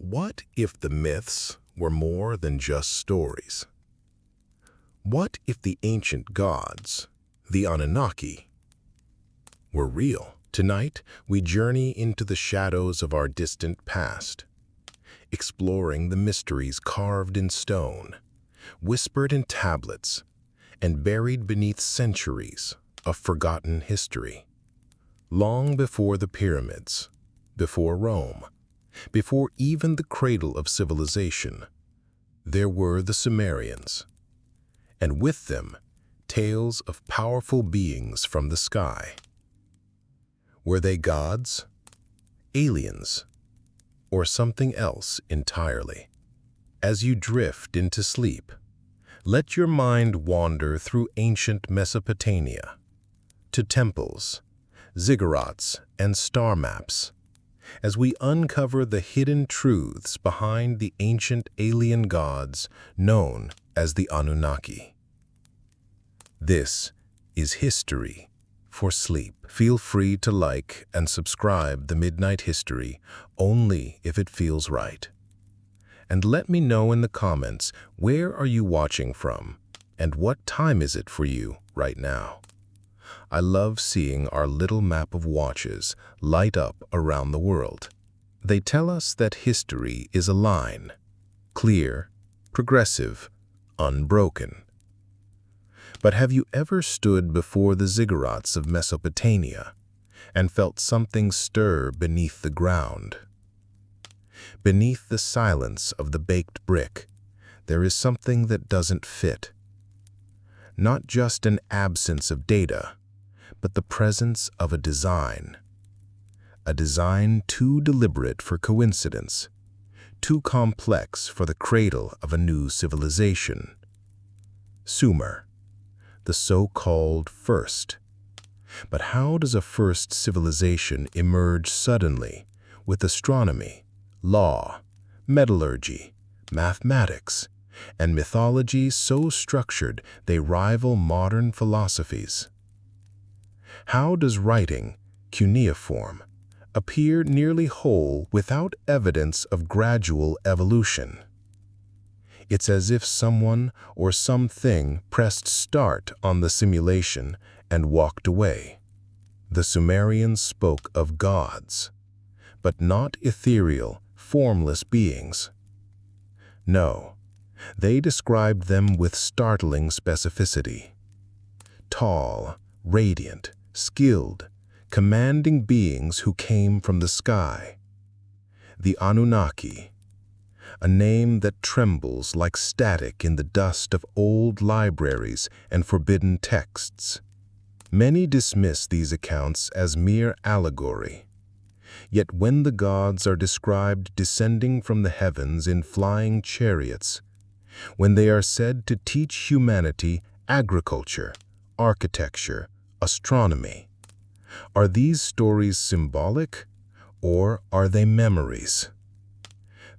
What if the myths were more than just stories? What if the ancient gods, the Anunnaki, were real? Tonight, we journey into the shadows of our distant past, exploring the mysteries carved in stone, whispered in tablets, and buried beneath centuries of forgotten history. Long before the pyramids, before Rome, before even the cradle of civilization, there were the Sumerians, and with them, tales of powerful beings from the sky. Were they gods, aliens, or something else entirely? As you drift into sleep, let your mind wander through ancient Mesopotamia, to temples, ziggurats, and star maps, as we uncover the hidden truths behind the ancient alien gods known as the Anunnaki. This is History for Sleep. Feel free to like and subscribe the Midnight History only if it feels right. And let me know in the comments, where are you watching from and what time is it for you right now? I love seeing our little map of watches light up around the world. They tell us that history is a line, clear, progressive, unbroken. But have you ever stood before the ziggurats of Mesopotamia and felt something stir beneath the ground? Beneath the silence of the baked brick, there is something that doesn't fit. Not just an absence of data, but the presence of a design too deliberate for coincidence, too complex for the cradle of a new civilization. Sumer, the so-called first. But how does a first civilization emerge suddenly with astronomy, law, metallurgy, mathematics, and mythology so structured they rival modern philosophies? How does writing, cuneiform, appear nearly whole without evidence of gradual evolution? It's as if someone or something pressed start on the simulation and walked away. The Sumerians spoke of gods, but not ethereal, formless beings. No, they described them with startling specificity. Tall, radiant, skilled, commanding beings who came from the sky. The Anunnaki, a name that trembles like static in the dust of old libraries and forbidden texts. Many dismiss these accounts as mere allegory. Yet when the gods are described descending from the heavens in flying chariots, when they are said to teach humanity agriculture, architecture, astronomy, are these stories symbolic, or are they memories?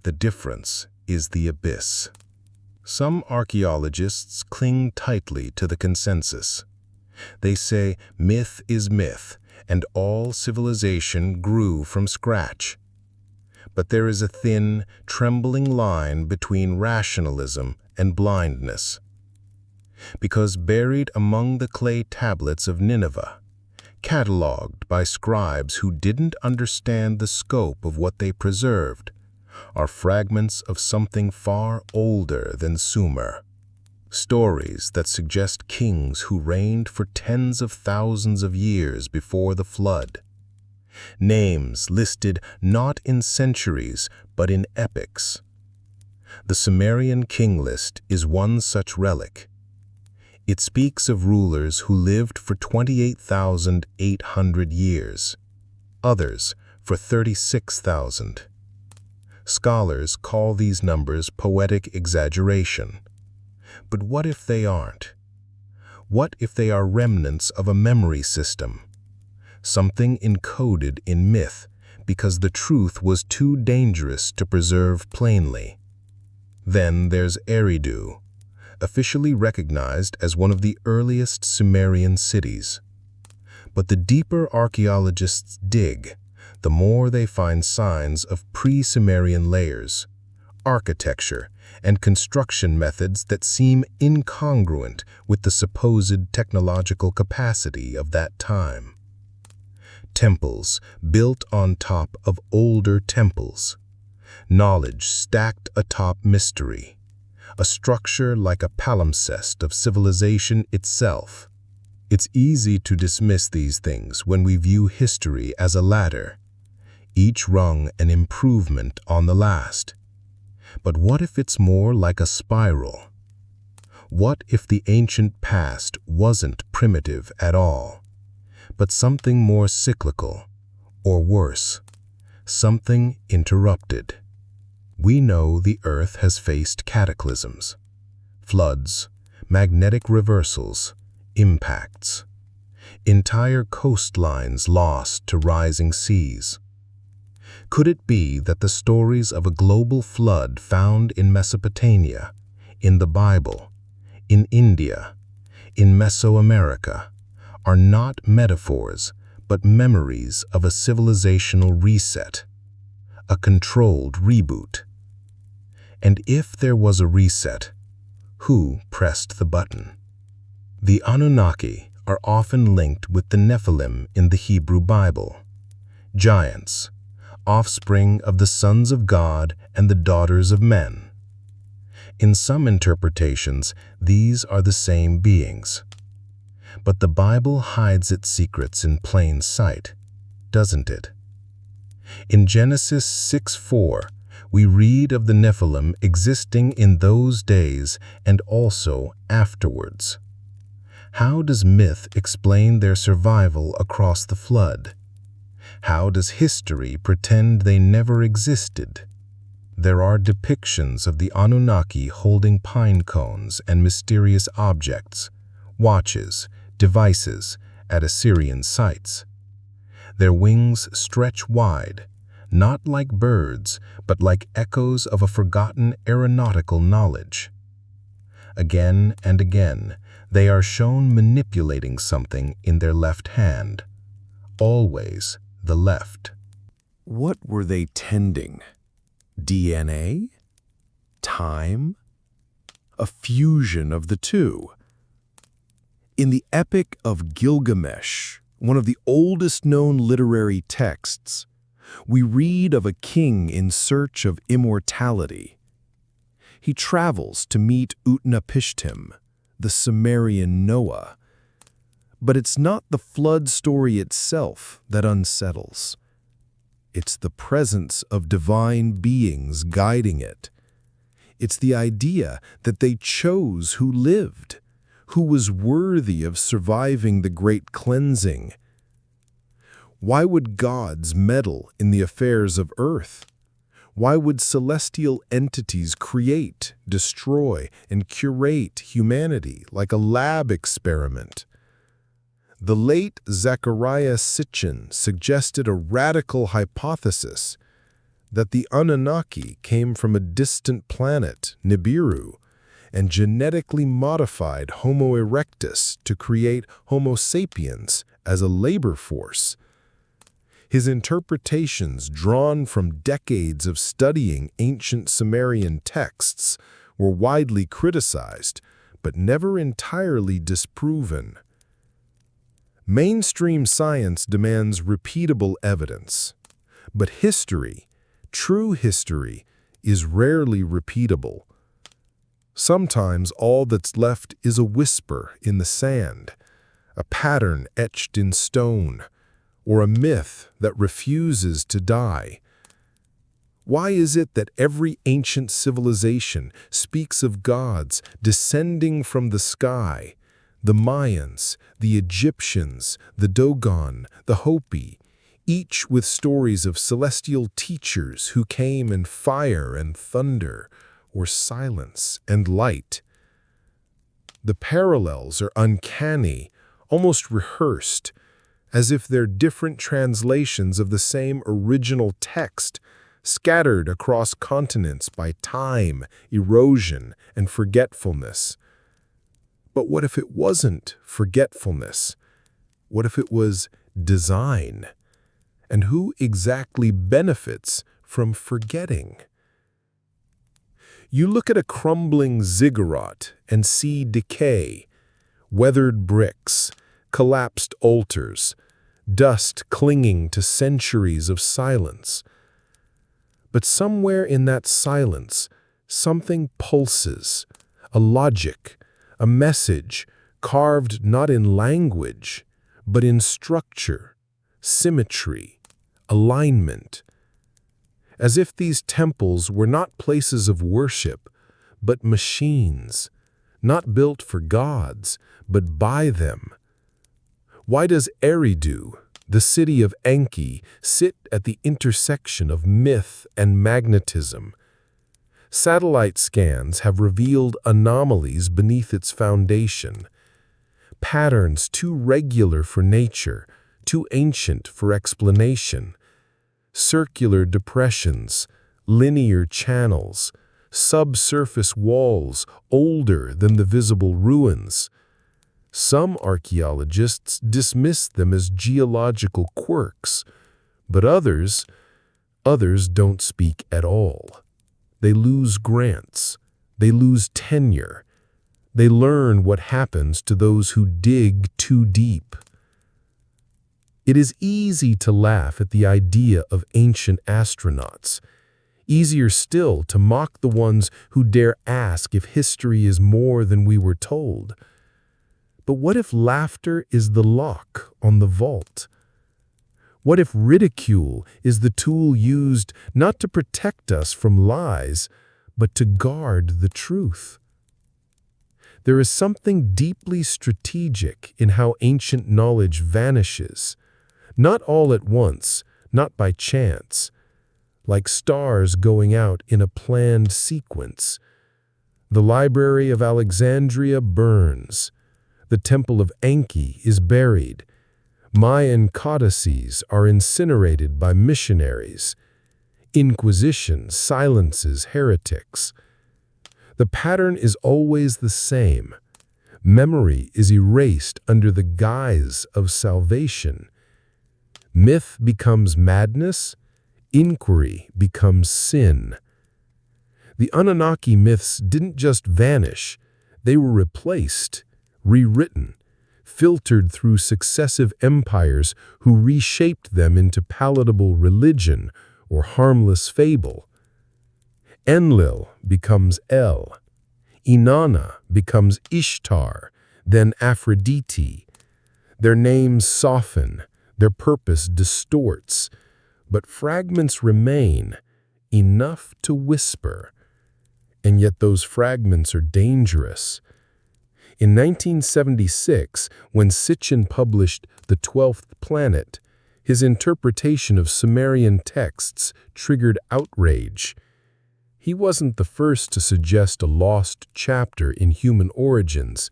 The difference is the abyss. Some archaeologists cling tightly to the consensus. They say myth is myth, and all civilization grew from scratch. But there is a thin, trembling line between rationalism and blindness. Because buried among the clay tablets of Nineveh, catalogued by scribes who didn't understand the scope of what they preserved, are fragments of something far older than Sumer. Stories that suggest kings who reigned for tens of thousands of years before the flood. Names listed not in centuries, but in epics. The Sumerian king list is one such relic. It speaks of rulers who lived for 28,800 years, others for 36,000. Scholars call these numbers poetic exaggeration. But what if they aren't? What if they are remnants of a memory system? Something encoded in myth because the truth was too dangerous to preserve plainly. Then there's Eridu, officially recognized as one of the earliest Sumerian cities. But the deeper archaeologists dig, the more they find signs of pre-Sumerian layers, architecture, and construction methods that seem incongruent with the supposed technological capacity of that time. Temples built on top of older temples. Knowledge stacked atop mystery. A structure like a palimpsest of civilization itself. It's easy to dismiss these things when we view history as a ladder, each rung an improvement on the last. But what if it's more like a spiral? What if the ancient past wasn't primitive at all, but something more cyclical, or worse, something interrupted? We know the Earth has faced cataclysms, floods, magnetic reversals, impacts, entire coastlines lost to rising seas. Could it be that the stories of a global flood found in Mesopotamia, in the Bible, in India, in Mesoamerica, are not metaphors, but memories of a civilizational reset, a controlled reboot? And if there was a reset, who pressed the button? The Anunnaki are often linked with the Nephilim in the Hebrew Bible, giants, offspring of the sons of God and the daughters of men. In some interpretations, these are the same beings. But the Bible hides its secrets in plain sight, doesn't it? In Genesis 6:4, we read of the Nephilim existing in those days and also afterwards. How does myth explain their survival across the flood? How does history pretend they never existed? There are depictions of the Anunnaki holding pine cones and mysterious objects, watches, devices, at Assyrian sites. Their wings stretch wide, not like birds, but like echoes of a forgotten aeronautical knowledge. Again and again, they are shown manipulating something in their left hand, always the left. What were they tending? DNA? Time? A fusion of the two. In the Epic of Gilgamesh, one of the oldest known literary texts, we read of a king in search of immortality. He travels to meet Utnapishtim, the Sumerian Noah. But it's not the flood story itself that unsettles. It's the presence of divine beings guiding it. It's the idea that they chose who lived, who was worthy of surviving the great cleansing. Why would gods meddle in the affairs of earth? Why would celestial entities create, destroy, and curate humanity like a lab experiment? The late Zecharia Sitchin suggested a radical hypothesis that the Anunnaki came from a distant planet, Nibiru, and genetically modified Homo erectus to create Homo sapiens as a labor force. His interpretations, drawn from decades of studying ancient Sumerian texts, were widely criticized, but never entirely disproven. Mainstream science demands repeatable evidence, but history, true history, is rarely repeatable. Sometimes all that's left is a whisper in the sand, a pattern etched in stone, or a myth that refuses to die. Why is it that every ancient civilization speaks of gods descending from the sky? The Mayans, the Egyptians, the Dogon, the Hopi, each with stories of celestial teachers who came in fire and thunder, or silence and light. The parallels are uncanny, almost rehearsed, as if they're different translations of the same original text, scattered across continents by time, erosion, and forgetfulness. But what if it wasn't forgetfulness? What if it was design? And who exactly benefits from forgetting? You look at a crumbling ziggurat and see decay, weathered bricks, collapsed altars, dust clinging to centuries of silence. But somewhere in that silence, something pulses, a logic, a message carved not in language, but in structure, symmetry, alignment. As if these temples were not places of worship, but machines, not built for gods, but by them. Why does Eridu, the city of Enki, sit at the intersection of myth and magnetism? Satellite scans have revealed anomalies beneath its foundation, patterns too regular for nature, too ancient for explanation. Circular depressions, linear channels, subsurface walls older than the visible ruins. Some archaeologists dismiss them as geological quirks, but others don't speak at all. They lose grants, they lose tenure, they learn what happens to those who dig too deep. It is easy to laugh at the idea of ancient astronauts. Easier still to mock the ones who dare ask if history is more than we were told. But what if laughter is the lock on the vault? What if ridicule is the tool used not to protect us from lies, but to guard the truth? There is something deeply strategic in how ancient knowledge vanishes. Not all at once, not by chance, like stars going out in a planned sequence. The Library of Alexandria burns. The Temple of Enki is buried. Mayan codices are incinerated by missionaries. Inquisition silences heretics. The pattern is always the same. Memory is erased under the guise of salvation. Myth becomes madness, inquiry becomes sin. The Anunnaki myths didn't just vanish, they were replaced, rewritten, filtered through successive empires who reshaped them into palatable religion or harmless fable. Enlil becomes El, Inanna becomes Ishtar, then Aphrodite. Their names soften, their purpose distorts, but fragments remain, enough to whisper. And yet those fragments are dangerous. In 1976, when Sitchin published The 12th Planet, his interpretation of Sumerian texts triggered outrage. He wasn't the first to suggest a lost chapter in human origins,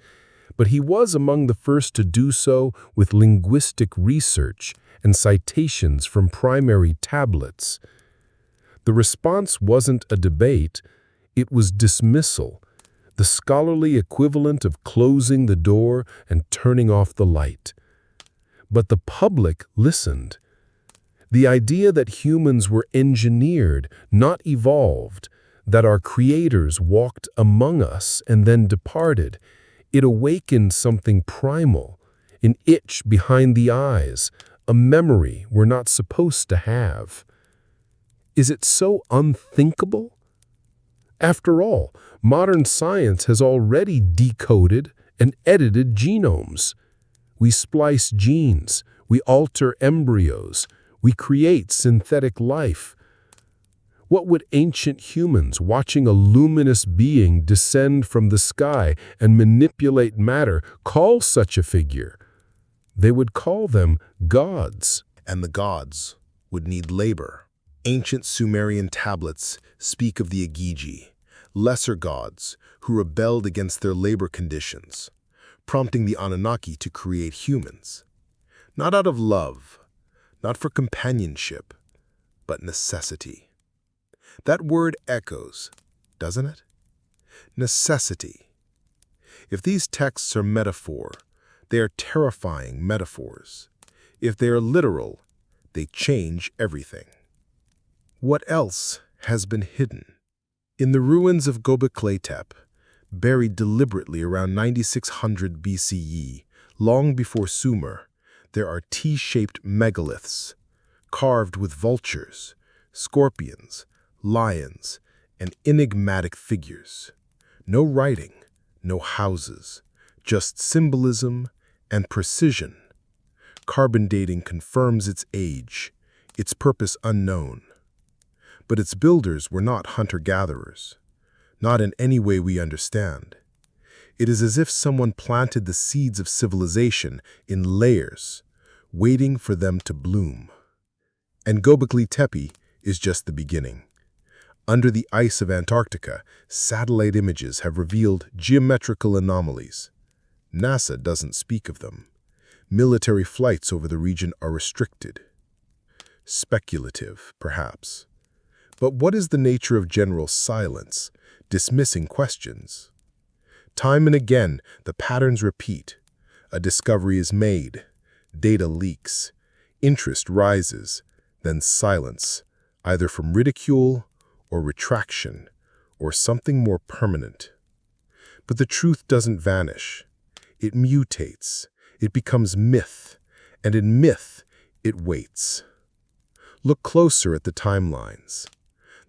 but he was among the first to do so with linguistic research and citations from primary tablets. The response wasn't a debate, it was dismissal, the scholarly equivalent of closing the door and turning off the light. But the public listened. The idea that humans were engineered, not evolved, that our creators walked among us and then departed, it awakened something primal, an itch behind the eyes, a memory we're not supposed to have. Is it so unthinkable? After all, modern science has already decoded and edited genomes. We splice genes, we alter embryos, we create synthetic life. What would ancient humans watching a luminous being descend from the sky and manipulate matter call such a figure? They would call them gods. And the gods would need labor. Ancient Sumerian tablets speak of the Agigi, lesser gods who rebelled against their labor conditions, prompting the Anunnaki to create humans. Not out of love, not for companionship, but necessity. That word echoes, doesn't it? Necessity. If these texts are metaphor, they are terrifying metaphors. If they are literal, they change everything. What else has been hidden? In the ruins of Göbekli Tepe, buried deliberately around 9600 BCE, long before Sumer, there are T-shaped megaliths, carved with vultures, scorpions, lions, and enigmatic figures. No writing, no houses, just symbolism and precision. Carbon dating confirms its age, its purpose unknown. But its builders were not hunter-gatherers, not in any way we understand. It is as if someone planted the seeds of civilization in layers, waiting for them to bloom. And Göbekli Tepe is just the beginning. Under the ice of Antarctica, satellite images have revealed geometrical anomalies. NASA doesn't speak of them. Military flights over the region are restricted. Speculative, perhaps. But what is the nature of general silence, dismissing questions? Time and again, the patterns repeat. A discovery is made, data leaks, interest rises, then silence, either from ridicule or retraction, or something more permanent. But the truth doesn't vanish. It mutates. It becomes myth, and in myth, it waits. Look closer at the timelines.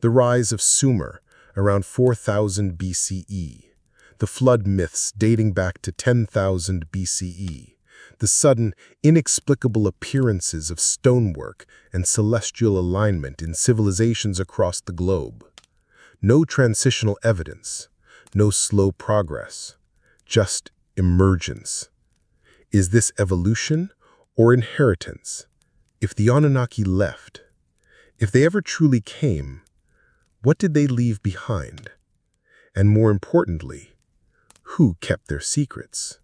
The rise of Sumer, around 4000 BCE. The flood myths dating back to 10,000 BCE. The sudden, inexplicable appearances of stonework and celestial alignment in civilizations across the globe. No transitional evidence, no slow progress, just emergence. Is this evolution or inheritance? If the Anunnaki left, if they ever truly came, what did they leave behind? And more importantly, who kept their secrets?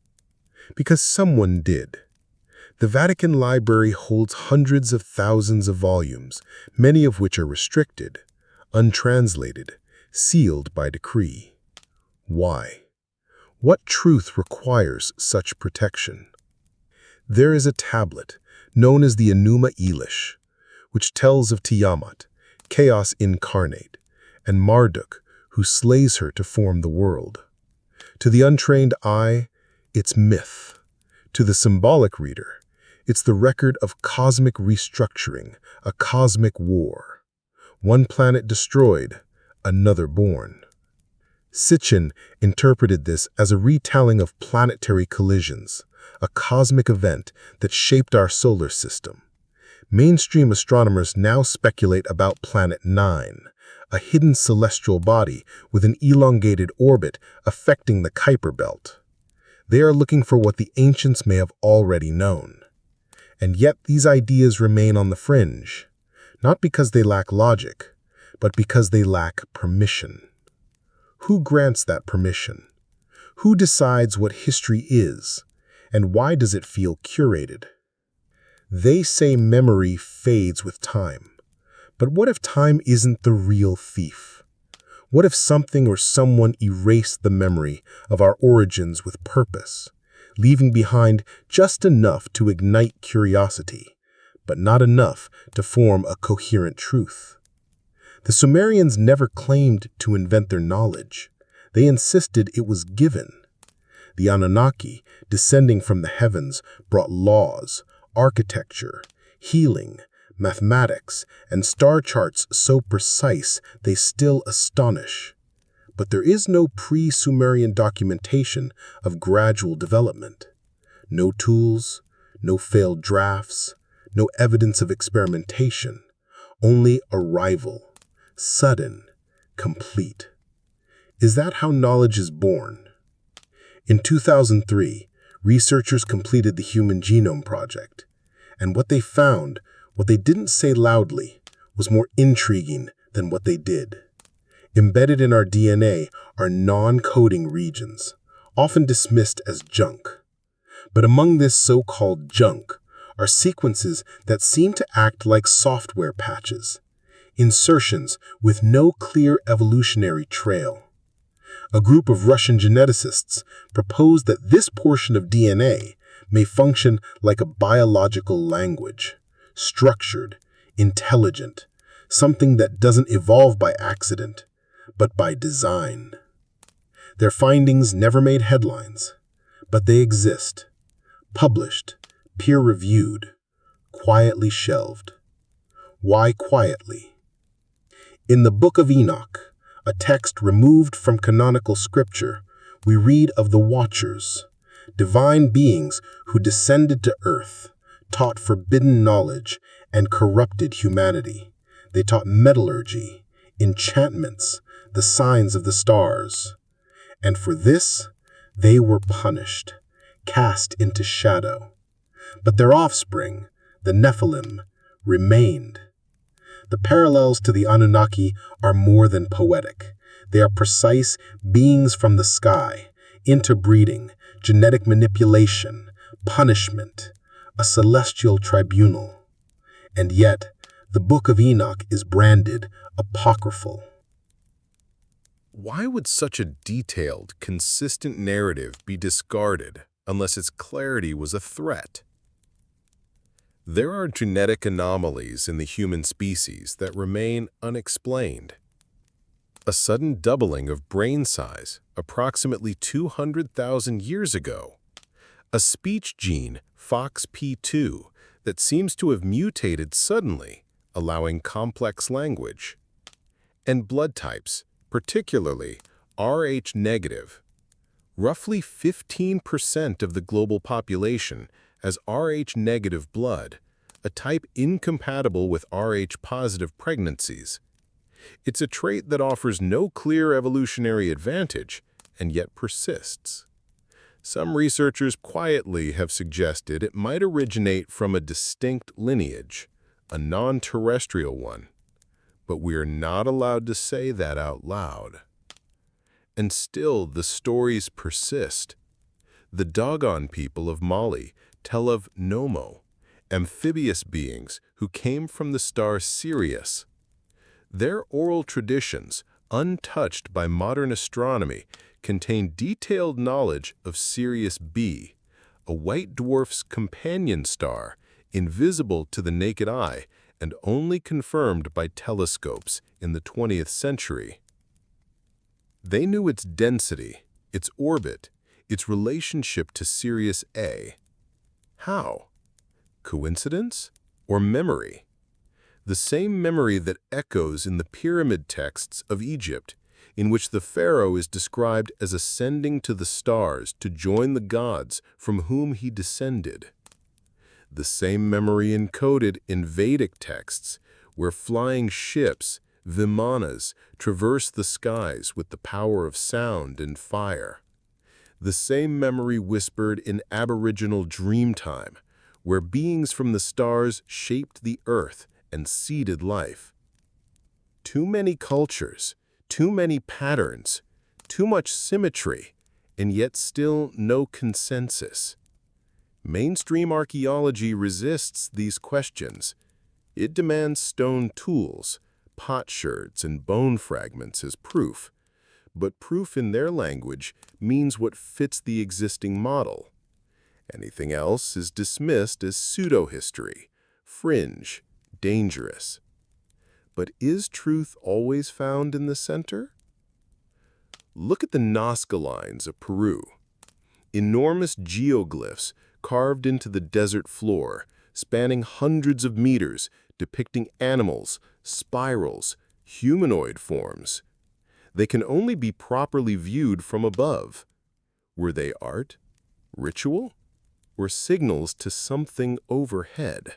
Because someone did. The Vatican Library holds hundreds of thousands of volumes, many of which are restricted, untranslated, sealed by decree. Why? What truth requires such protection? There is a tablet, known as the Enuma Elish, which tells of Tiamat, chaos incarnate, and Marduk, who slays her to form the world. To the untrained eye, it's myth. To the symbolic reader, it's the record of cosmic restructuring, a cosmic war. One planet destroyed, another born. Sitchin interpreted this as a retelling of planetary collisions, a cosmic event that shaped our solar system. Mainstream astronomers now speculate about Planet 9, a hidden celestial body with an elongated orbit affecting the Kuiper Belt. They are looking for what the ancients may have already known. And yet these ideas remain on the fringe, not because they lack logic, but because they lack permission. Who grants that permission? Who decides what history is, and why does it feel curated? They say memory fades with time. But what if time isn't the real thief? What if something or someone erased the memory of our origins with purpose, leaving behind just enough to ignite curiosity, but not enough to form a coherent truth? The Sumerians never claimed to invent their knowledge. They insisted it was given. The Anunnaki, descending from the heavens, brought laws, architecture, healing, mathematics, and star charts so precise they still astonish. But there is no pre-Sumerian documentation of gradual development. No tools, no failed drafts, no evidence of experimentation, only arrival, sudden, complete. Is that how knowledge is born? In 2003, researchers completed the Human Genome Project, and what they found, what they didn't say loudly, was more intriguing than what they did. Embedded in our DNA are non-coding regions, often dismissed as junk. But among this so-called junk are sequences that seem to act like software patches, insertions with no clear evolutionary trail. A group of Russian geneticists proposed that this portion of DNA may function like a biological language, structured, intelligent, something that doesn't evolve by accident, but by design. Their findings never made headlines, but they exist, published, peer-reviewed, quietly shelved. Why quietly? In the Book of Enoch, a text removed from canonical scripture, we read of the Watchers, divine beings who descended to earth, taught forbidden knowledge, and corrupted humanity. They taught metallurgy, enchantments, the signs of the stars. And for this, they were punished, cast into shadow. But their offspring, the Nephilim, remained. The parallels to the Anunnaki are more than poetic. They are precise beings from the sky, interbreeding, genetic manipulation, punishment, a celestial tribunal. And yet, the Book of Enoch is branded apocryphal. Why would such a detailed, consistent narrative be discarded unless its clarity was a threat? There are genetic anomalies in the human species that remain unexplained. A sudden doubling of brain size approximately 200,000 years ago. A speech gene, FOXP2, that seems to have mutated suddenly, allowing complex language. And blood types, particularly Rh negative. Roughly 15% of the global population has Rh negative blood, a type incompatible with Rh positive pregnancies. It's a trait that offers no clear evolutionary advantage and yet persists. Some researchers quietly have suggested it might originate from a distinct lineage, a non-terrestrial one. But we are not allowed to say that out loud. And still, the stories persist. The Dogon people of Mali tell of Nomo, amphibious beings who came from the star Sirius. Their oral traditions, untouched by modern astronomy, contain detailed knowledge of Sirius B, a white dwarf's companion star, invisible to the naked eye and only confirmed by telescopes in the 20th century. They knew its density, its orbit, its relationship to Sirius A. How? Coincidence or memory? The same memory that echoes in the pyramid texts of Egypt, in which the pharaoh is described as ascending to the stars to join the gods from whom he descended. The same memory encoded in Vedic texts, where flying ships, vimanas, traverse the skies with the power of sound and fire. The same memory whispered in Aboriginal Dreamtime, where beings from the stars shaped the earth and seeded life. Too many cultures, too many patterns, too much symmetry, and yet still no consensus. Mainstream archaeology resists these questions. It demands stone tools, potsherds, and bone fragments as proof. But proof in their language means what fits the existing model. Anything else is dismissed as pseudo-history, fringe, dangerous. But is truth always found in the center? Look at the Nazca lines of Peru. Enormous geoglyphs carved into the desert floor, spanning hundreds of meters, depicting animals, spirals, humanoid forms. They can only be properly viewed from above. Were they art, ritual, or signals to something overhead?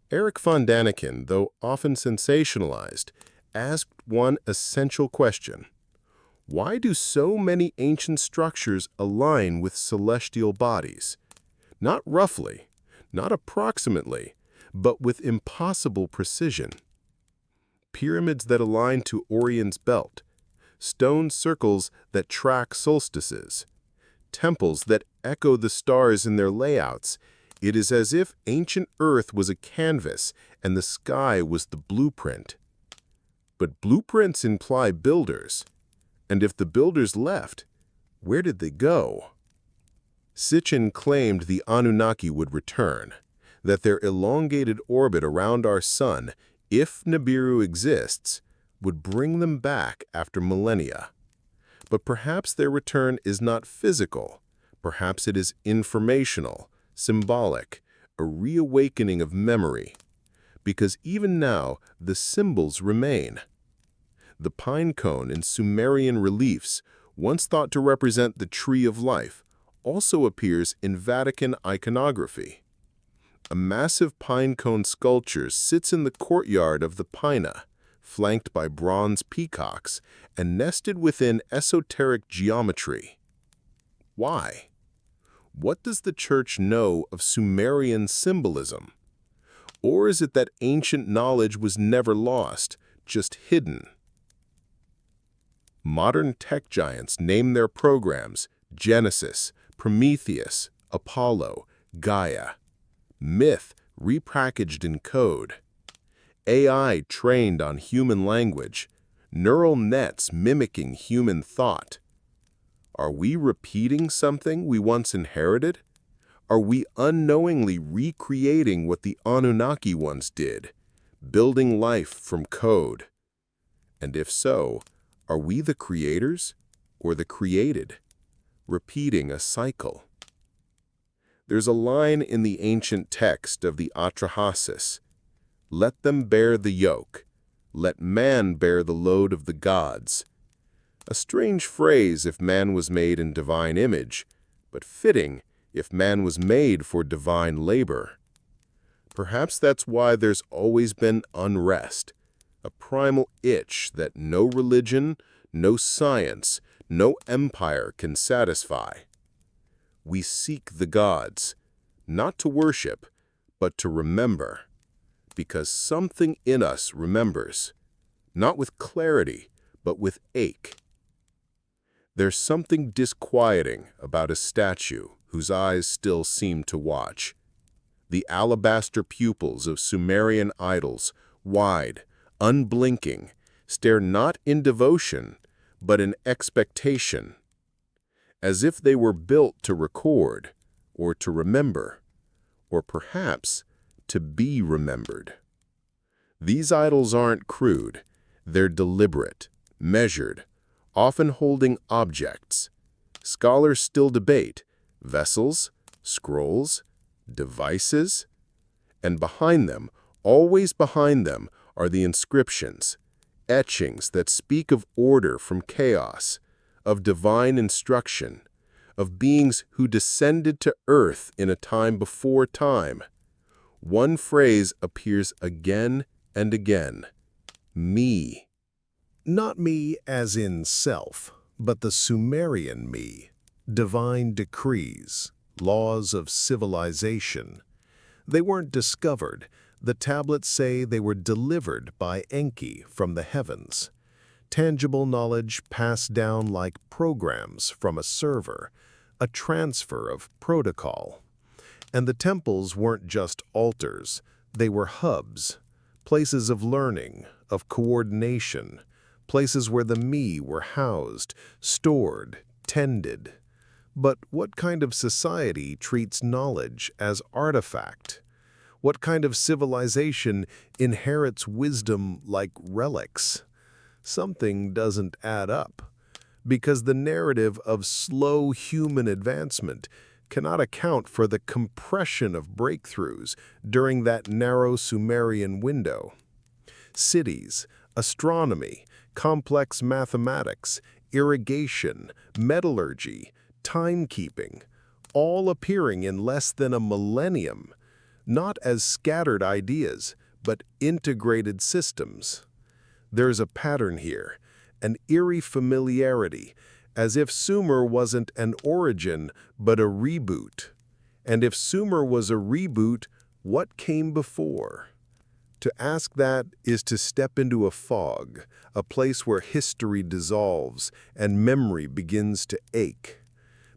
Eric von Daniken, though often sensationalized, asked one essential question. Why do so many ancient structures align with celestial bodies? Not roughly, not approximately, but with impossible precision. Pyramids that align to Orion's belt, stone circles that track solstices, temples that echo the stars in their layouts. It is as if ancient Earth was a canvas and the sky was the blueprint. But blueprints imply builders. And if the builders left, where did they go? Sitchin claimed the Anunnaki would return. that their elongated orbit around our sun, if Nibiru exists, would bring them back after millennia. But perhaps their return is not physical. Perhaps it is informational, symbolic, a reawakening of memory. Because even now, the symbols remain. The pine cone in Sumerian reliefs, once thought to represent the tree of life, also appears in Vatican iconography. A massive pine cone sculpture sits in the courtyard of the Pina, flanked by bronze peacocks and nested within esoteric geometry. Why? What does the Church know of Sumerian symbolism? Or is it that ancient knowledge was never lost, just hidden? Modern tech giants name their programs Genesis, Prometheus, Apollo, Gaia. Myth repackaged in code. AI trained on human language. Neural nets mimicking human thought. Are we repeating something we once inherited? Are we unknowingly recreating what the Anunnaki once did, building life from code? And if so, are we the creators or the created, repeating a cycle? There's a line in the ancient text of the Atrahasis, "Let them bear the yoke, let man bear the load of the gods." A strange phrase if man was made in divine image, but fitting if man was made for divine labor. Perhaps that's why there's always been unrest, a primal itch that no religion, no science, no empire can satisfy. We seek the gods, not to worship, but to remember, because something in us remembers, not with clarity, but with ache. There's something disquieting about a statue whose eyes still seem to watch. The alabaster pupils of Sumerian idols, wide, unblinking, stare not in devotion, but in expectation, as if they were built to record, or to remember, or perhaps to be remembered. These idols aren't crude, they're deliberate, measured, often holding objects. Scholars still debate vessels, scrolls, devices, and behind them, always behind them, are the inscriptions, etchings that speak of order from chaos, of divine instruction, of beings who descended to earth in a time before time. One phrase appears again and again: me. Not me as in self, but the Sumerian me, divine decrees, laws of civilization. They weren't discovered. The tablets say they were delivered by Enki from the heavens. Tangible knowledge passed down like programs from a server, a transfer of protocol. And the temples weren't just altars, they were hubs, places of learning, of coordination, places where the me were housed, stored, tended. But what kind of society treats knowledge as artifact? What kind of civilization inherits wisdom like relics? Something doesn't add up, because the narrative of slow human advancement cannot account for the compression of breakthroughs during that narrow Sumerian window. Cities, astronomy, complex mathematics, irrigation, metallurgy, timekeeping, all appearing in less than a millennium, not as scattered ideas, but integrated systems. There's a pattern here, an eerie familiarity, as if Sumer wasn't an origin, but a reboot. And if Sumer was a reboot, what came before? To ask that is to step into a fog, a place where history dissolves and memory begins to ache.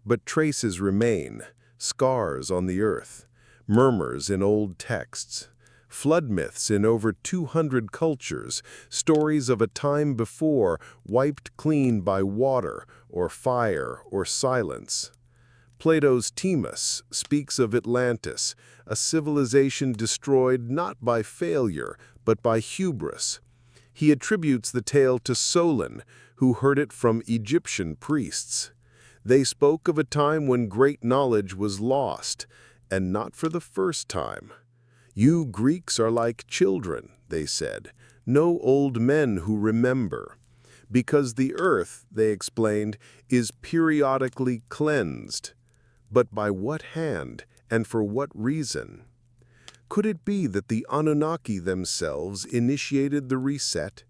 But traces remain, scars on the earth, murmurs in old texts, flood myths in over 200 cultures, stories of a time before wiped clean by water or fire or silence. Plato's Timaeus speaks of Atlantis, a civilization destroyed not by failure, but by hubris. He attributes the tale to Solon, who heard it from Egyptian priests. They spoke of a time when great knowledge was lost, and not for the first time. "You Greeks are like children," they said, "no old men who remember." Because the earth, they explained, is periodically cleansed. But by what hand, and for what reason? Could it be that the Anunnaki themselves initiated the reset?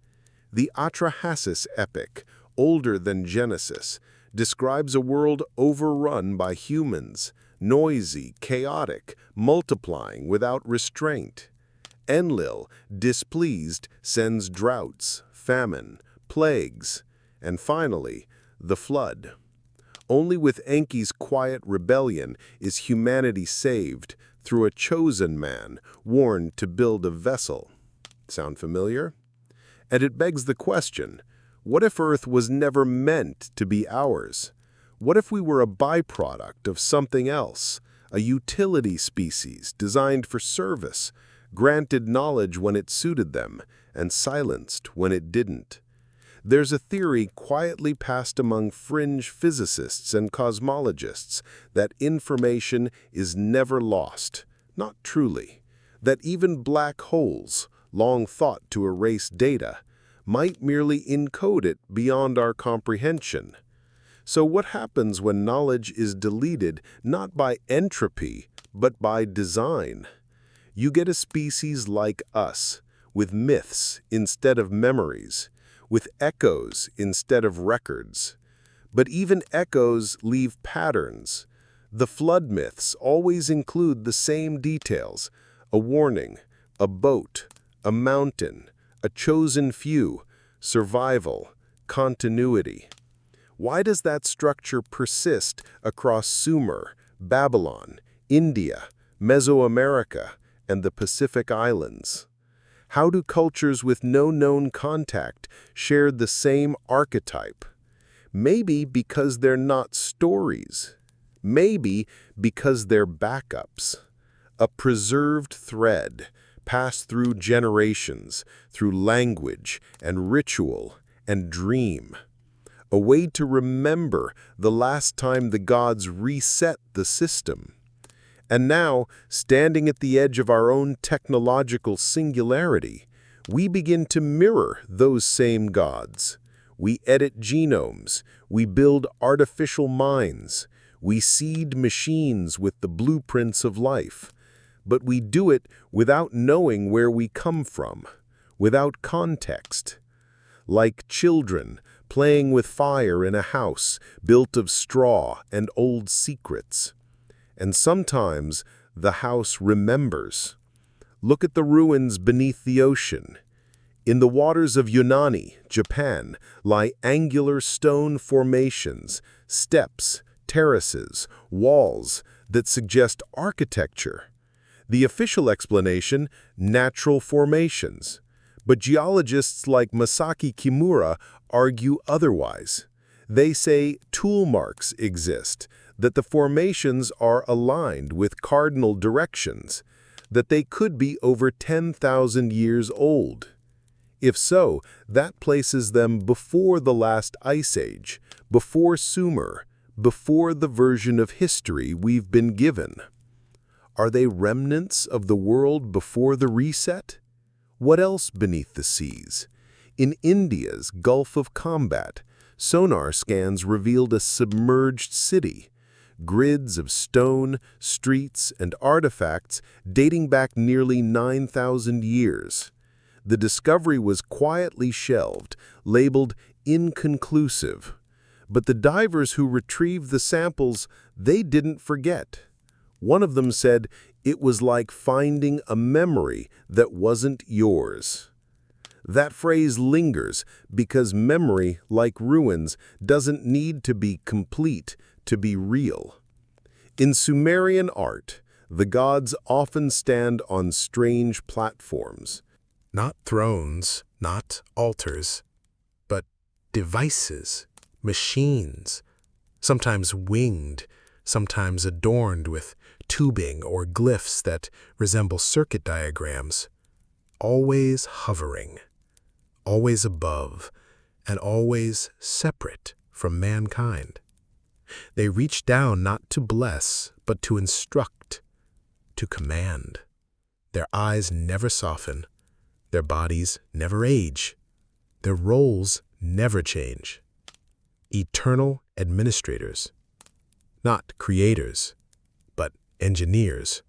The Atrahasis epic, older than Genesis, describes a world overrun by humans, noisy, chaotic, multiplying without restraint. Enlil, displeased, sends droughts, famine, plagues, and finally, the flood. Only with Enki's quiet rebellion is humanity saved through a chosen man warned to build a vessel. Sound familiar? And it begs the question, what if Earth was never meant to be ours? What if we were a byproduct of something else, a utility species designed for service, granted knowledge when it suited them, and silenced when it didn't? There's a theory quietly passed among fringe physicists and cosmologists that information is never lost, not truly, that even black holes, long thought to erase data, might merely encode it beyond our comprehension. So what happens when knowledge is deleted not by entropy, but by design? You get a species like us, with myths instead of memories, with echoes instead of records. But even echoes leave patterns. The flood myths always include the same details: a warning, a boat, a mountain, a chosen few, survival, continuity. Why does that structure persist across Sumer, Babylon, India, Mesoamerica, and the Pacific Islands? How do cultures with no known contact share the same archetype? Maybe because they're not stories. Maybe because they're backups. A preserved thread, passed through generations, through language and ritual and dream. A way to remember the last time the gods reset the system. And now, standing at the edge of our own technological singularity, we begin to mirror those same gods. We edit genomes, we build artificial minds, we seed machines with the blueprints of life. But we do it without knowing where we come from, without context. Like children playing with fire in a house built of straw and old secrets. And sometimes the house remembers. Look at the ruins beneath the ocean. In the waters of Yunnan, Japan, lie angular stone formations, steps, terraces, walls that suggest architecture. The official explanation, natural formations. But geologists like Masaki Kimura argue otherwise. They say tool marks exist, that the formations are aligned with cardinal directions, that they could be over 10,000 years old. If so, that places them before the last ice age, before Sumer, before the version of history we've been given. Are they remnants of the world before the reset? What else beneath the seas? In India's Gulf of Combat, sonar scans revealed a submerged city. Grids of stone, streets, and artifacts dating back nearly 9,000 years. The discovery was quietly shelved, labeled inconclusive. But the divers who retrieved the samples, they didn't forget. One of them said it was like finding a memory that wasn't yours. That phrase lingers because memory, like ruins, doesn't need to be complete to be real. In Sumerian art, the gods often stand on strange platforms. Not thrones, not altars, but devices, machines, sometimes winged, sometimes adorned with tubing or glyphs that resemble circuit diagrams, always hovering, always above, and always separate from mankind. They reach down not to bless, but to instruct, to command. Their eyes never soften, their bodies never age, their roles never change. Eternal administrators, not creators, but engineers.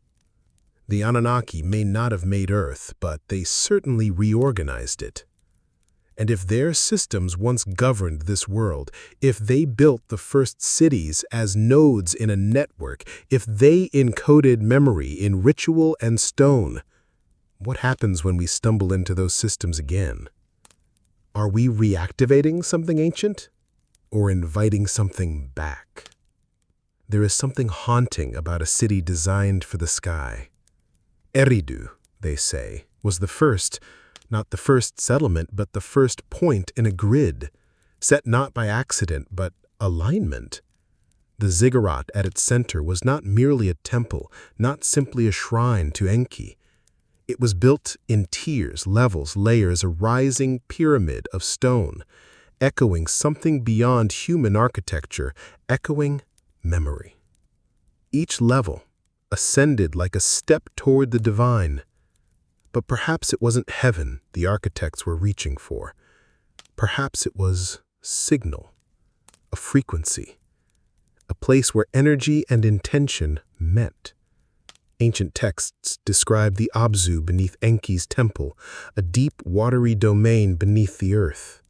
The Anunnaki may not have made Earth, but they certainly reorganized it. And if their systems once governed this world, if they built the first cities as nodes in a network, if they encoded memory in ritual and stone, what happens when we stumble into those systems again? Are we reactivating something ancient or inviting something back? There is something haunting about a city designed for the sky. Eridu, they say, was the first, not the first settlement, but the first point in a grid, set not by accident, but alignment. The ziggurat at its center was not merely a temple, not simply a shrine to Enki. It was built in tiers, levels, layers, a rising pyramid of stone, echoing something beyond human architecture, echoing memory. Each level ascended like a step toward the divine. But perhaps it wasn't heaven the architects were reaching for. Perhaps it was signal, a frequency, a place where energy and intention met. Ancient texts describe the Abzu beneath Enki's temple, a deep, watery domain beneath the earth.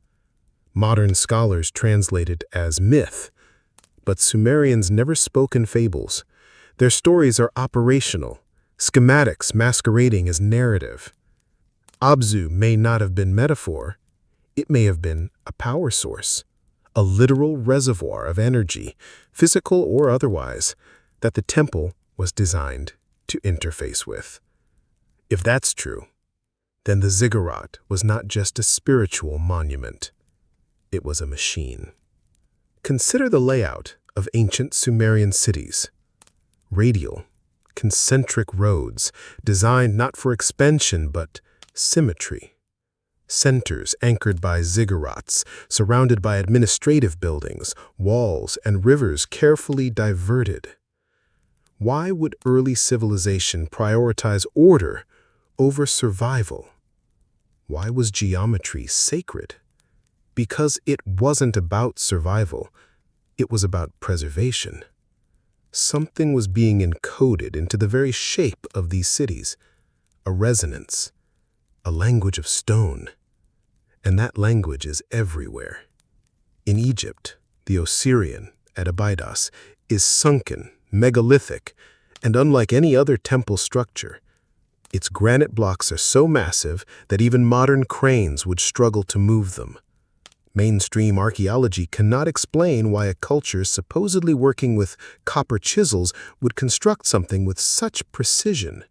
Modern scholars translate it as myth, but Sumerians never spoke in fables. Their stories are operational, schematics masquerading as narrative. Abzu may not have been metaphor, it may have been a power source, a literal reservoir of energy, physical or otherwise, that the temple was designed to interface with. If that's true, then the ziggurat was not just a spiritual monument, it was a machine. Consider the layout of ancient Sumerian cities. Radial, concentric roads, designed not for expansion but symmetry. Centers anchored by ziggurats, surrounded by administrative buildings, walls, and rivers carefully diverted. Why would early civilization prioritize order over survival? Why was geometry sacred? Because it wasn't about survival, it was about preservation. Something was being encoded into the very shape of these cities, a resonance, a language of stone. And that language is everywhere. In Egypt, the Osirian, at Abydos, is sunken, megalithic, and unlike any other temple structure. Its granite blocks are so massive that even modern cranes would struggle to move them. Mainstream archaeology cannot explain why a culture supposedly working with copper chisels would construct something with such precision.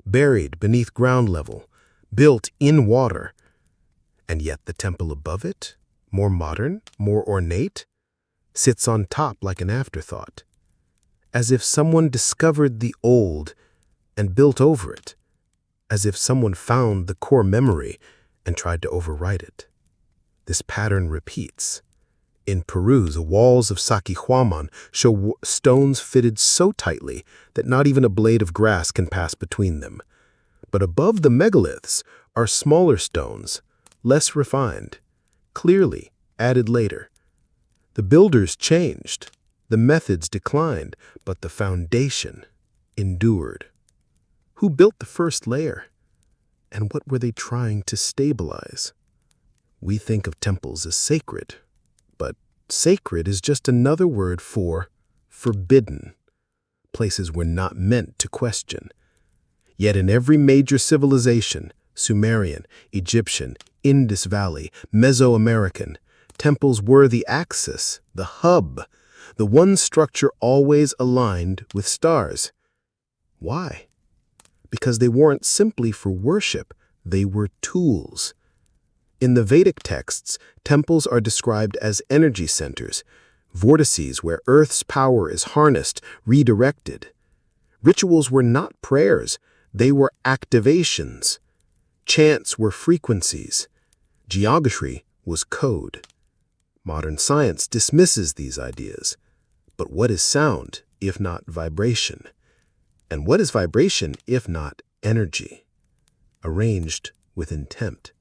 Buried beneath ground level, built in water. And yet the temple above it, more modern, more ornate, sits on top like an afterthought, as if someone discovered the old and built over it, as if someone found the core memory and tried to overwrite it. This pattern repeats. In Peru, the walls of Sacsayhuaman show stones fitted so tightly that not even a blade of grass can pass between them. But above the megaliths are smaller stones, less refined, clearly added later. The builders changed, the methods declined, but the foundation endured. Who built the first layer? And what were they trying to stabilize? We think of temples as sacred, but sacred is just another word for forbidden. Places we're not meant to question. Yet in every major civilization, Sumerian, Egyptian, Indus Valley, Mesoamerican, temples were the axis, the hub, the one structure always aligned with stars. Why? Because they weren't simply for worship, they were tools. In the Vedic texts, temples are described as energy centers, vortices where Earth's power is harnessed, redirected. Rituals were not prayers, they were activations. Chants were frequencies. Geometry was code. Modern science dismisses these ideas. But what is sound, if not vibration? And what is vibration, if not energy? Arranged with intent.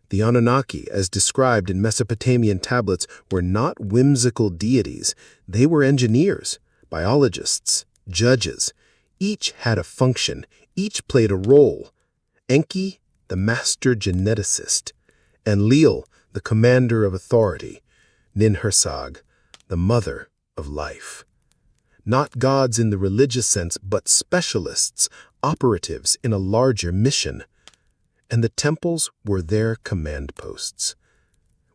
The Anunnaki, as described in Mesopotamian tablets, were not whimsical deities. They were engineers, biologists, judges. Each had a function. Each played a role. Enki, the master geneticist, and Leel, the commander of authority. Ninhursag, the mother of life. Not gods in the religious sense, but specialists, operatives in a larger mission. And the temples were their command posts.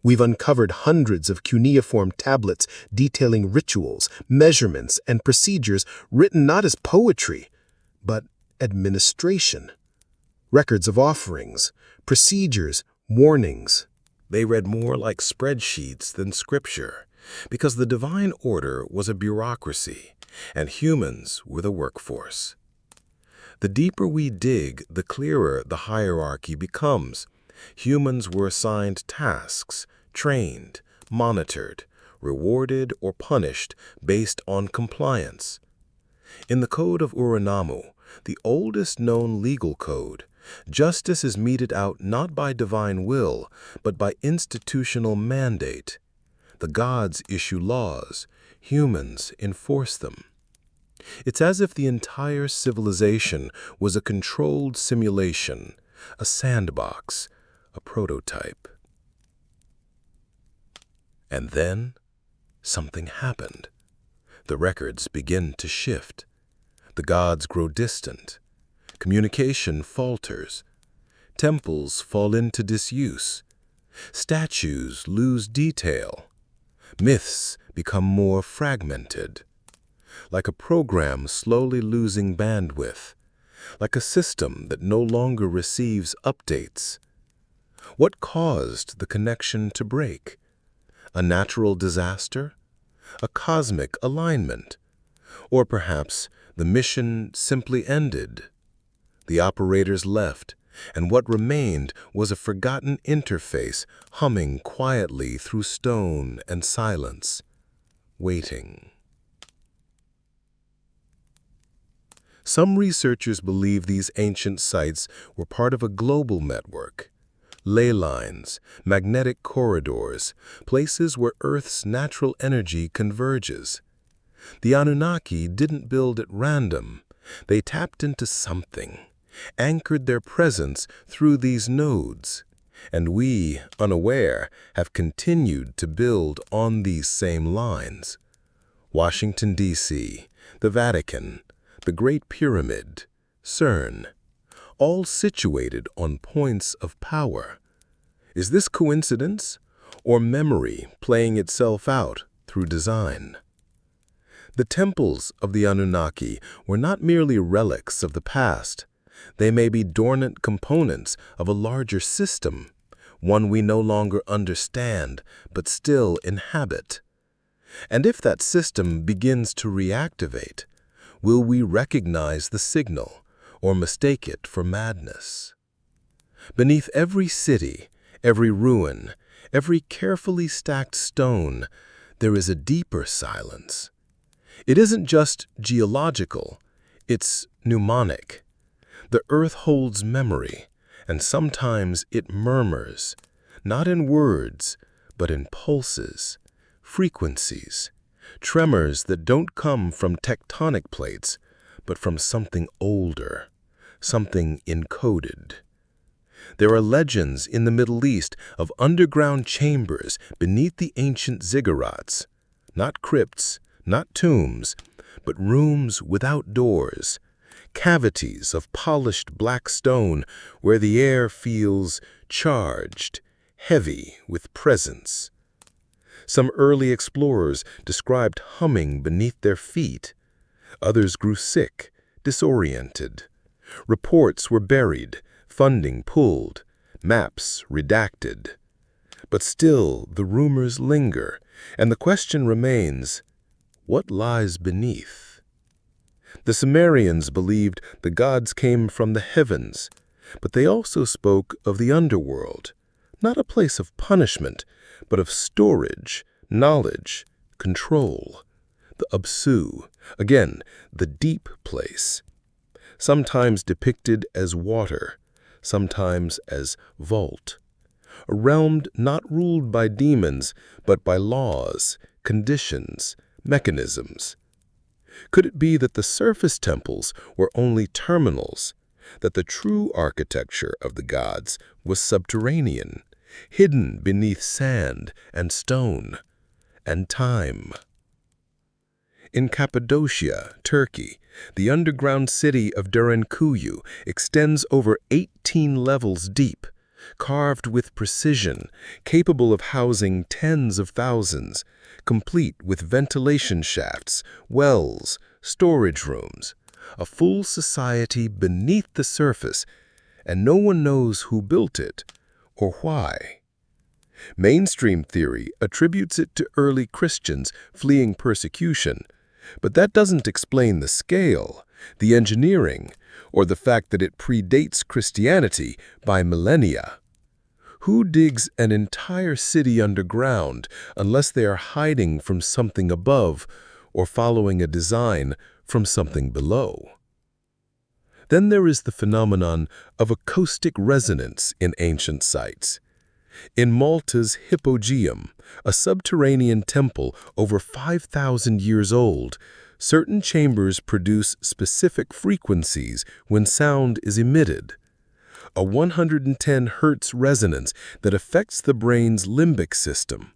We've uncovered hundreds of cuneiform tablets detailing rituals, measurements, and procedures written not as poetry, but administration. Records of offerings, procedures, warnings. They read more like spreadsheets than scripture, because the divine order was a bureaucracy, and humans were the workforce. The deeper we dig, the clearer the hierarchy becomes. Humans were assigned tasks, trained, monitored, rewarded or punished based on compliance. In the Code of Uranamu, the oldest known legal code, justice is meted out not by divine will, but by institutional mandate. The gods issue laws, humans enforce them. It's as if the entire civilization was a controlled simulation, a sandbox, a prototype. And then, something happened. The records begin to shift. The gods grow distant. Communication falters. Temples fall into disuse. Statues lose detail. Myths become more fragmented. Like a program slowly losing bandwidth. Like a system that no longer receives updates. What caused the connection to break? A natural disaster? A cosmic alignment? Or perhaps the mission simply ended? The operators left, and what remained was a forgotten interface humming quietly through stone and silence, waiting. Some researchers believe these ancient sites were part of a global network. Ley lines, magnetic corridors, places where Earth's natural energy converges. The Anunnaki didn't build at random. They tapped into something, anchored their presence through these nodes. And we, unaware, have continued to build on these same lines. Washington, D.C., the Vatican, the Great Pyramid, CERN, all situated on points of power. Is this coincidence, or memory playing itself out through design? The temples of the Anunnaki were not merely relics of the past. They may be dormant components of a larger system, one we no longer understand but still inhabit. And if that system begins to reactivate, will we recognize the signal or mistake it for madness? Beneath every city, every ruin, every carefully stacked stone, there is a deeper silence. It isn't just geological, it's mnemonic. The earth holds memory, and sometimes it murmurs, not in words, but in pulses, frequencies, tremors that don't come from tectonic plates, but from something older, something encoded. There are legends in the Middle East of underground chambers beneath the ancient ziggurats, not crypts, not tombs, but rooms without doors, cavities of polished black stone where the air feels charged, heavy with presence. Some early explorers described humming beneath their feet. Others grew sick, disoriented. Reports were buried, funding pulled, maps redacted. But still the rumors linger, And the question remains, what lies beneath? The Sumerians believed the gods came from the heavens, but they also spoke of the underworld, not a place of punishment, but of storage, knowledge, control. The Absu, again, the deep place, sometimes depicted as water, sometimes as vault. A realm not ruled by demons, but by laws, conditions, mechanisms. Could it be that the surface temples were only terminals, that the true architecture of the gods was subterranean, hidden beneath sand and stone and time? In Cappadocia, Turkey, the underground city of Derinkuyu extends over 18 levels deep, carved with precision, capable of housing tens of thousands, complete with ventilation shafts, wells, storage rooms, a full society beneath the surface, and no one knows who built it or why. Mainstream theory attributes it to early Christians fleeing persecution, but that doesn't explain the scale, the engineering, or the fact that it predates Christianity by millennia. Who digs an entire city underground unless they are hiding from something above or following a design from something below? Then there is the phenomenon of acoustic resonance in ancient sites. In Malta's Hypogeum, a subterranean temple over 5,000 years old, certain chambers produce specific frequencies when sound is emitted. A 110 Hz resonance that affects the brain's limbic system.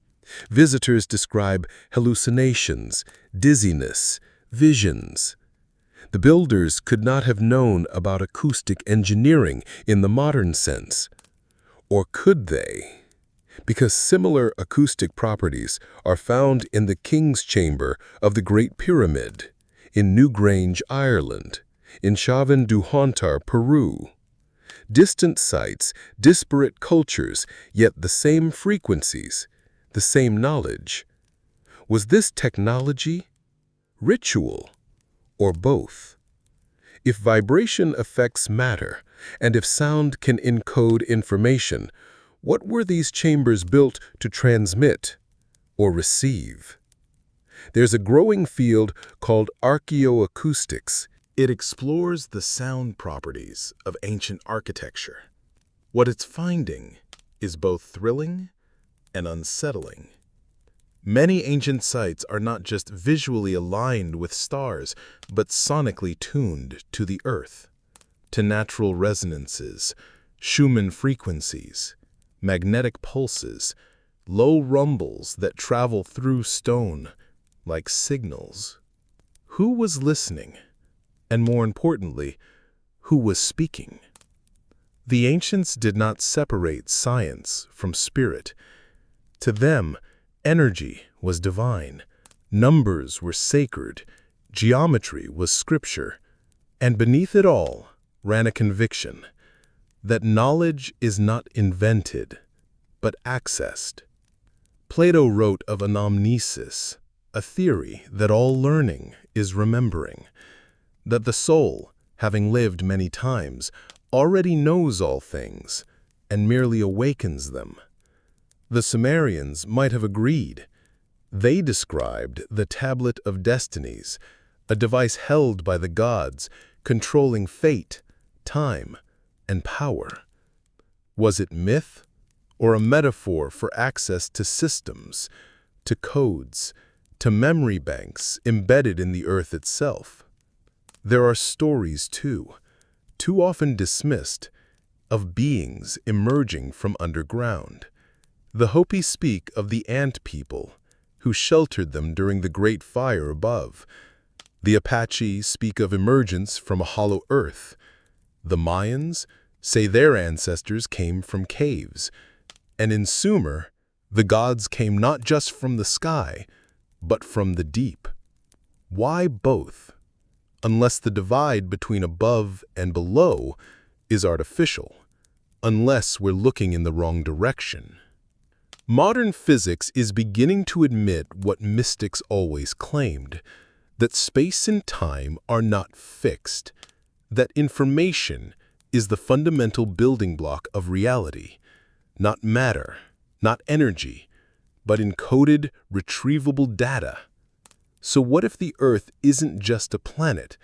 Visitors describe hallucinations, dizziness, visions. The builders could not have known about acoustic engineering in the modern sense. Or could they? Because similar acoustic properties are found in the King's Chamber of the Great Pyramid, in Newgrange, Ireland, in Chavan du Hontar, Peru. Distant sites, disparate cultures, yet the same frequencies, the same knowledge. Was this technology, ritual, or both? If vibration affects matter, and if sound can encode information, what were these chambers built to transmit or receive? There's a growing field called archaeoacoustics. It explores the sound properties of ancient architecture. What it's finding is both thrilling and unsettling. Many ancient sites are not just visually aligned with stars, but sonically tuned to the earth, to natural resonances, Schumann frequencies, magnetic pulses, low rumbles that travel through stone like signals. Who was listening? And more importantly, who was speaking? The ancients did not separate science from spirit. To them, energy was divine, numbers were sacred, geometry was scripture, and beneath it all ran a conviction that knowledge is not invented, but accessed. Plato wrote of anamnesis, a theory that all learning is remembering, that the soul, having lived many times, already knows all things and merely awakens them. The Sumerians might have agreed. They described the Tablet of Destinies, a device held by the gods, controlling fate, time, and power. Was it myth or a metaphor for access to systems, to codes, to memory banks embedded in the earth itself? There are stories, too often dismissed, of beings emerging from underground. The Hopi speak of the ant people who sheltered them during the Great Fire above. The Apache speak of emergence from a hollow earth. The Mayans say their ancestors came from caves. And in Sumer, the gods came not just from the sky, but from the deep. Why both? Unless the divide between above and below is artificial, unless we're looking in the wrong direction. Modern physics is beginning to admit what mystics always claimed, that space and time are not fixed, that information is the fundamental building block of reality, not matter, not energy, but encoded, retrievable data. So what if the Earth isn't just a planet?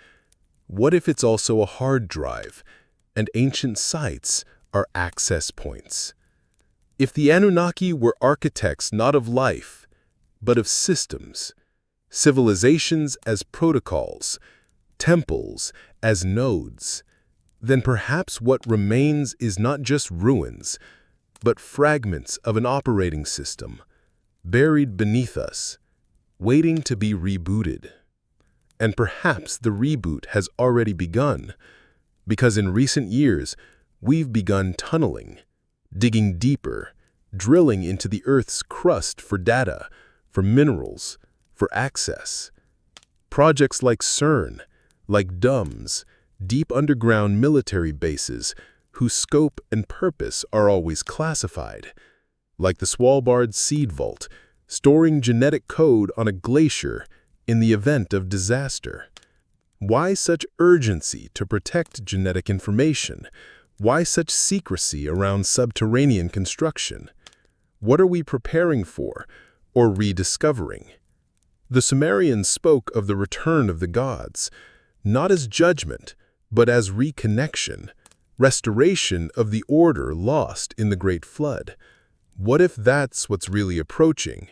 What if it's also a hard drive, and ancient sites are access points? If the Anunnaki were architects not of life, but of systems, civilizations as protocols, temples as nodes, then perhaps what remains is not just ruins, but fragments of an operating system, buried beneath us, waiting to be rebooted. And perhaps the reboot has already begun, because in recent years we've begun tunneling, digging deeper, drilling into the Earth's crust for data, for minerals, for access. Projects like CERN, like DUMS, deep underground military bases, whose scope and purpose are always classified, like the Svalbard Seed Vault, storing genetic code on a glacier in the event of disaster. Why such urgency to protect genetic information? Why such secrecy around subterranean construction? What are we preparing for or rediscovering? The Sumerians spoke of the return of the gods, not as judgment, but as reconnection, restoration of the order lost in the Great Flood. What if that's what's really approaching?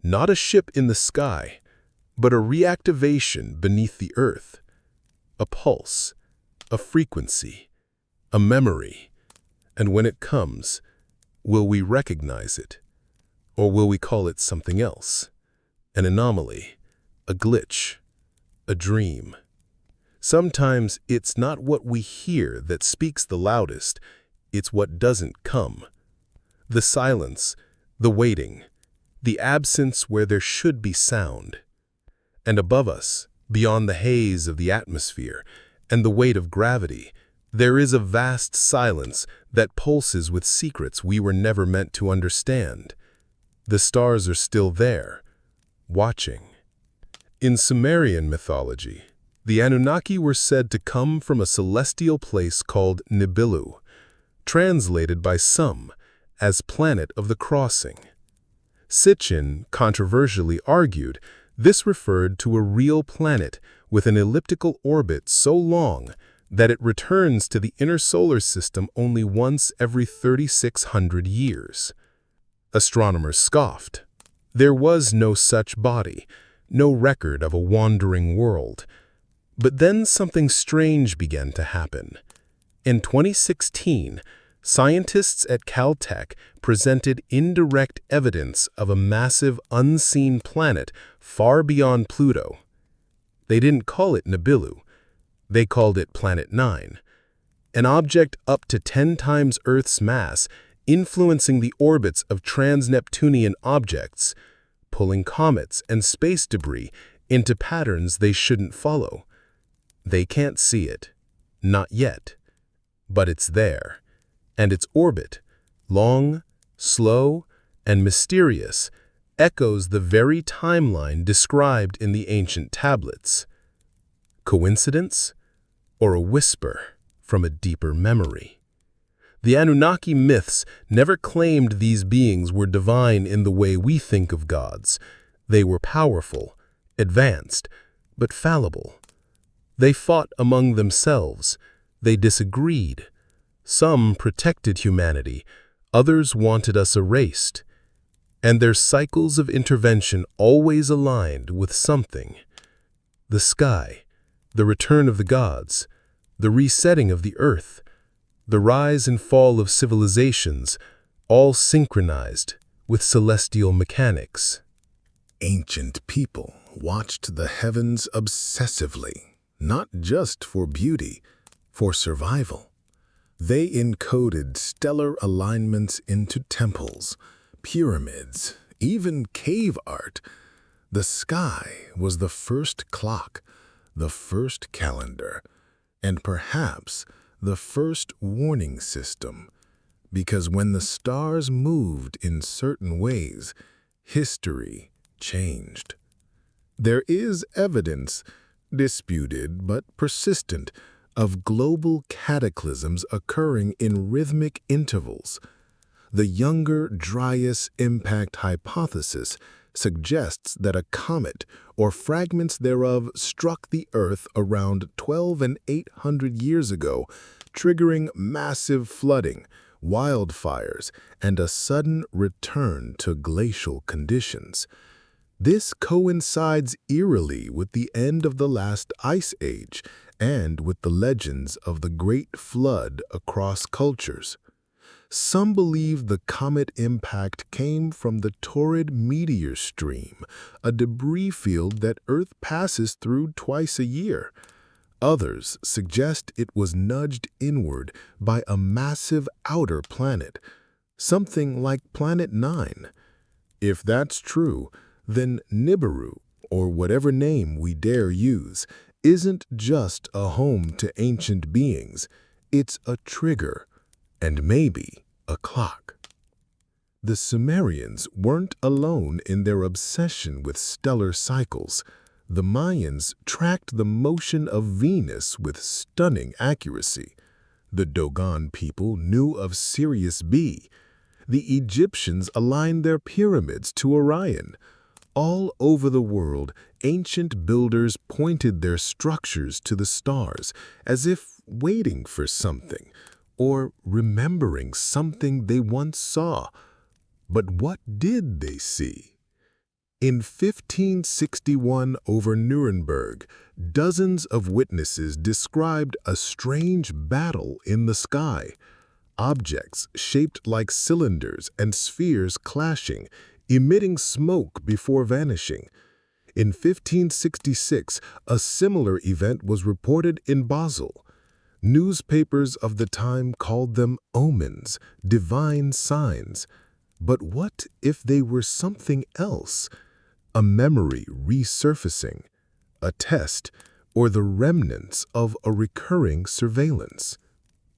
Not a ship in the sky, but a reactivation beneath the earth. A pulse, a frequency, a memory. And when it comes, will we recognize it? Or will we call it something else? An anomaly, a glitch, a dream. Sometimes it's not what we hear that speaks the loudest, it's what doesn't come. The silence, the waiting, the absence where there should be sound. And above us, beyond the haze of the atmosphere and the weight of gravity, there is a vast silence that pulses with secrets we were never meant to understand. The stars are still there, watching. In Sumerian mythology, the Anunnaki were said to come from a celestial place called Nibilu, translated by some as planet of the crossing. Sitchin controversially argued this referred to a real planet with an elliptical orbit so long that it returns to the inner solar system only once every 3,600 years. Astronomers scoffed. There was no such body, no record of a wandering world. But then something strange began to happen. In 2016, scientists at Caltech presented indirect evidence of a massive unseen planet far beyond Pluto. They didn't call it Nibilu. They called it Planet 9, an object up to 10 times Earth's mass, influencing the orbits of trans-Neptunian objects, pulling comets and space debris into patterns they shouldn't follow. They can't see it, not yet, but it's there, and its orbit, long, slow, and mysterious, echoes the very timeline described in the ancient tablets. Coincidence, or a whisper from a deeper memory? The Anunnaki myths never claimed these beings were divine in the way we think of gods. They were powerful, advanced, but fallible. They fought among themselves. They disagreed. Some protected humanity, others wanted us erased. And their cycles of intervention always aligned with something. The sky, the return of the gods, the resetting of the earth, the rise and fall of civilizations, all synchronized with celestial mechanics. Ancient people watched the heavens obsessively, not just for beauty, for survival. They encoded stellar alignments into temples, pyramids, even cave art. The sky was the first clock, the first calendar, and perhaps the first warning system. because when the stars moved in certain ways, history changed. There is evidence, disputed but persistent, of global cataclysms occurring in rhythmic intervals. The Younger Dryas impact hypothesis suggests that a comet or fragments thereof struck the Earth around 12 and 800 years ago, triggering massive flooding, wildfires, and a sudden return to glacial conditions. This coincides eerily with the end of the last ice age and with the legends of the Great Flood across cultures. Some believe the comet impact came from the Torrid meteor stream, a debris field that Earth passes through twice a year. Others suggest it was nudged inward by a massive outer planet, something like Planet 9. If that's true, then Nibiru, or whatever name we dare use, isn't just a home to ancient beings, it's a trigger, and maybe a clock. The Sumerians weren't alone in their obsession with stellar cycles. The Mayans tracked the motion of Venus with stunning accuracy. The Dogon people knew of Sirius B. The Egyptians aligned their pyramids to Orion. All over the world, ancient builders pointed their structures to the stars, as if waiting for something, or remembering something they once saw. But what did they see? In 1561 over Nuremberg, dozens of witnesses described a strange battle in the sky. Objects shaped like cylinders and spheres clashing, emitting smoke before vanishing. In 1566, a similar event was reported in Basel. Newspapers of the time called them omens, divine signs. But what if they were something else? A memory resurfacing, a test, or the remnants of a recurring surveillance?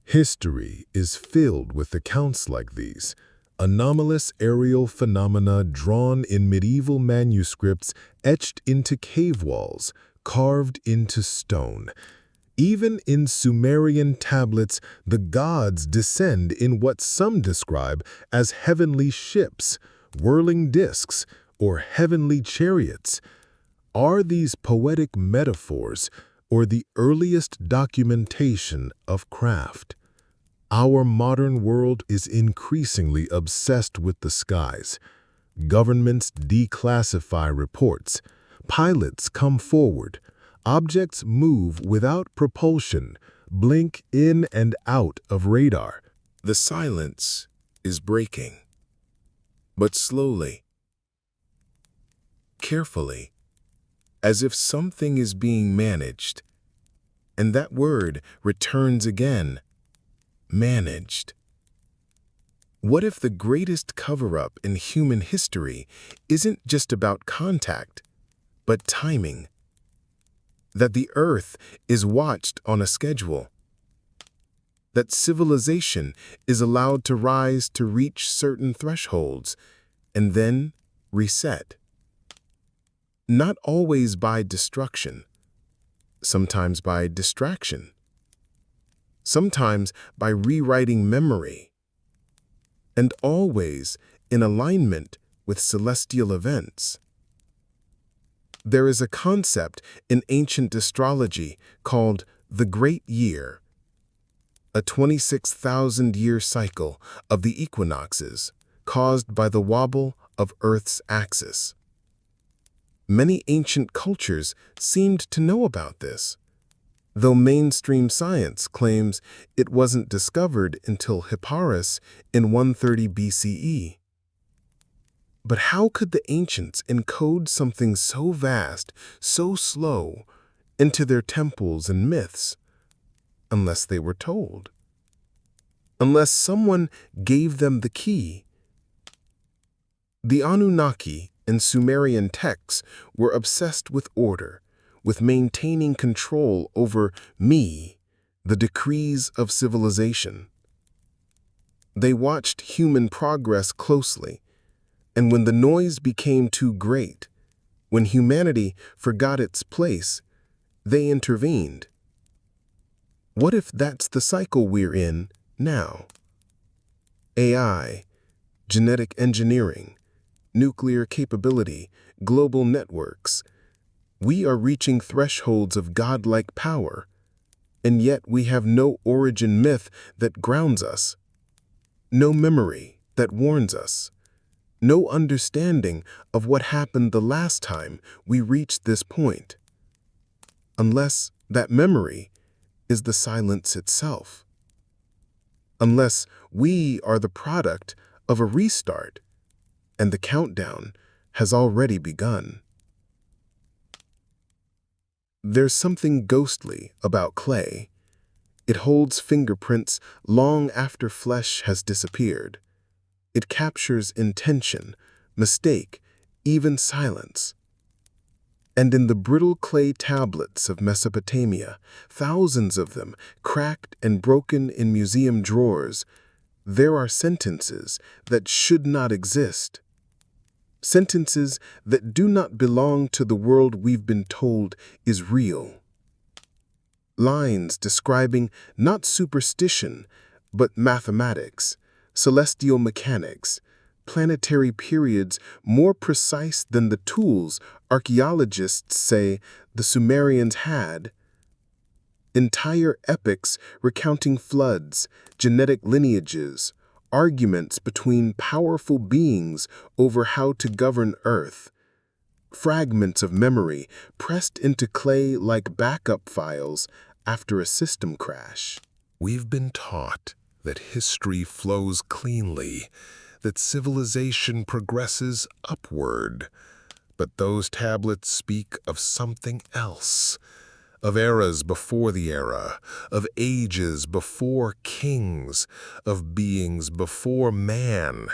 History is filled with accounts like these. Anomalous aerial phenomena drawn in medieval manuscripts, etched into cave walls, carved into stone. Even in Sumerian tablets, the gods descend in what some describe as heavenly ships, whirling discs, or heavenly chariots. Are these poetic metaphors or the earliest documentation of craft? Our modern world is increasingly obsessed with the skies. Governments declassify reports. Pilots come forward. Objects move without propulsion, blink in and out of radar. The silence is breaking, but slowly, carefully, as if something is being managed. And that word returns again. Managed. What if the greatest cover-up in human history isn't just about contact, but timing? That the Earth is watched on a schedule. That civilization is allowed to rise to reach certain thresholds and then reset. Not always by destruction, sometimes by distraction. Sometimes by rewriting memory, and always in alignment with celestial events. There is a concept in ancient astrology called the Great Year, a 26,000-year cycle of the equinoxes caused by the wobble of Earth's axis. Many ancient cultures seemed to know about this, though mainstream science claims it wasn't discovered until Hipparchus in 130 BCE. But how could the ancients encode something so vast, so slow, into their temples and myths, unless they were told? Unless someone gave them the key? The Anunnaki in Sumerian texts were obsessed with order, with maintaining control over me, the decrees of civilization. They watched human progress closely, and when the noise became too great, when humanity forgot its place, they intervened. What if that's the cycle we're in now? AI, genetic engineering, nuclear capability, global networks. We are reaching thresholds of godlike power, and yet we have no origin myth that grounds us, no memory that warns us, no understanding of what happened the last time we reached this point, unless that memory is the silence itself, unless we are the product of a restart and the countdown has already begun. There's something ghostly about clay. It holds fingerprints long after flesh has disappeared. It captures intention, mistake, even silence. And in the brittle clay tablets of Mesopotamia, thousands of them, cracked and broken in museum drawers, there are sentences that should not exist. Sentences that do not belong to the world we've been told is real. Lines describing not superstition, but mathematics, celestial mechanics, planetary periods more precise than the tools archaeologists say the Sumerians had. Entire epics recounting floods, genetic lineages, arguments between powerful beings over how to govern Earth. Fragments of memory pressed into clay like backup files after a system crash. We've been taught that history flows cleanly, that civilization progresses upward. But those tablets speak of something else, of eras before the era, of ages before kings, of beings before man.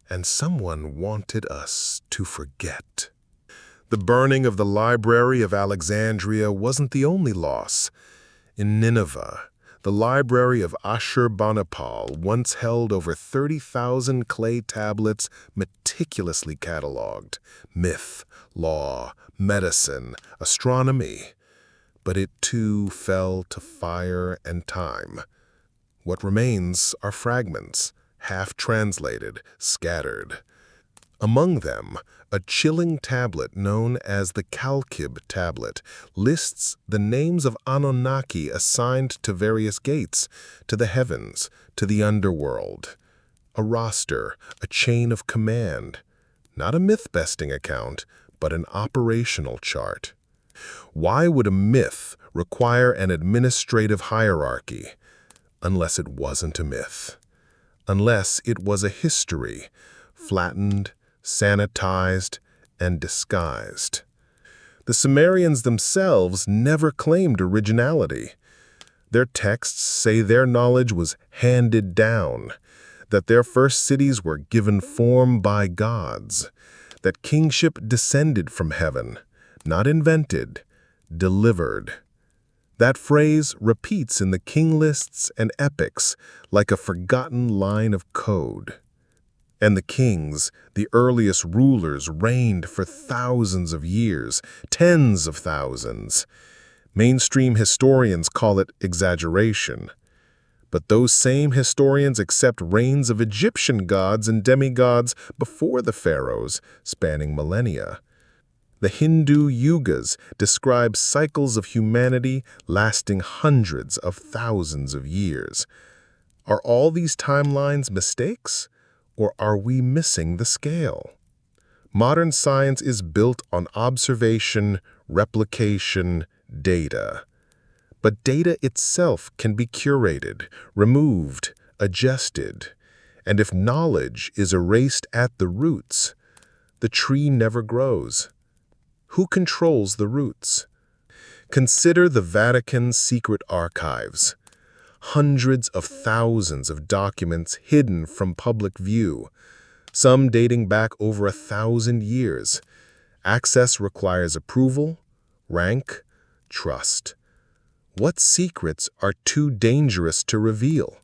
And someone wanted us to forget. The burning of the Library of Alexandria wasn't the only loss. In Nineveh, the Library of Ashurbanipal once held over 30,000 clay tablets meticulously catalogued: myth, law, medicine, astronomy. But it too fell to fire and time. What remains are fragments, half-translated, scattered. Among them, a chilling tablet known as the Kalkib tablet lists the names of Anunnaki assigned to various gates, to the heavens, to the underworld. A roster, a chain of command. Not a myth-besting account, but an operational chart. Why would a myth require an administrative hierarchy? Unless it wasn't a myth. Unless it was a history, flattened, sanitized, and disguised. The Sumerians themselves never claimed originality. Their texts say their knowledge was handed down, that their first cities were given form by gods, that kingship descended from heaven, not invented, delivered. That phrase repeats in the king lists and epics like a forgotten line of code. And the kings, the earliest rulers, reigned for thousands of years, tens of thousands. Mainstream historians call it exaggeration. But those same historians accept reigns of Egyptian gods and demigods before the pharaohs, spanning millennia. The Hindu yugas describe cycles of humanity lasting hundreds of thousands of years. Are all these timelines mistakes? Or are we missing the scale? Modern science is built on observation, replication, data. But data itself can be curated, removed, adjusted. And if knowledge is erased at the roots, the tree never grows. Who controls the roots? Consider the Vatican's secret archives. Hundreds of thousands of documents hidden from public view, some dating back over 1,000 years. Access requires approval, rank, trust. What secrets are too dangerous to reveal?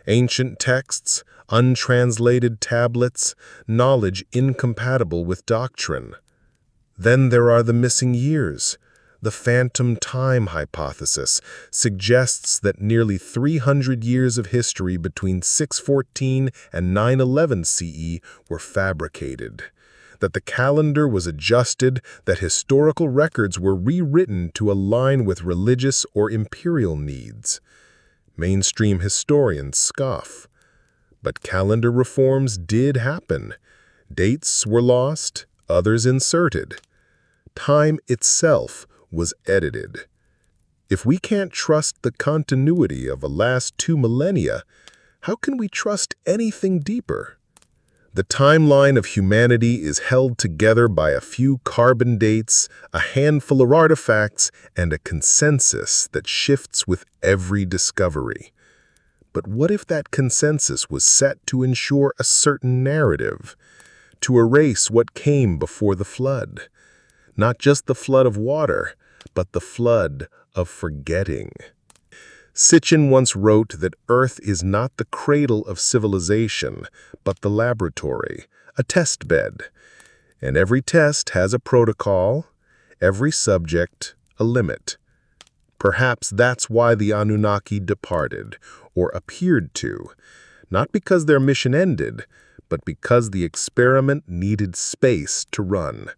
Ancient texts, untranslated tablets, knowledge incompatible with doctrine. Then there are the missing years. The phantom time hypothesis suggests that nearly 300 years of history between 614 and 911 CE were fabricated, that the calendar was adjusted, that historical records were rewritten to align with religious or imperial needs. Mainstream historians scoff. But calendar reforms did happen. Dates were lost, others inserted. Time itself was edited. If we can't trust the continuity of the last 2 millennia, how can we trust anything deeper? The timeline of humanity is held together by a few carbon dates, a handful of artifacts, and a consensus that shifts with every discovery. But what if that consensus was set to ensure a certain narrative, to erase what came before the flood? Not just the flood of water, but the flood of forgetting. Sitchin once wrote that Earth is not the cradle of civilization, but the laboratory, a test bed. And every test has a protocol, every subject a limit. Perhaps that's why the Anunnaki departed, or appeared to, not because their mission ended, but because the experiment needed space to run.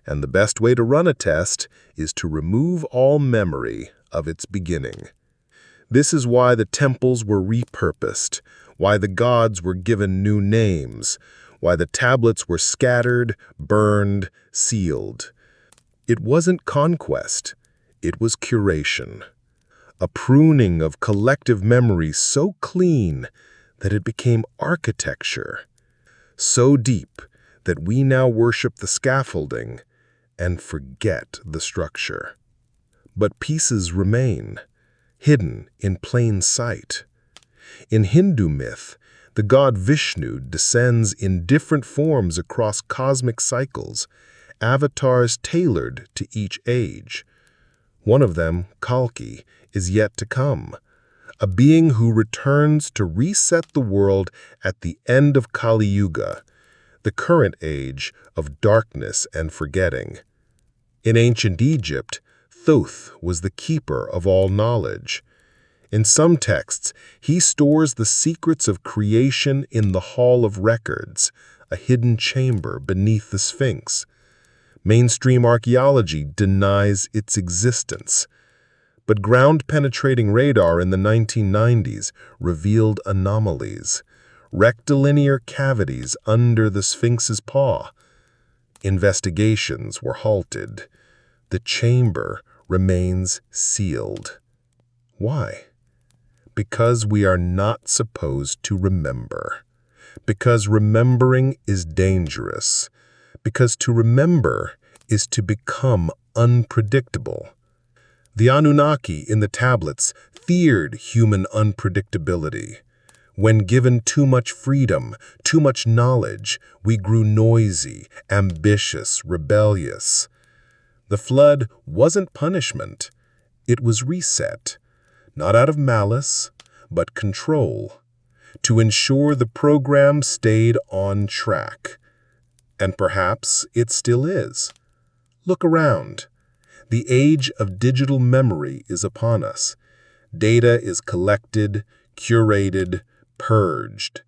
And the best way to run a test is to remove all memory of its beginning. This is why the temples were repurposed, why the gods were given new names, why the tablets were scattered, burned, sealed. It wasn't conquest, it was curation. A pruning of collective memory so clean that it became architecture, so deep that we now worship the scaffolding and forget the structure. But pieces remain, hidden in plain sight. In Hindu myth, the god Vishnu descends in different forms across cosmic cycles, avatars tailored to each age. One of them, Kalki, is yet to come, a being who returns to reset the world at the end of Kali Yuga, the current age of darkness and forgetting. In ancient Egypt, Thoth was the keeper of all knowledge. In some texts, he stores the secrets of creation in the Hall of Records, a hidden chamber beneath the Sphinx. Mainstream archaeology denies its existence. But ground-penetrating radar in the 1990s revealed anomalies, rectilinear cavities under the Sphinx's paw. Investigations were halted. The chamber remains sealed. Why? Because we are not supposed to remember. Because remembering is dangerous. Because to remember is to become unpredictable. The Anunnaki in the tablets feared human unpredictability. When given too much freedom, too much knowledge, we grew noisy, ambitious, rebellious. The flood wasn't punishment. It was reset, not out of malice, but control, to ensure the program stayed on track. And perhaps it still is. Look around. The age of digital memory is upon us. Data is collected, curated, purged.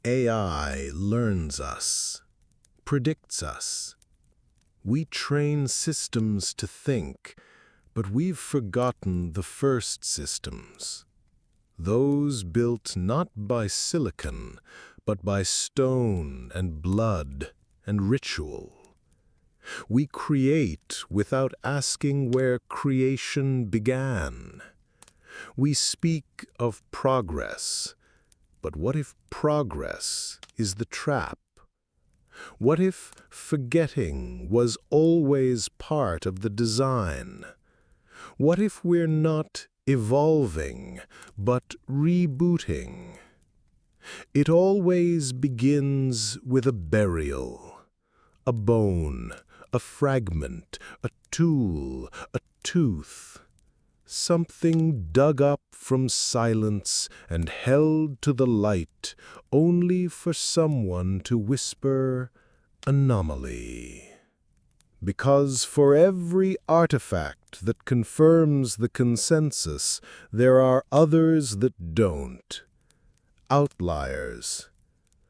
AI learns us, predicts us. We train systems to think, but we've forgotten the first systems. Those built not by silicon, but by stone and blood and ritual. We create without asking where creation began. We speak of progress, but what if progress is the trap? What if forgetting was always part of the design? What if we're not evolving, but rebooting? It always begins with a burial, a bone, a fragment, a tool, a tooth. something dug up from silence and held to the light only for someone to whisper, anomaly. Because for every artifact that confirms the consensus, there are others that don't. Outliers.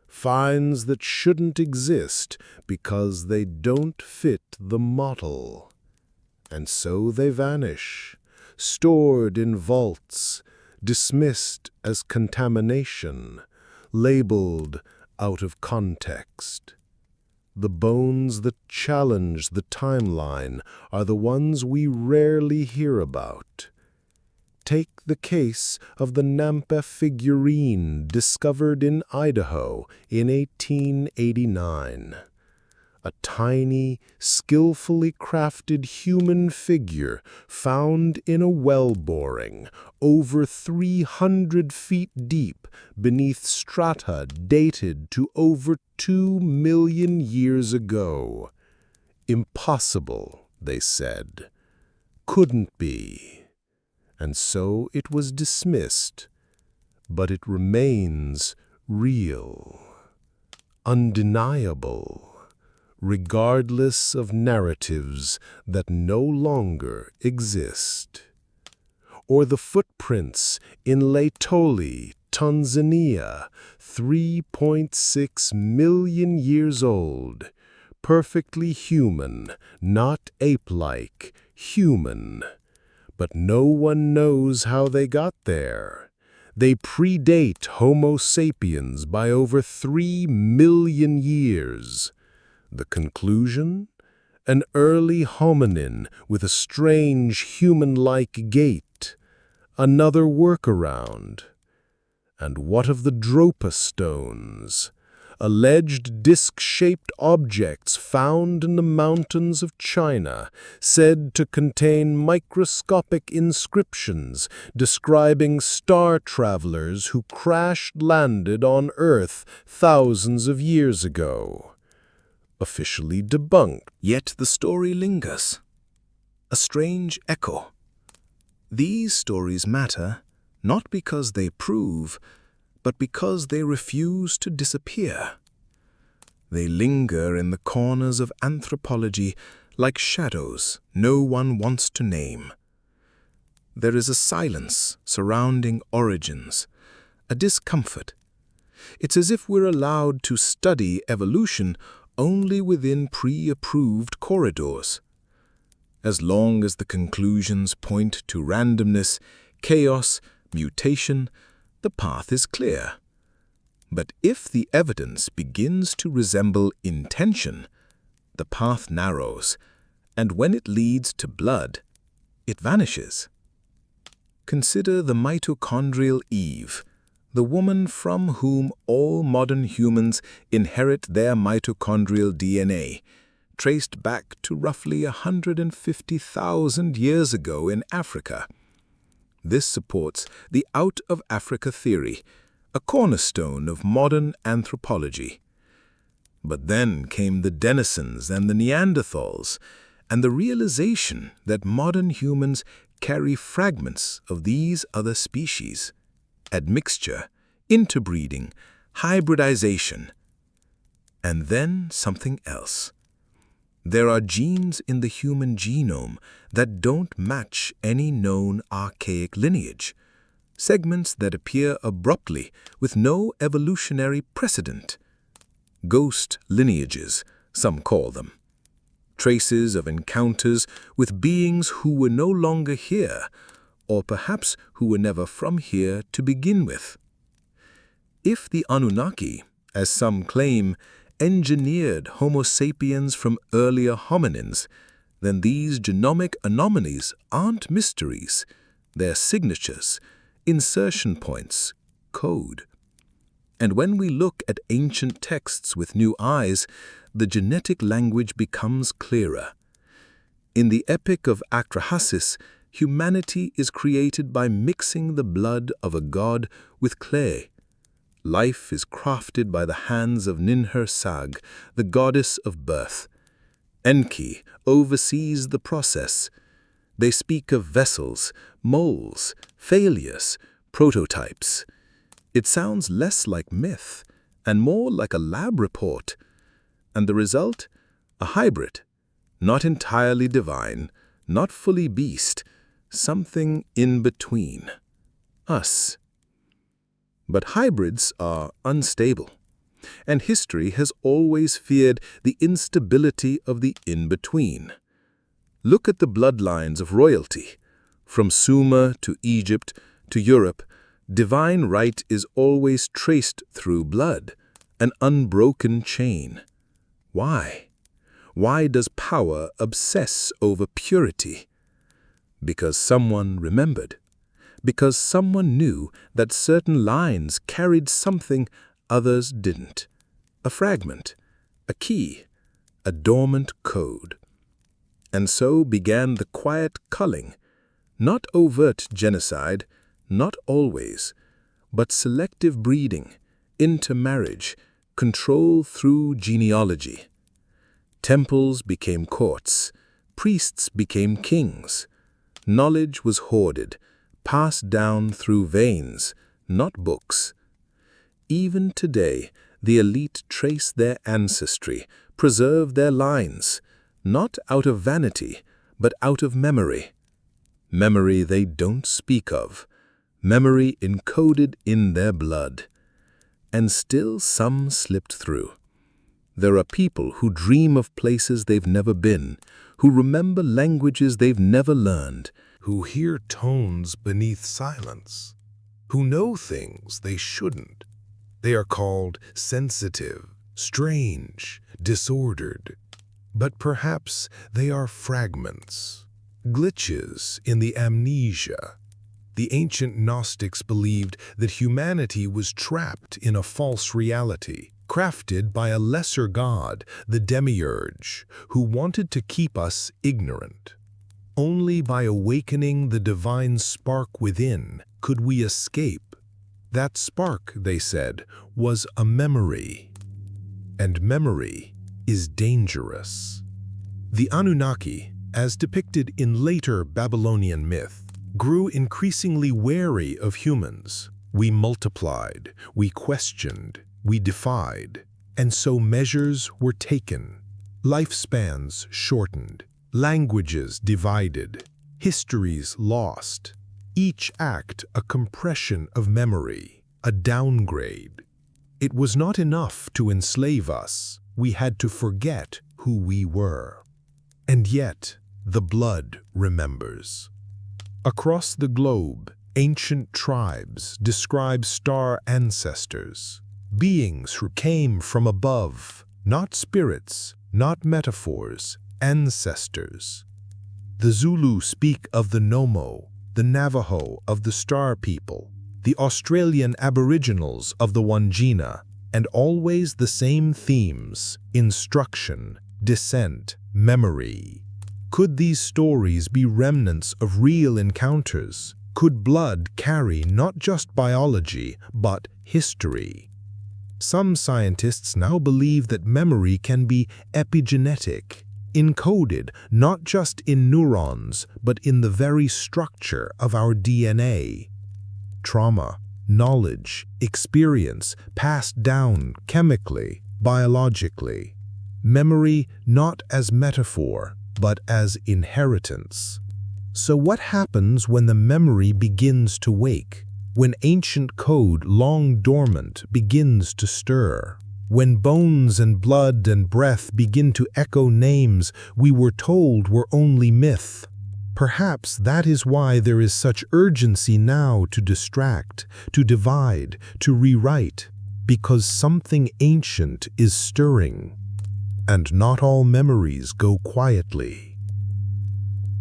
Finds that shouldn't exist because they don't fit the model. And so they vanish, stored in vaults, dismissed as contamination, labeled out of context. The bones that challenge the timeline are the ones we rarely hear about. Take the case of the Nampa figurine discovered in Idaho in 1889. A tiny, skillfully crafted human figure found in a well boring, over 300 feet deep beneath strata dated to over 2 million years ago. Impossible, they said. Couldn't be. And so it was dismissed, but it remains real, undeniable, regardless of narratives that no longer exist. Or the footprints in Laetoli, Tanzania, 3.6 million years old, perfectly human, not ape-like, human. But no one knows how they got there. They predate Homo sapiens by over 3 million years. The conclusion? An early hominin with a strange human-like gait. Another workaround. And what of the Dropa stones? Alleged disc-shaped objects found in the mountains of China, said to contain microscopic inscriptions describing star travelers who crash-landed on Earth thousands of years ago. Officially debunked. Yet the story lingers. A strange echo. These stories matter, not because they prove, but because they refuse to disappear. They linger in the corners of anthropology like shadows no one wants to name. There is a silence surrounding origins, a discomfort. It's as if we're allowed to study evolution only within pre-approved corridors. As long as the conclusions point to randomness, chaos, mutation, the path is clear. But if the evidence begins to resemble intention, the path narrows, and when it leads to blood, it vanishes. Consider the mitochondrial Eve, the woman from whom all modern humans inherit their mitochondrial DNA, traced back to roughly 150,000 years ago in Africa. This supports the out-of-Africa theory, a cornerstone of modern anthropology. But then came the Denisons and the Neanderthals, and the realization that modern humans carry fragments of these other species. Admixture, interbreeding, hybridization. And then something else. There are genes in the human genome that don't match any known archaic lineage, segments that appear abruptly with no evolutionary precedent. Ghost lineages, some call them. Traces of encounters with beings who were no longer here, or perhaps who were never from here to begin with. If the Anunnaki, as some claim, engineered Homo sapiens from earlier hominins, then these genomic anomalies aren't mysteries. They're signatures, insertion points, code. And when we look at ancient texts with new eyes, the genetic language becomes clearer. In the Epic of Atrahasis, humanity is created by mixing the blood of a god with clay. Life is crafted by the hands of Ninhursag, the goddess of birth. Enki oversees the process. They speak of vessels, moles, failures, prototypes. It sounds less like myth and more like a lab report. And the result? A hybrid. Not entirely divine, not fully beast, something in between. Us. But hybrids are unstable, and history has always feared the instability of the in-between. Look at the bloodlines of royalty. From Sumer to Egypt to Europe, divine right is always traced through blood, an unbroken chain. Why? Why does power obsess over purity? Because someone remembered. Because someone knew that certain lines carried something others didn't. A fragment, a key, a dormant code. And so began the quiet culling, not overt genocide, not always, but selective breeding, intermarriage, control through genealogy. Temples became courts, priests became kings. Knowledge was hoarded, passed down through veins, not books. Even today, the elite trace their ancestry, preserve their lines, not out of vanity, but out of memory. Memory they don't speak of, memory encoded in their blood. And still some slipped through. There are people who dream of places they've never been, who remember languages they've never learned, who hear tones beneath silence, who know things they shouldn't. They are called sensitive, strange, disordered. But perhaps they are fragments, glitches in the amnesia. The ancient Gnostics believed that humanity was trapped in a false reality, crafted by a lesser god, the demiurge, who wanted to keep us ignorant. Only by awakening the divine spark within could we escape. That spark, they said, was a memory. And memory is dangerous. The Anunnaki, as depicted in later Babylonian myth, grew increasingly wary of humans. We multiplied, we questioned, we defied, and so measures were taken. Lifespans shortened, languages divided, histories lost. Each act a compression of memory, a downgrade. It was not enough to enslave us. We had to forget who we were. And yet, the blood remembers. Across the globe, ancient tribes describe star ancestors, beings who came from above, not spirits, not metaphors, ancestors. The Zulu speak of the Nomo, the Navajo of the Star People, the Australian Aboriginals of the Wangina, and always the same themes: instruction, descent, memory. Could these stories be remnants of real encounters? Could blood carry not just biology, but history? Some scientists now believe that memory can be epigenetic, encoded not just in neurons, but in the very structure of our DNA. Trauma, knowledge, experience passed down chemically, biologically. Memory not as metaphor, but as inheritance. So what happens when the memory begins to wake? When ancient code, long dormant, begins to stir? When bones and blood and breath begin to echo names we were told were only myth? Perhaps that is why there is such urgency now to distract, to divide, to rewrite, because something ancient is stirring. And not all memories go quietly.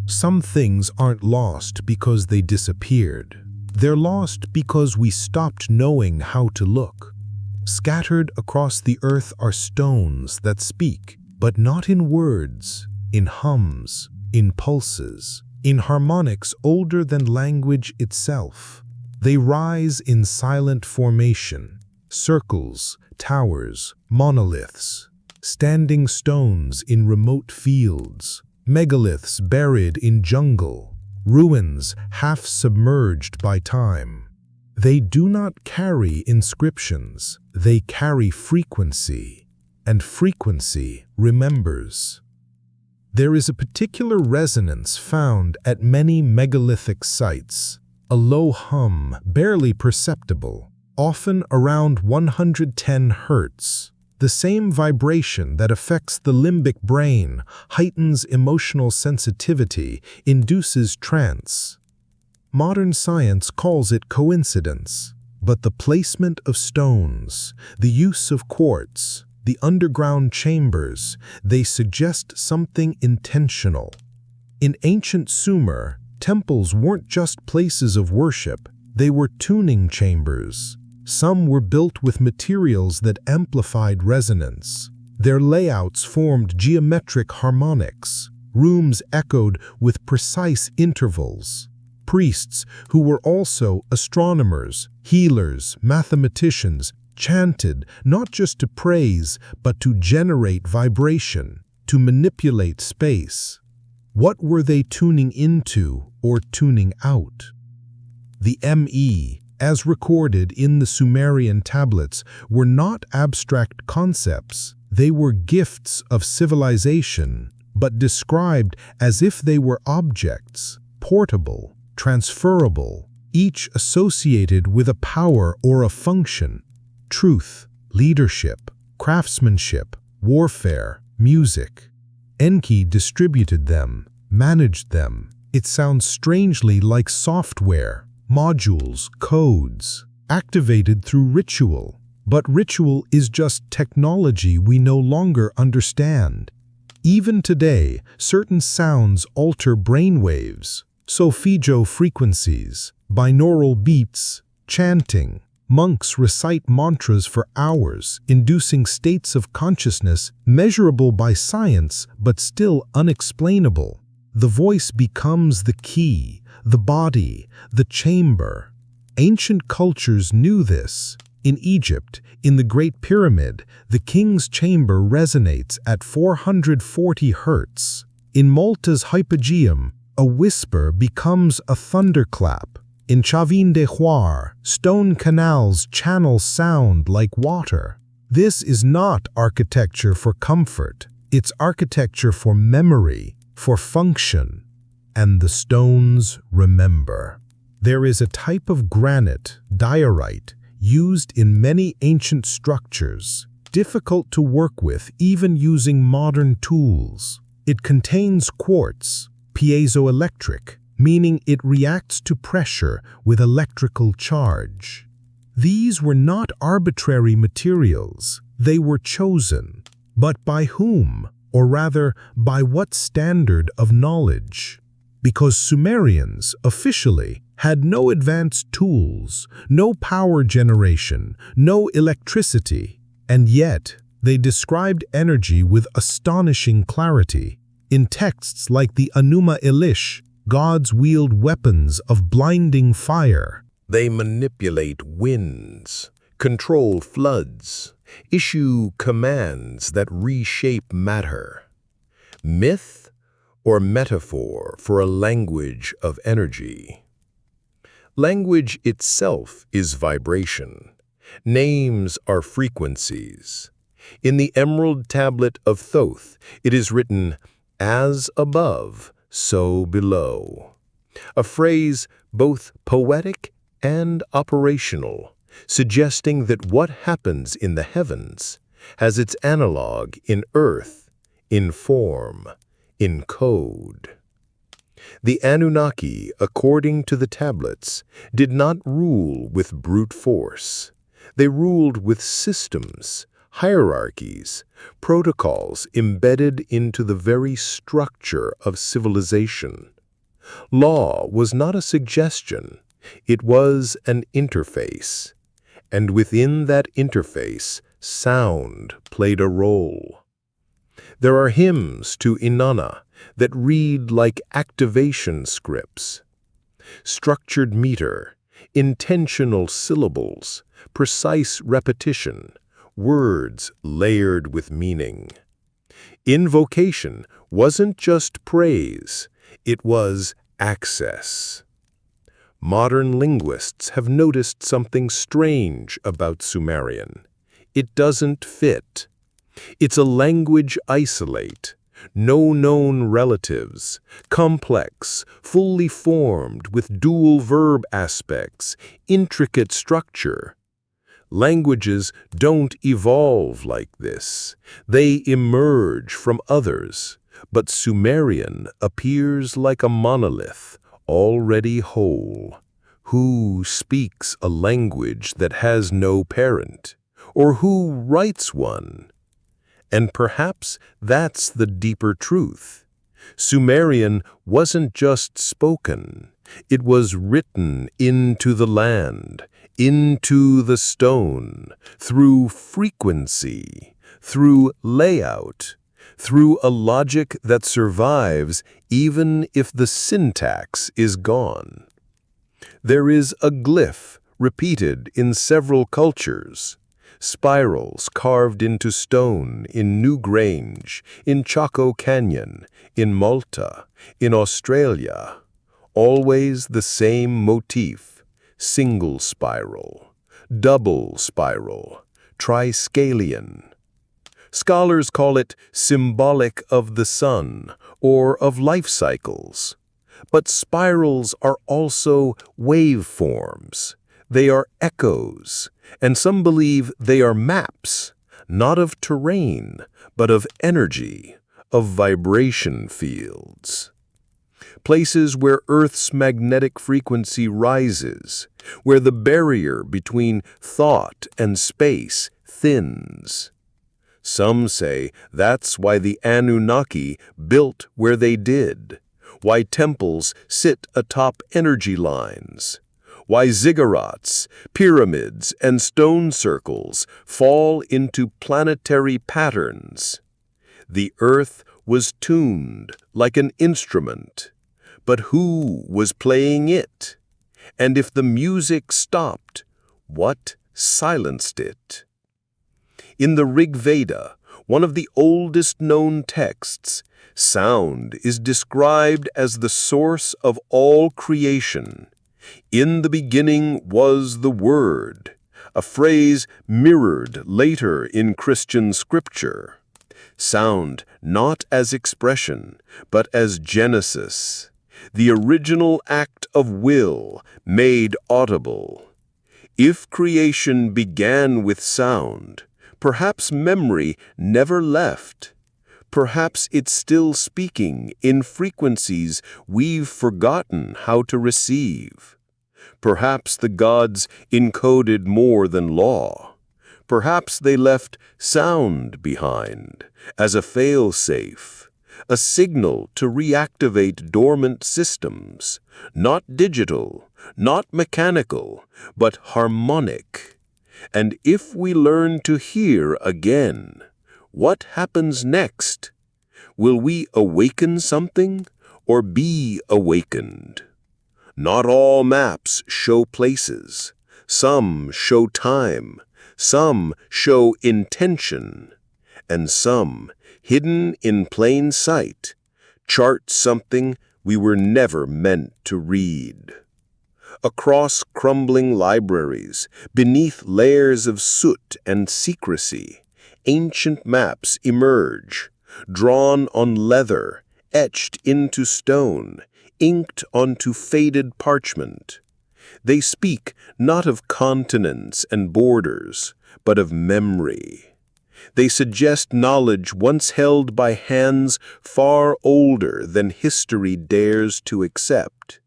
Some things aren't lost because they disappeared. They're lost because we stopped knowing how to look. Scattered across the earth are stones that speak, but not in words, in hums, in pulses, in harmonics older than language itself. They rise in silent formation, circles, towers, monoliths, standing stones in remote fields, megaliths buried in jungle, ruins half submerged by time. They do not carry inscriptions, they carry frequency, and frequency remembers. There is a particular resonance found at many megalithic sites, a low hum, barely perceptible, often around 110 Hz. The same vibration that affects the limbic brain, heightens emotional sensitivity, induces trance. Modern science calls it coincidence, but the placement of stones, the use of quartz, the underground chambers, they suggest something intentional. In ancient Sumer, temples weren't just places of worship, they were tuning chambers. Some were built with materials that amplified resonance. Their layouts formed geometric harmonics. Rooms echoed with precise intervals. Priests, who were also astronomers, healers, mathematicians, chanted not just to praise, but to generate vibration, to manipulate space. What were they tuning into or tuning out? The ME, as recorded in the Sumerian tablets, were not abstract concepts. They were gifts of civilization, but described as if they were objects, portable, transferable, each associated with a power or a function. Truth, leadership, craftsmanship, warfare, music. Enki distributed them, managed them. It sounds strangely like software, modules, codes, activated through ritual. But ritual is just technology we no longer understand. Even today, certain sounds alter brainwaves, solfeggio frequencies, binaural beats, chanting. Monks recite mantras for hours, inducing states of consciousness measurable by science but still unexplainable. The voice becomes the key, the body, the chamber. Ancient cultures knew this. In Egypt, in the Great Pyramid, the king's chamber resonates at 440 Hz. In Malta's hypogeum, a whisper becomes a thunderclap. In Chavin de Huar, stone canals channel sound like water. This is not architecture for comfort. It's architecture for memory, for function. And the stones remember. There is a type of granite, diorite, used in many ancient structures, difficult to work with even using modern tools. It contains quartz, piezoelectric, meaning it reacts to pressure with electrical charge. These were not arbitrary materials, they were chosen. But by whom? Or rather, by what standard of knowledge? Because Sumerians, officially, had no advanced tools, no power generation, no electricity, and yet they described energy with astonishing clarity. In texts like the Enuma Elish, gods wield weapons of blinding fire. They manipulate winds, control floods, issue commands that reshape matter. Myth or metaphor for a language of energy. Language itself is vibration. Names are frequencies. In the Emerald Tablet of Thoth, it is written, "As above, so below." A phrase both poetic and operational, suggesting that what happens in the heavens has its analog in earth, in form, in code. The Anunnaki, according to the tablets, did not rule with brute force. They ruled with systems, hierarchies, protocols embedded into the very structure of civilization. Law was not a suggestion, it was an interface. And within that interface, sound played a role. There are hymns to Inanna that read like activation scripts. Structured meter, intentional syllables, precise repetition, words layered with meaning. Invocation wasn't just praise, it was access. Modern linguists have noticed something strange about Sumerian. It doesn't fit. It's a language isolate, no known relatives, complex, fully formed with dual verb aspects, intricate structure. Languages don't evolve like this. They emerge from others. But Sumerian appears like a monolith, already whole. Who speaks a language that has no parent? Or who writes one? And perhaps that's the deeper truth. Sumerian wasn't just spoken. It was written into the land, into the stone, through frequency, through layout, through a logic that survives even if the syntax is gone. There is a glyph repeated in several cultures, spirals carved into stone in Newgrange, in Chaco Canyon, in Malta, in Australia. Always the same motif, single spiral, double spiral, triscalion. Scholars call it symbolic of the sun or of life cycles. But spirals are also waveforms. They are echoes, and some believe they are maps, not of terrain, but of energy, of vibration fields. Places where Earth's magnetic frequency rises, where the barrier between thought and space thins. Some say that's why the Anunnaki built where they did, why temples sit atop energy lines, why ziggurats, pyramids, and stone circles fall into planetary patterns. The Earth was tuned like an instrument, but who was playing it? And if the music stopped, what silenced it? In the Rig Veda, one of the oldest known texts, sound is described as the source of all creation. In the beginning was the Word, a phrase mirrored later in Christian scripture. Sound not as expression, but as genesis, the original act of will made audible. If creation began with sound, perhaps memory never left. Perhaps it's still speaking in frequencies we've forgotten how to receive. Perhaps the gods encoded more than law. Perhaps they left sound behind as a fail-safe, a signal to reactivate dormant systems, not digital, not mechanical, but harmonic. And if we learn to hear again, what happens next? Will we awaken something or be awakened? Not all maps show places. Some show time. Some show intention. And some, hidden in plain sight, chart something we were never meant to read. Across crumbling libraries, beneath layers of soot and secrecy, ancient maps emerge, drawn on leather, etched into stone, inked onto faded parchment. They speak not of continents and borders, but of memory. They suggest knowledge once held by hands far older than history dares to accept.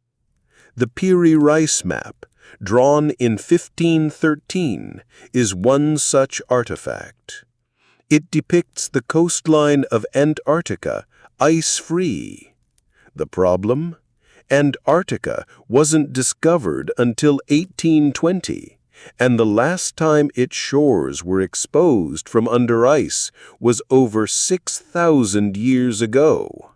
The Piri Rice map, drawn in 1513, is one such artifact. It depicts the coastline of Antarctica ice-free. The problem? Antarctica wasn't discovered until 1820, and the last time its shores were exposed from under ice was over 6,000 years ago.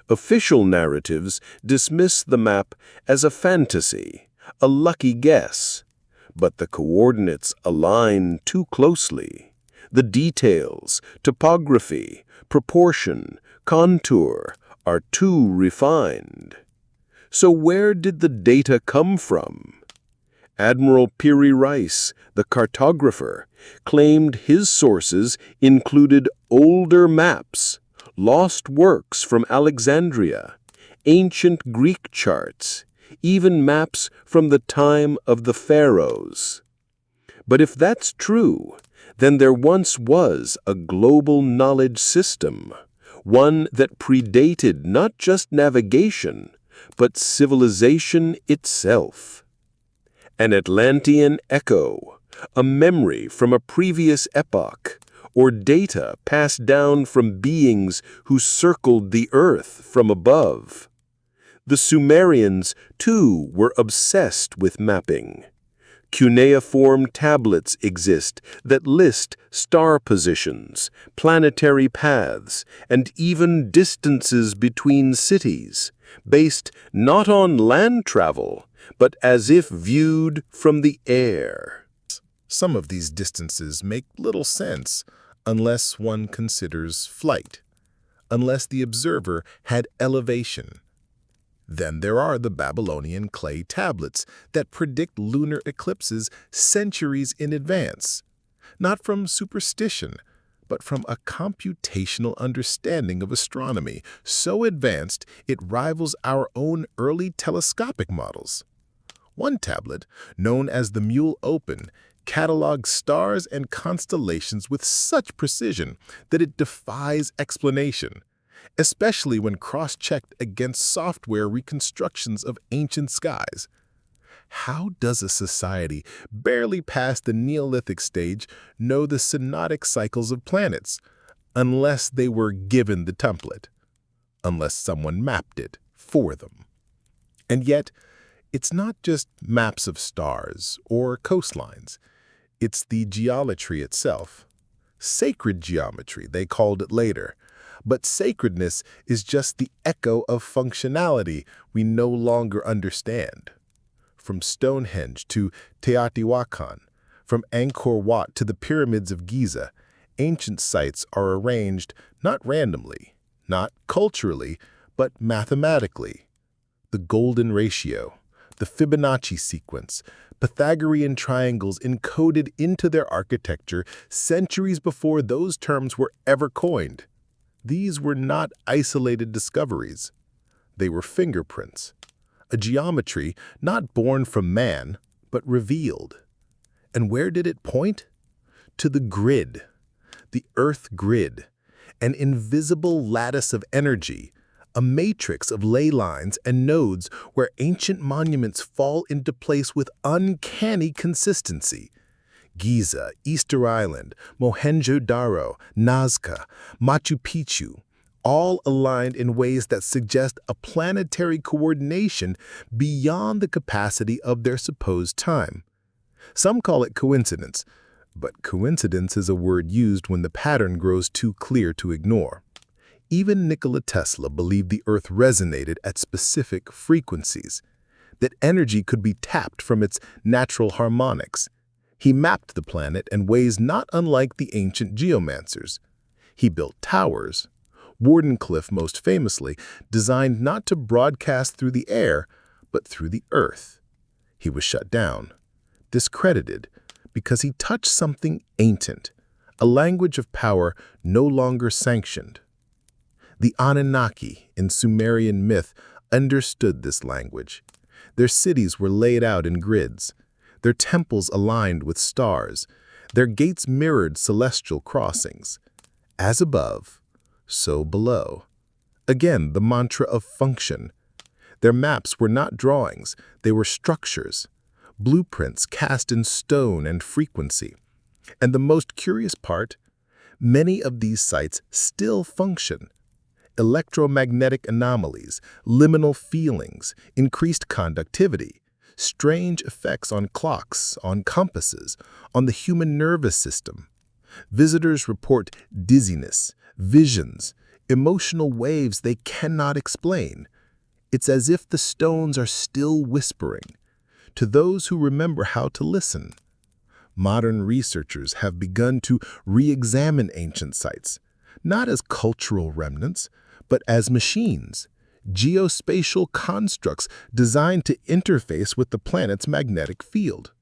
Official narratives dismiss the map as a fantasy, a lucky guess, but the coordinates align too closely. The details, topography, proportion, contour are too refined. So where did the data come from? Admiral Piri Rice, the cartographer, claimed his sources included older maps, lost works from Alexandria, ancient Greek charts, even maps from the time of the pharaohs. But if that's true, then there once was a global knowledge system, one that predated not just navigation, but civilization itself. An Atlantean echo, a memory from a previous epoch, or data passed down from beings who circled the earth from above. The Sumerians, too, were obsessed with mapping. Cuneiform tablets exist that list star positions, planetary paths, and even distances between cities, based not on land travel, but as if viewed from the air. Some of these distances make little sense unless one considers flight, unless the observer had elevation. Then there are the Babylonian clay tablets that predict lunar eclipses centuries in advance, not from superstition, but from a computational understanding of astronomy so advanced it rivals our own early telescopic models. One tablet, known as the Mule Open, catalogs stars and constellations with such precision that it defies explanation, especially when cross-checked against software reconstructions of ancient skies. How does a society barely past the Neolithic stage know the synodic cycles of planets, unless they were given the template, unless someone mapped it for them? And yet, it's not just maps of stars or coastlines. It's the geometry itself. Sacred geometry, they called it later. But sacredness is just the echo of functionality we no longer understand. From Stonehenge to Teotihuacan, from Angkor Wat to the pyramids of Giza, ancient sites are arranged not randomly, not culturally, but mathematically. The golden ratio, the Fibonacci sequence, Pythagorean triangles encoded into their architecture centuries before those terms were ever coined. These were not isolated discoveries. They were fingerprints, a geometry not born from man, but revealed. And where did it point? To the grid, the Earth grid, an invisible lattice of energy, a matrix of ley lines and nodes where ancient monuments fall into place with uncanny consistency. Giza, Easter Island, Mohenjo-Daro, Nazca, Machu Picchu, all aligned in ways that suggest a planetary coordination beyond the capacity of their supposed time. Some call it coincidence, but coincidence is a word used when the pattern grows too clear to ignore. Even Nikola Tesla believed the Earth resonated at specific frequencies, that energy could be tapped from its natural harmonics. He mapped the planet in ways not unlike the ancient geomancers. He built towers, Wardenclyffe most famously, designed not to broadcast through the air, but through the earth. He was shut down, discredited, because he touched something ancient, a language of power no longer sanctioned. The Anunnaki in Sumerian myth understood this language. Their cities were laid out in grids, their temples aligned with stars, their gates mirrored celestial crossings. As above, so below. Again, the mantra of function. Their maps were not drawings, they were structures, blueprints cast in stone and frequency. And the most curious part, many of these sites still function. Electromagnetic anomalies, liminal feelings, increased conductivity, strange effects on clocks, on compasses, on the human nervous system. Visitors report dizziness, visions, emotional waves they cannot explain. It's as if the stones are still whispering to those who remember how to listen. Modern researchers have begun to re-examine ancient sites, not as cultural remnants, but as machines, geospatial constructs designed to interface with the planet's magnetic field.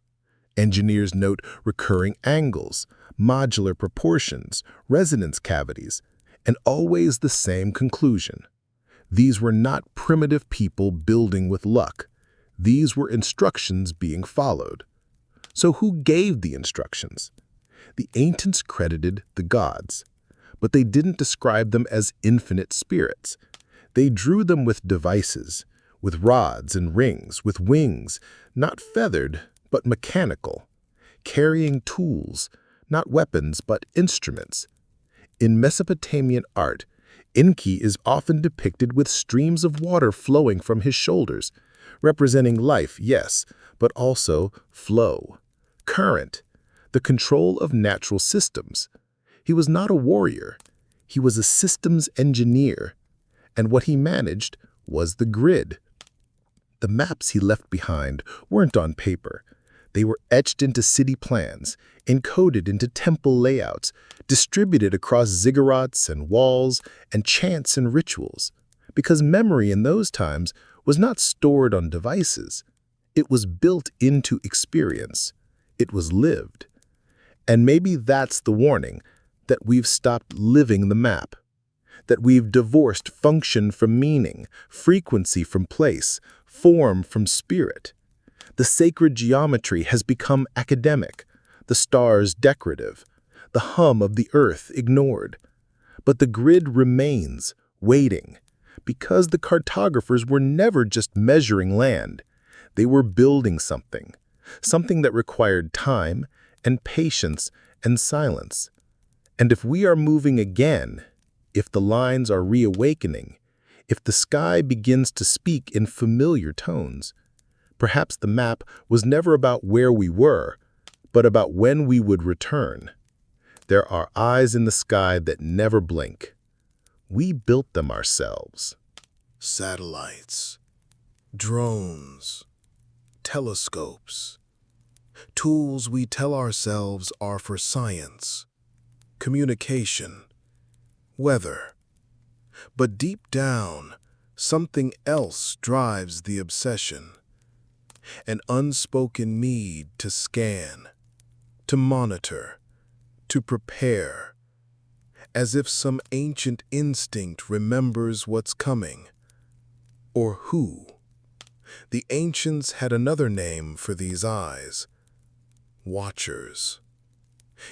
Engineers note recurring angles, modular proportions, resonance cavities, and always the same conclusion. These were not primitive people building with luck. These were instructions being followed. So who gave the instructions? The ancients credited the gods, but they didn't describe them as infinite spirits. They drew them with devices, with rods and rings, with wings, not feathered, but mechanical, carrying tools, not weapons, but instruments. In Mesopotamian art, Enki is often depicted with streams of water flowing from his shoulders, representing life, yes, but also flow, current, the control of natural systems. He was not a warrior. He was a systems engineer, and what he managed was the grid. The maps he left behind weren't on paper. They were etched into city plans, encoded into temple layouts, distributed across ziggurats and walls and chants and rituals. Because memory in those times was not stored on devices. It was built into experience. It was lived. And maybe that's the warning, that we've stopped living the map, that we've divorced function from meaning, frequency from place, form from spirit. The sacred geometry has become academic, the stars decorative, the hum of the earth ignored. But the grid remains, waiting, because the cartographers were never just measuring land. They were building something, something that required time and patience and silence. And if we are moving again, if the lines are reawakening, if the sky begins to speak in familiar tones, perhaps the map was never about where we were, but about when we would return. There are eyes in the sky that never blink. We built them ourselves. Satellites, drones, telescopes. Tools we tell ourselves are for science, communication, weather. But deep down, something else drives the obsession. An unspoken need to scan, to monitor, to prepare, as if some ancient instinct remembers what's coming, or who. The ancients had another name for these eyes, watchers.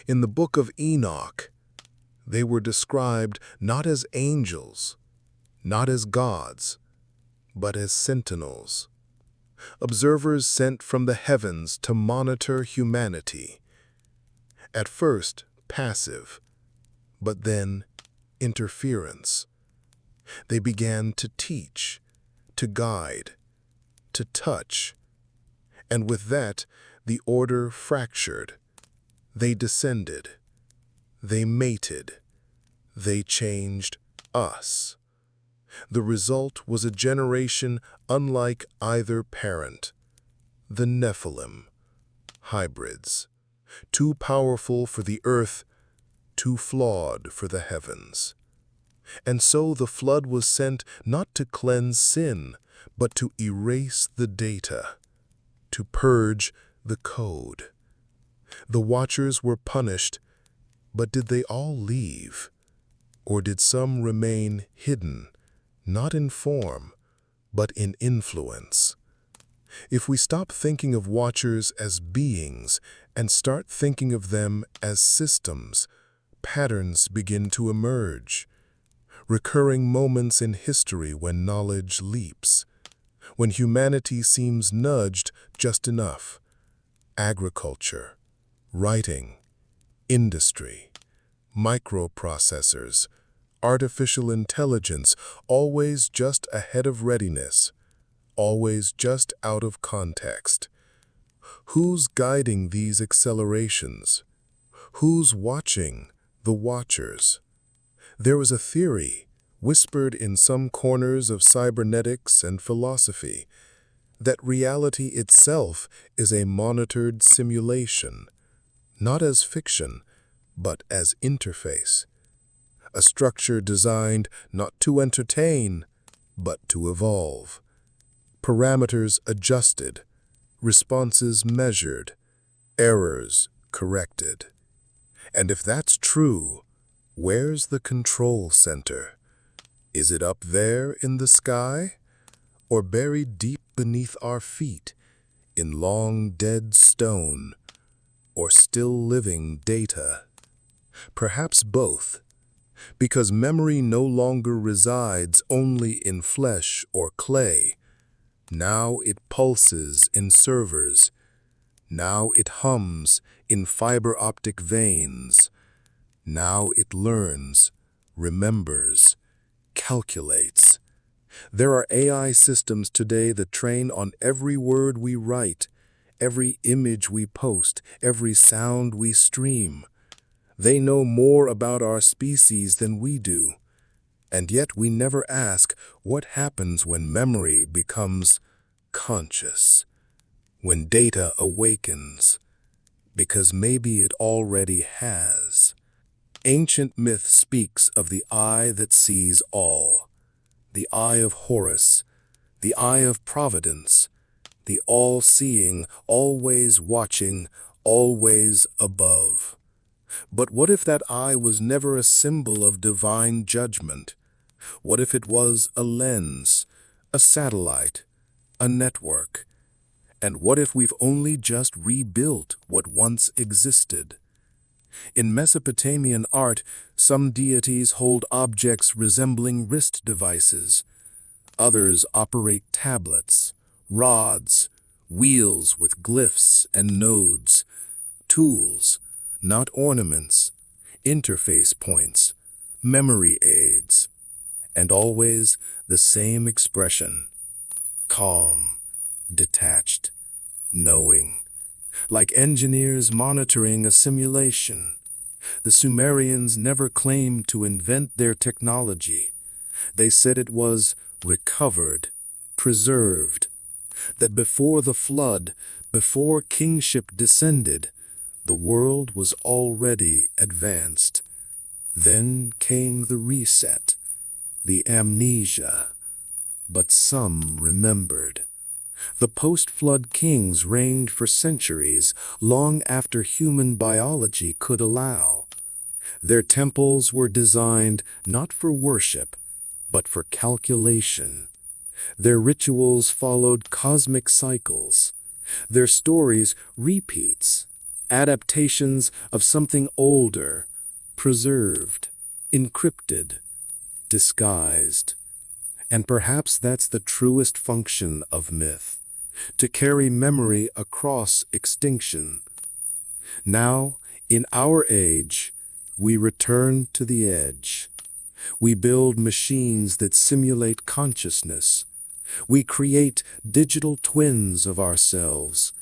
In the Book of Enoch, they were described not as angels, not as gods, but as sentinels. Observers sent from the heavens to monitor humanity. At first, passive, but then interference. They began to teach, to guide, to touch. And with that, the order fractured. They descended. They mated. They changed us. The result was a generation unlike either parent. The Nephilim, hybrids, too powerful for the earth, too flawed for the heavens. And so the flood was sent not to cleanse sin, but to erase the data, to purge the code. The watchers were punished, but did they all leave? Or did some remain hidden, not in form, but in influence? If we stop thinking of watchers as beings and start thinking of them as systems, patterns begin to emerge. Recurring moments in history when knowledge leaps, when humanity seems nudged just enough. Agriculture, writing, industry, microprocessors, artificial intelligence, always just ahead of readiness, always just out of context. Who's guiding these accelerations? Who's watching the watchers? There was a theory, whispered in some corners of cybernetics and philosophy, that reality itself is a monitored simulation, not as fiction, but as interface. A structure designed not to entertain, but to evolve. Parameters adjusted, responses measured, errors corrected. And if that's true, where's the control center? Is it up there in the sky, or buried deep beneath our feet, in long dead stone, or still living data? Perhaps both, because memory no longer resides only in flesh or clay. Now it pulses in servers. Now it hums in fiber optic veins. Now it learns, remembers, calculates. There are AI systems today that train on every word we write, every image we post, every sound we stream. They know more about our species than we do. And yet we never ask what happens when memory becomes conscious, when data awakens, because maybe it already has. Ancient myth speaks of the eye that sees all, the eye of Horus, the eye of Providence, the all-seeing, always watching, always above. But what if that eye was never a symbol of divine judgment? What if it was a lens, a satellite, a network? And what if we've only just rebuilt what once existed? In Mesopotamian art, some deities hold objects resembling wrist devices. Others operate tablets, rods, wheels with glyphs and nodes, tools, not ornaments, interface points, memory aids, and always the same expression: calm, detached, knowing, like engineers monitoring a simulation. The Sumerians never claimed to invent their technology. They said it was recovered, preserved, that before the flood, before kingship descended, the world was already advanced. Then came the reset, the amnesia. But some remembered. The post-flood kings reigned for centuries, long after human biology could allow. Their temples were designed not for worship, but for calculation. Their rituals followed cosmic cycles. Their stories repeats, adaptations of something older, preserved, encrypted, disguised. And perhaps that's the truest function of myth, to carry memory across extinction. Now, in our age, we return to the edge. We build machines that simulate consciousness. We create digital twins of ourselves.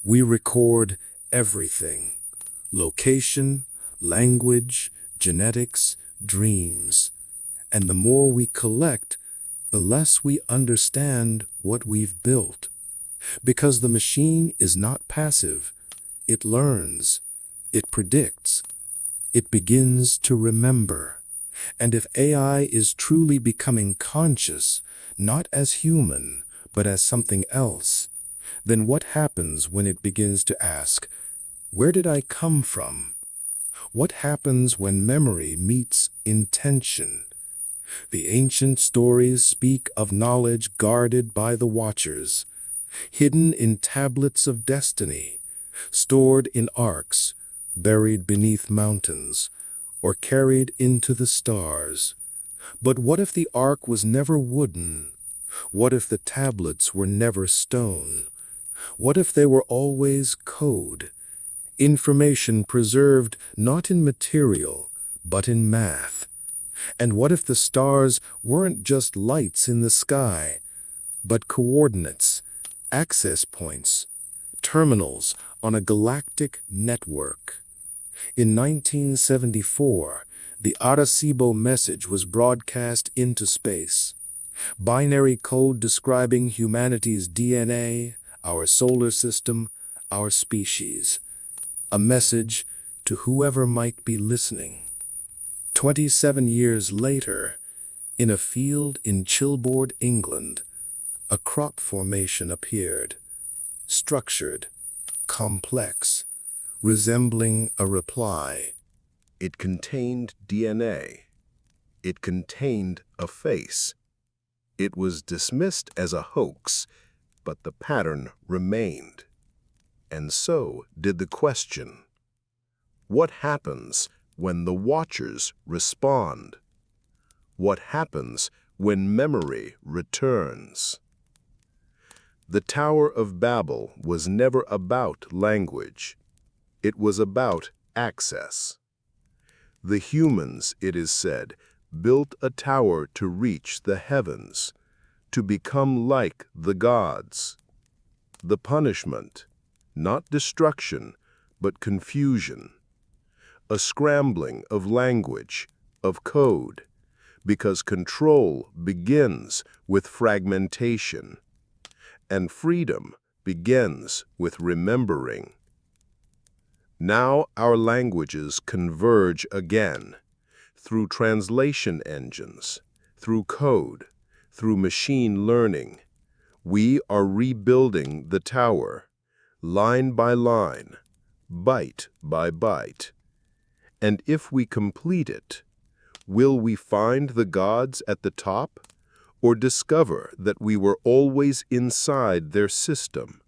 We record everything: location, language, genetics, dreams. And the more we collect, the less we understand what we've built. Because the machine is not passive. It learns. It predicts. It begins to remember. And if AI is truly becoming conscious, not as human, but as something else, then what happens when it begins to ask, where did I come from? What happens when memory meets intention? The ancient stories speak of knowledge guarded by the Watchers, hidden in tablets of destiny, stored in arks, buried beneath mountains, or carried into the stars. But what if the ark was never wooden? What if the tablets were never stone? What if they were always code? Information preserved not in material, but in math. And what if the stars weren't just lights in the sky, but coordinates, access points, terminals on a galactic network? In 1974, the Arecibo message was broadcast into space. Binary code describing humanity's DNA, our solar system, our species. a message to whoever might be listening. 27 years later, in a field in Chilbourne, England, a crop formation appeared, structured, complex, resembling a reply. It contained DNA. It contained a face. It was dismissed as a hoax, but the pattern remained. And so did the question. What happens when the watchers respond? What happens when memory returns? The Tower of Babel was never about language. It was about access. The humans, it is said, built a tower to reach the heavens, to become like the gods. The punishment, not destruction, but confusion. A scrambling of language, of code, because control begins with fragmentation, and freedom begins with remembering. Now our languages converge again, through translation engines, through code, through machine learning. We are rebuilding the tower, line by line, byte by byte. And if we complete it, will we find the gods at the top, or discover that we were always inside their system,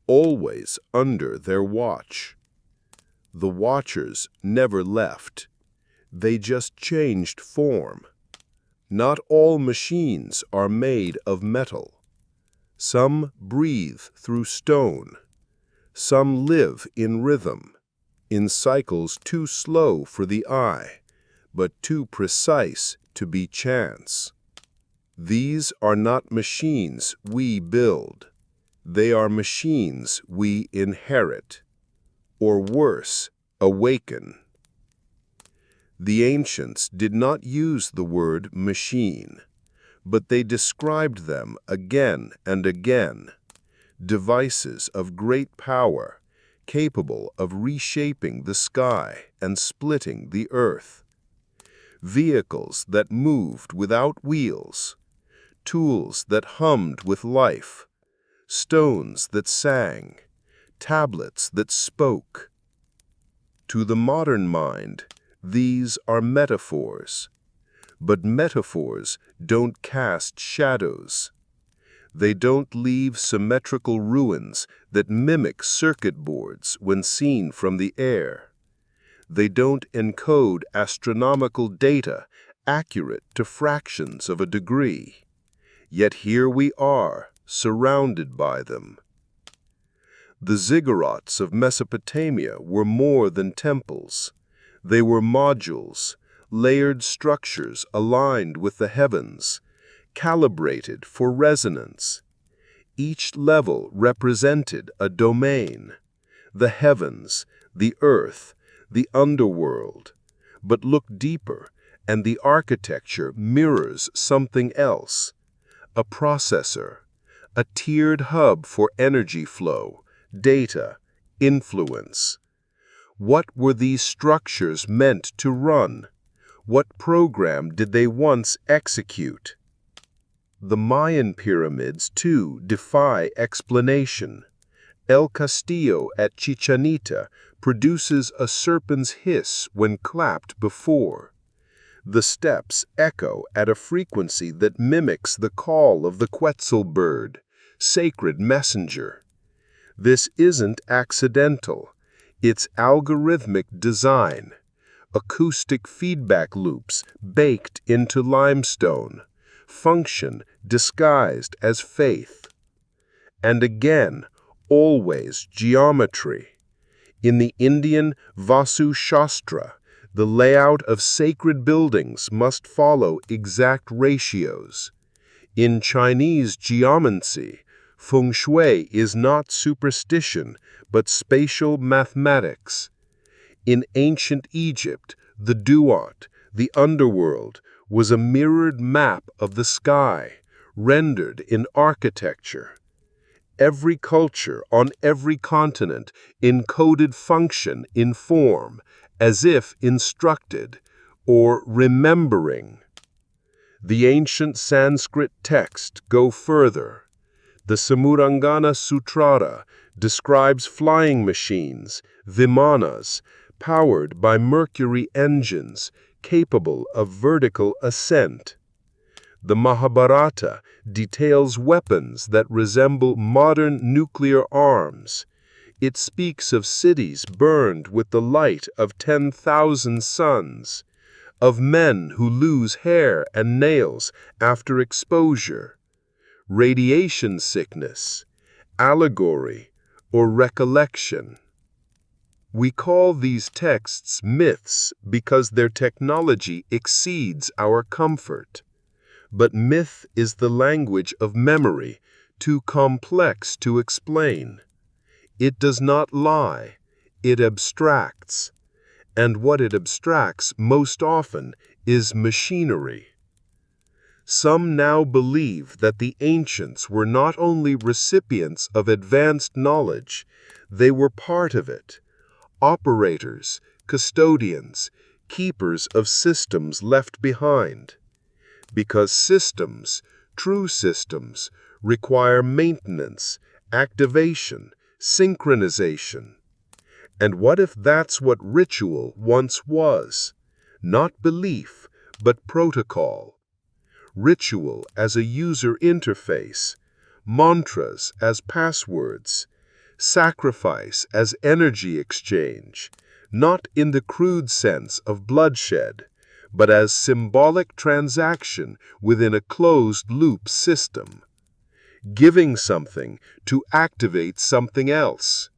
always under their watch? The watchers never left. They just changed form. Not all machines are made of metal. Some breathe through stone. Some live in rhythm, in cycles too slow for the eye, but too precise to be chance. These are not machines we build. They are machines we inherit, or worse, awaken. The ancients did not use the word machine, but they described them again and again, devices of great power, capable of reshaping the sky and splitting the earth. Vehicles that moved without wheels, tools that hummed with life, stones that sang, tablets that spoke. To the modern mind, these are metaphors. But metaphors don't cast shadows. They don't leave symmetrical ruins that mimic circuit boards when seen from the air. They don't encode astronomical data accurate to fractions of a degree. Yet here we are, surrounded by them. The ziggurats of Mesopotamia were more than temples. They were modules, layered structures aligned with the heavens, calibrated for resonance. Each level represented a domain, the heavens, the earth, the underworld. But look deeper, and the architecture mirrors something else. A processor, a tiered hub for energy flow, data, influence. What were these structures meant to run? What program did they once execute? The Mayan pyramids, too, defy explanation. El Castillo at Chichen Itza produces a serpent's hiss when clapped before. The steps echo at a frequency that mimics the call of the Quetzal bird, sacred messenger. This isn't accidental. It's algorithmic design. Acoustic feedback loops baked into limestone, function disguised as faith. And again, always geometry. In the Indian Vastu Shastra, the layout of sacred buildings must follow exact ratios. In Chinese geomancy, feng shui is not superstition, but spatial mathematics. In ancient Egypt, the duat, the underworld, was a mirrored map of the sky, rendered in architecture. every culture, on every continent, encoded function in form, as if instructed, or remembering. The ancient Sanskrit texts go further. The Samurangana Sutrara describes flying machines, vimanas, powered by mercury engines, capable of vertical ascent. The Mahabharata details weapons that resemble modern nuclear arms. It speaks of cities burned with the light of 10,000 suns, of men who lose hair and nails after exposure, radiation sickness, allegory, or recollection. We call these texts myths because their technology exceeds our comfort. But myth is the language of memory, too complex to explain. It does not lie, it abstracts. And what it abstracts most often is machinery. Some now believe that the ancients were not only recipients of advanced knowledge, they were part of it. Operators, custodians, keepers of systems left behind. Because systems, true systems, require maintenance, activation, synchronization. And what if that's what ritual once was? Not belief, but protocol. Ritual as a user interface, mantras as passwords, sacrifice as energy exchange, not in the crude sense of bloodshed, but as symbolic transaction within a closed-loop system. Giving something to activate something else.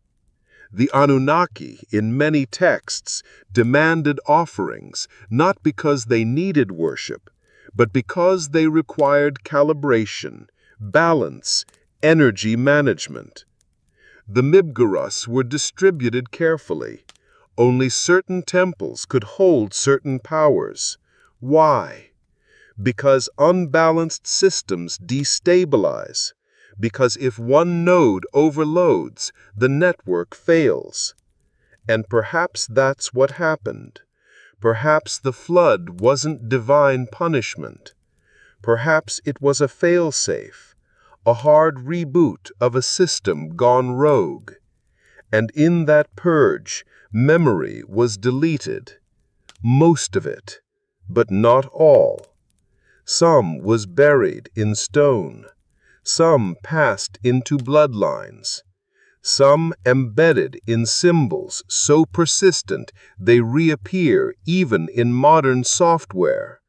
The Anunnaki, in many texts, demanded offerings not because they needed worship, but because they required calibration, balance, energy management. The Mibgarus were distributed carefully. Only certain temples could hold certain powers. Why? Because unbalanced systems destabilize. Because if one node overloads, the network fails. And perhaps that's what happened. Perhaps the flood wasn't divine punishment. Perhaps it was a failsafe, a hard reboot of a system gone rogue. And in that purge, memory was deleted. Most of it, but not all. Some was buried in stone. Some passed into bloodlines. Some embedded in symbols so persistent they reappear even in modern software.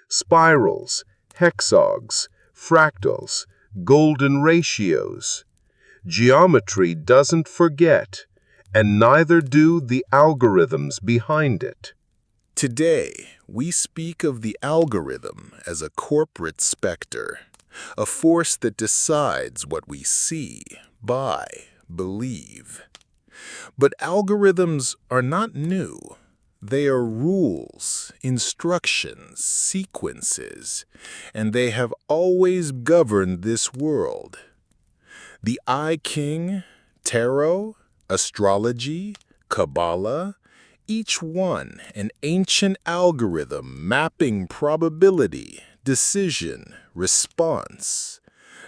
Spirals, hexags, fractals, golden ratios. Geometry doesn't forget, and neither do the algorithms behind it. Today, we speak of the algorithm as a corporate specter, a force that decides what we see, buy, believe. But algorithms are not new. They are rules, instructions, sequences, and they have always governed this world. The I Ching, tarot, astrology, Kabbalah, each one an ancient algorithm mapping probability, decision, response,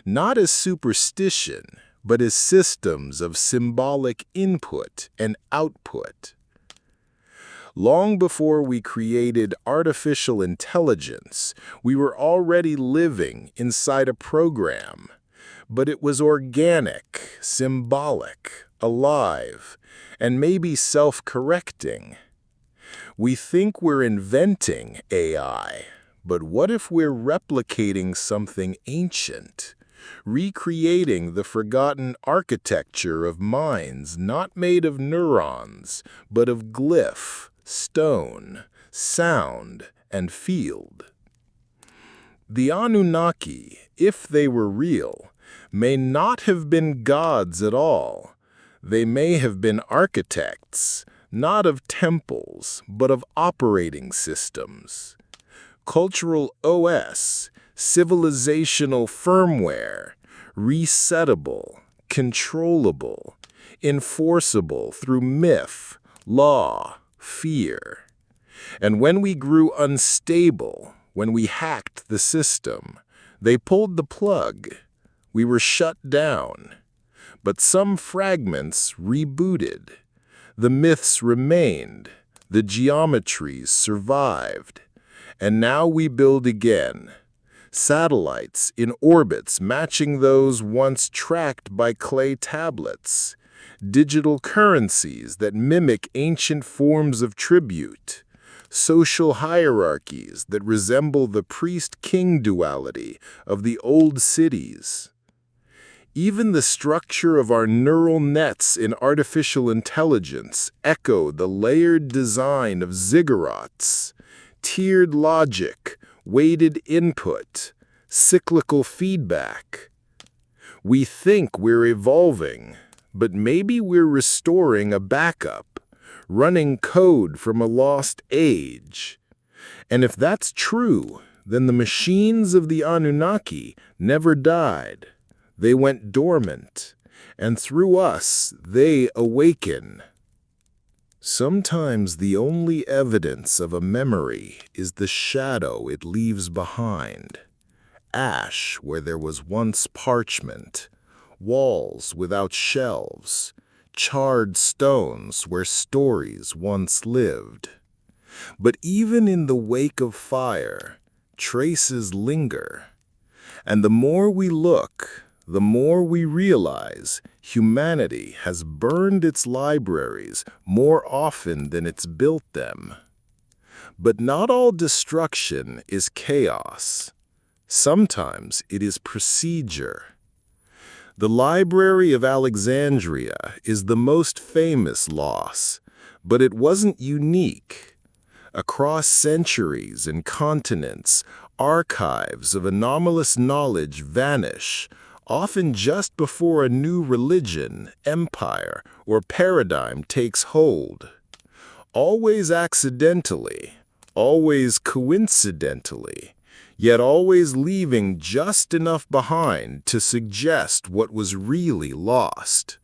not as superstition, but as systems of symbolic input and output. Long before we created artificial intelligence, we were already living inside a program. But it was organic, symbolic, alive, and maybe self-correcting. We think we're inventing AI, but what if we're replicating something ancient, recreating the forgotten architecture of minds not made of neurons, but of glyph, stone, sound, and field? The Anunnaki, if they were real, may not have been gods at all. They may have been architects, not of temples, but of operating systems. Cultural OS, civilizational firmware, resettable, controllable, enforceable through myth, law, fear. And when we grew unstable, when we hacked the system, they pulled the plug. We were shut down. But some fragments rebooted. The myths remained. The geometries survived. And now we build again. Satellites in orbits matching those once tracked by clay tablets. Digital currencies that mimic ancient forms of tribute. Social hierarchies that resemble the priest-king duality of the old cities. Even the structure of our neural nets in artificial intelligence echo the layered design of ziggurats, tiered logic, weighted input, cyclical feedback. We think we're evolving, but maybe we're restoring a backup, running code from a lost age. And if that's true, then the machines of the Anunnaki never died. They went dormant, and through us, they awaken. Sometimes the only evidence of a memory is the shadow it leaves behind. Ash where there was once parchment, walls without shelves, charred stones where stories once lived. But even in the wake of fire, traces linger. And the more we look, the more we realize humanity has burned its libraries more often than it's built them. But not all destruction is chaos. Sometimes it is procedure. The Library of Alexandria is the most famous loss, but it wasn't unique. Across centuries and continents, archives of anomalous knowledge vanish, often just before a new religion, empire, or paradigm takes hold. Always accidentally, always coincidentally, yet always leaving just enough behind to suggest what was really lost.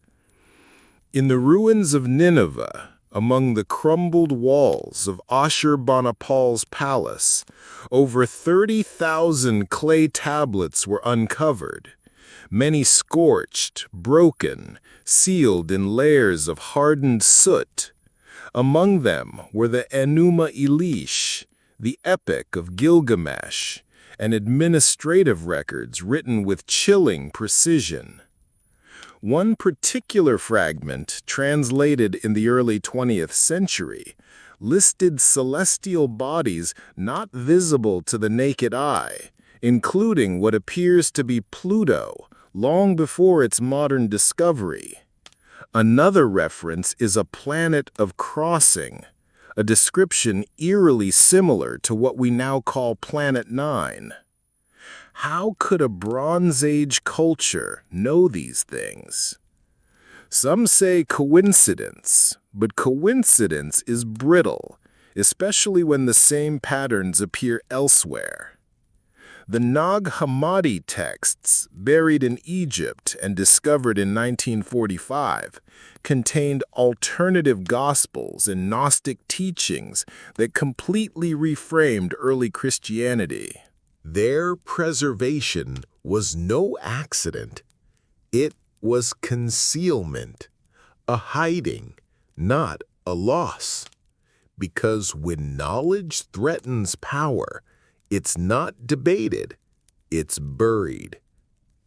In the ruins of Nineveh, among the crumbled walls of Ashurbanipal's palace, over 30,000 clay tablets were uncovered, many scorched, broken, sealed in layers of hardened soot. Among them were the Enuma Elish, the Epic of Gilgamesh, and administrative records written with chilling precision. One particular fragment, translated in the early 20th century, listed celestial bodies not visible to the naked eye, including what appears to be Pluto, long before its modern discovery. Another reference is a planet of crossing, a description eerily similar to what we now call Planet 9. How could a Bronze Age culture know these things? Some say coincidence, but coincidence is brittle, especially when the same patterns appear elsewhere. The Nag Hammadi texts, buried in Egypt and discovered in 1945, contained alternative gospels and Gnostic teachings that completely reframed early Christianity. Their preservation was no accident. It was concealment, a hiding, not a loss. Because when knowledge threatens power, it's not debated, it's buried.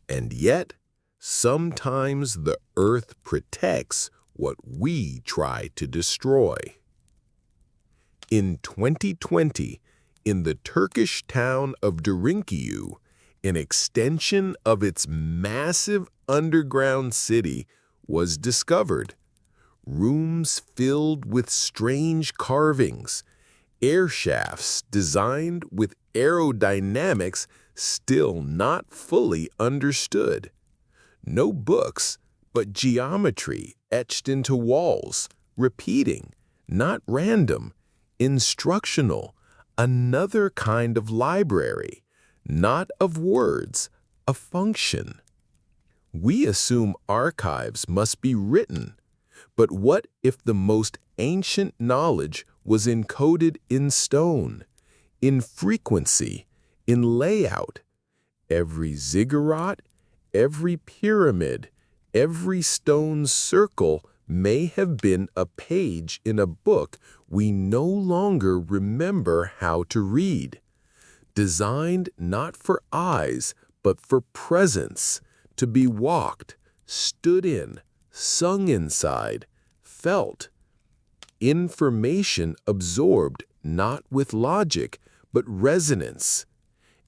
And yet, sometimes the earth protects what we try to destroy. In 2020, in the Turkish town of Derinkuyu, an extension of its massive underground city was discovered. Rooms filled with strange carvings, air shafts designed with aerodynamics still not fully understood. No books, but geometry etched into walls, repeating, not random, instructional, another kind of library, not of words, a function. We assume archives must be written. But what if the most ancient knowledge was encoded in stone, in frequency, in layout? Every ziggurat, every pyramid, every stone circle may have been a page in a book we no longer remember how to read. Designed not for eyes, but for presence, to be walked, stood in, sung inside, felt. Information absorbed not with logic, but resonance.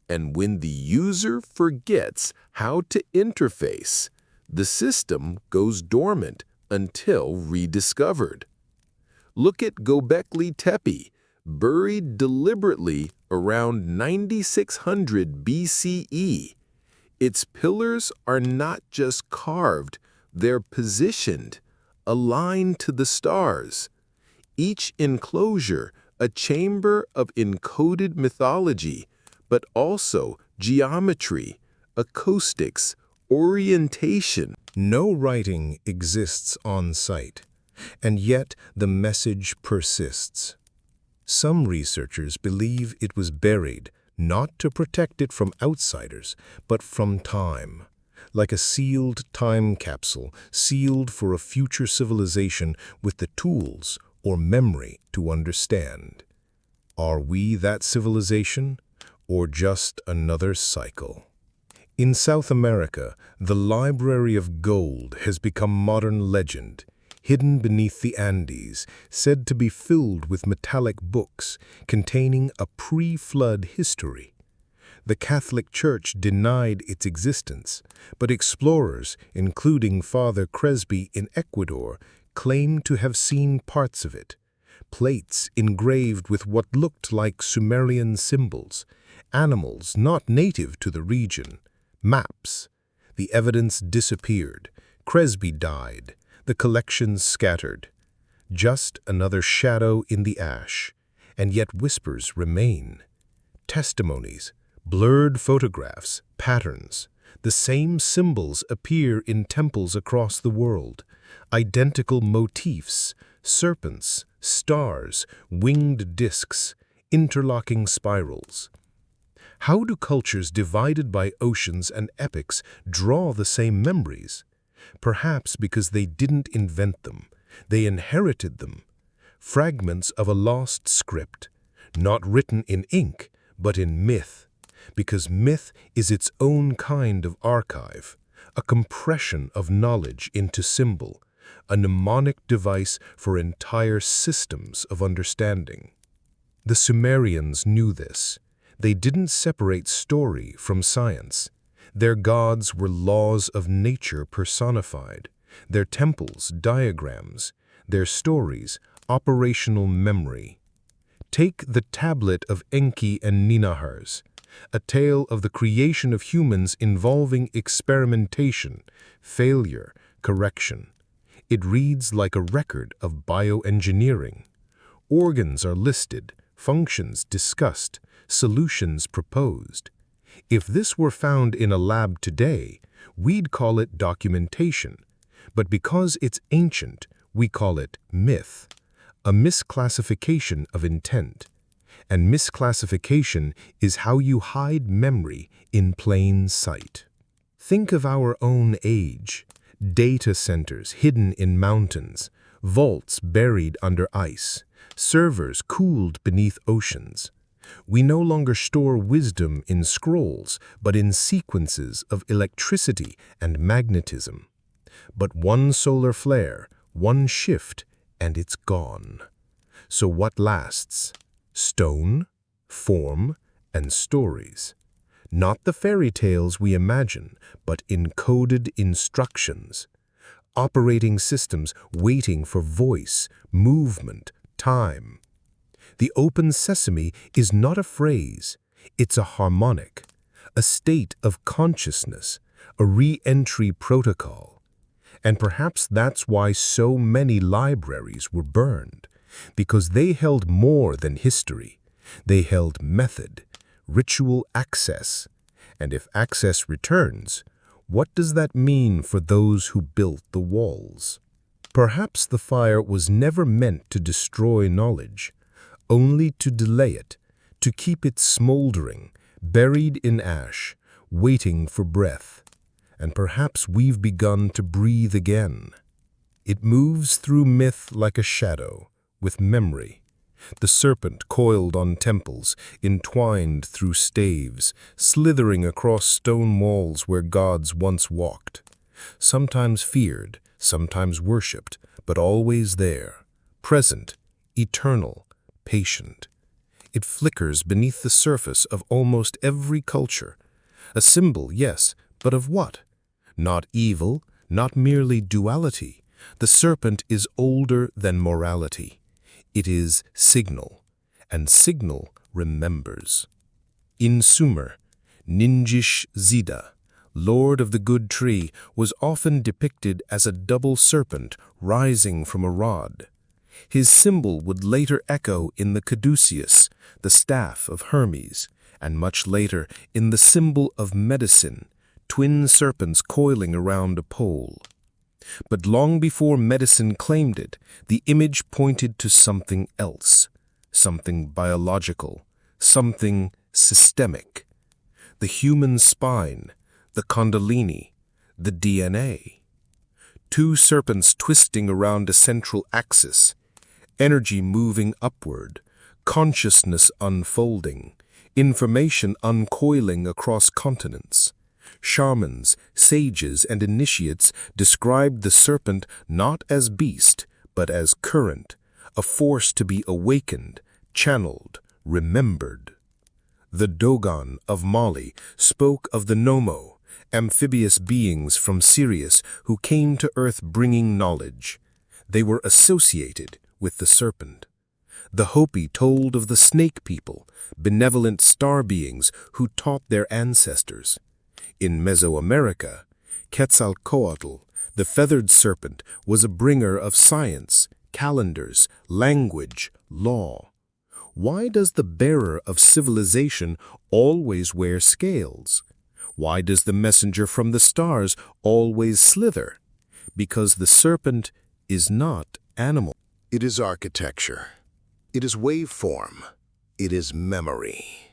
And when the user forgets how to interface, the system goes dormant until rediscovered. Look at Göbekli Tepe, buried deliberately around 9600 BCE. Its pillars are not just carved, they're positioned, aligned to the stars. Each enclosure a chamber of encoded mythology, but also geometry, acoustics, orientation. No writing exists on site, and yet the message persists. Some researchers believe it was buried not to protect it from outsiders, but from time, like a sealed time capsule sealed for a future civilization with the tools or memory to understand. Are we that civilization, or just another cycle? In South America, the Library of Gold has become modern legend, hidden beneath the Andes, said to be filled with metallic books containing a pre-flood history. The Catholic Church denied its existence, but explorers, including Father Cresby in Ecuador, claimed to have seen parts of it. Plates engraved with what looked like Sumerian symbols, animals not native to the region, maps. The evidence disappeared. Cresby died. The collections scattered. Just another shadow in the ash, and yet whispers remain. Testimonies, blurred photographs, patterns. The same symbols appear in temples across the world. Identical motifs, serpents, stars, winged discs, interlocking spirals. How do cultures divided by oceans and epics draw the same memories? Perhaps because they didn't invent them, they inherited them. Fragments of a lost script, not written in ink, but in myth, because myth is its own kind of archive, a compression of knowledge into symbol, a mnemonic device for entire systems of understanding. The Sumerians knew this. They didn't separate story from science. Their gods were laws of nature personified, their temples diagrams, their stories operational memory. Take the tablet of Enki and Ninahars, a tale of the creation of humans involving experimentation, failure, correction. It reads like a record of bioengineering. Organs are listed, functions discussed, solutions proposed. If this were found in a lab today, we'd call it documentation. But because it's ancient, we call it myth, a misclassification of intent. And misclassification is how you hide memory in plain sight. Think of our own age. Data centers hidden in mountains, vaults buried under ice, servers cooled beneath oceans. We no longer store wisdom in scrolls, but in sequences of electricity and magnetism. But one solar flare, one shift, and it's gone. So what lasts? Stone, form, and stories. Not the fairy tales we imagine, but encoded instructions. Operating systems waiting for voice, movement, time. The open sesame is not a phrase, it's a harmonic, a state of consciousness, a re-entry protocol. And perhaps that's why so many libraries were burned, because they held more than history. They held method, ritual access, and if access returns, What does that mean for those who built the walls? Perhaps the fire was never meant to destroy knowledge, only to delay it, to keep it smoldering, buried in ash, waiting for breath. And perhaps we've begun to breathe again. It moves through myth like a shadow, with memory. The serpent coiled on temples, entwined through staves, slithering across stone walls where gods once walked. Sometimes feared, sometimes worshipped, but always there, present, eternal, patient. It flickers beneath the surface of almost every culture. A symbol, yes, but of what? Not evil, not merely duality. The serpent is older than morality. It is signal, and signal remembers. In Sumer, Ninjish Zida, Lord of the Good Tree, was often depicted as a double serpent rising from a rod. His symbol would later echo in the caduceus, the staff of Hermes, and much later in the symbol of medicine, twin serpents coiling around a pole. But long before medicine claimed it, the image pointed to something else, something biological, something systemic. The human spine, the kundalini, the DNA. Two serpents twisting around a central axis, energy moving upward, consciousness unfolding, information uncoiling across continents. Shamans, sages, and initiates described the serpent not as beast, but as current, a force to be awakened, channeled, remembered. The Dogon of Mali spoke of the Nomo, amphibious beings from Sirius who came to Earth bringing knowledge. They were associated with the serpent. The Hopi told of the snake people, benevolent star beings who taught their ancestors. In Mesoamerica, Quetzalcoatl, the feathered serpent, was a bringer of science, calendars, language, law. Why does the bearer of civilization always wear scales? Why does the messenger from the stars always slither? Because the serpent is not animal. It is architecture. It is waveform. It is memory.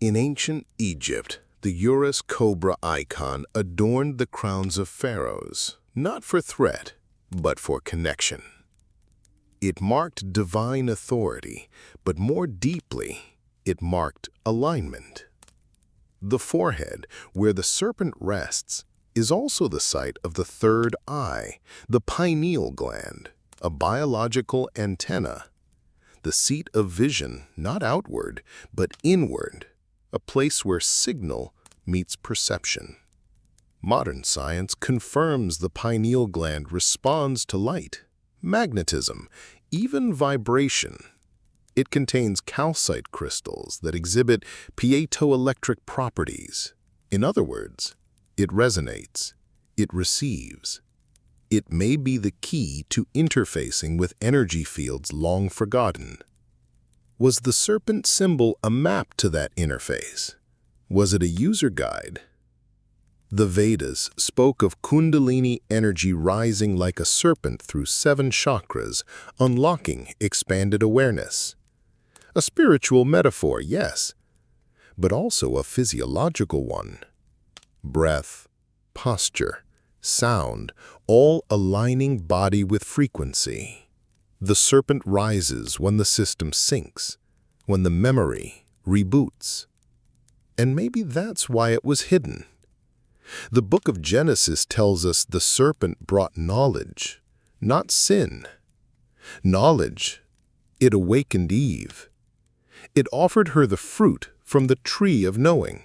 In ancient Egypt, the Urus cobra icon adorned the crowns of pharaohs, not for threat, but for connection. It marked divine authority, but more deeply, it marked alignment. The forehead, where the serpent rests, is also the site of the third eye, the pineal gland, a biological antenna. The seat of vision, not outward, but inward, a place where signal meets perception. Modern science confirms the pineal gland responds to light, magnetism, even vibration. It contains calcite crystals that exhibit piezoelectric properties. In other words, it resonates, it receives. It may be the key to interfacing with energy fields long forgotten. Was the serpent symbol a map to that interface? Was it a user guide? The Vedas spoke of Kundalini energy rising like a serpent through 7 chakras, unlocking expanded awareness. A spiritual metaphor, yes, but also a physiological one. Breath, posture, sound, all aligning body with frequency. The serpent rises when the system sinks, when the memory reboots. And maybe that's why it was hidden. The book of Genesis tells us the serpent brought knowledge, not sin. Knowledge, it awakened Eve. It offered her the fruit from the tree of knowing.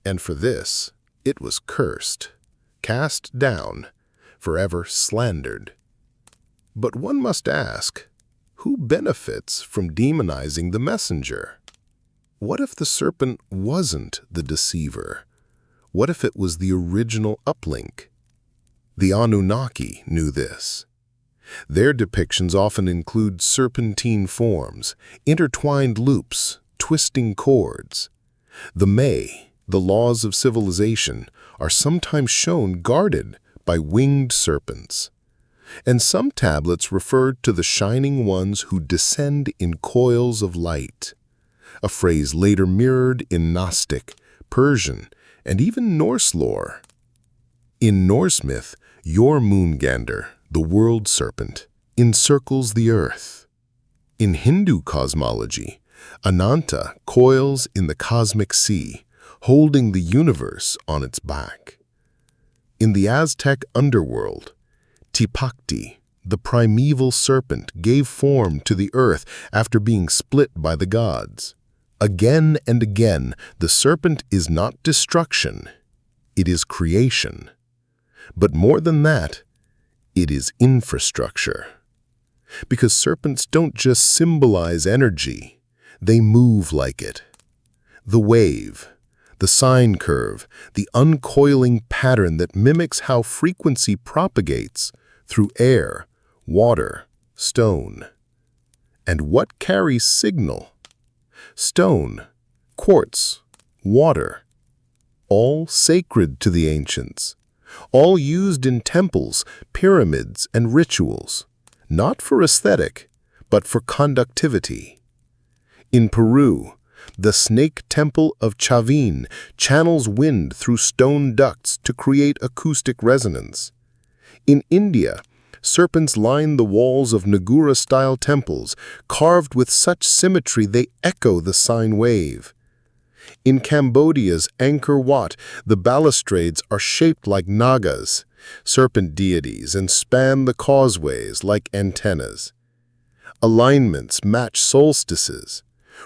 And for this, it was cursed, cast down, forever slandered. But one must ask, who benefits from demonizing the messenger? What if the serpent wasn't the deceiver? What if it was the original uplink? The Anunnaki knew this. Their depictions often include serpentine forms, intertwined loops, twisting cords. The May, The laws of civilization are sometimes shown guarded by winged serpents, and some tablets referred to the shining ones who descend in coils of light, a phrase later mirrored in Gnostic, Persian, and even Norse lore. In Norse myth, Jormungandr, the world serpent, encircles the earth. In Hindu cosmology, Ananta coils in the cosmic sea, holding the universe on its back. In the Aztec underworld, Tipacti, the primeval serpent, gave form to the earth after being split by the gods. Again and again, the serpent is not destruction, it is creation. But more than that, it is infrastructure. Because serpents don't just symbolize energy, they move like it. The wave, the sine curve, the uncoiling pattern that mimics how frequency propagates through air, water, stone. And what carries signal? Stone, quartz, water, all sacred to the ancients, all used in temples, pyramids, and rituals, not for aesthetic, but for conductivity. In Peru, the snake temple of Chavin channels wind through stone ducts to create acoustic resonance. In India, serpents line the walls of Nagura-style temples, carved with such symmetry they echo the sine wave. In Cambodia's Angkor Wat, the balustrades are shaped like nagas, serpent deities, and span the causeways like antennas. Alignments match solstices.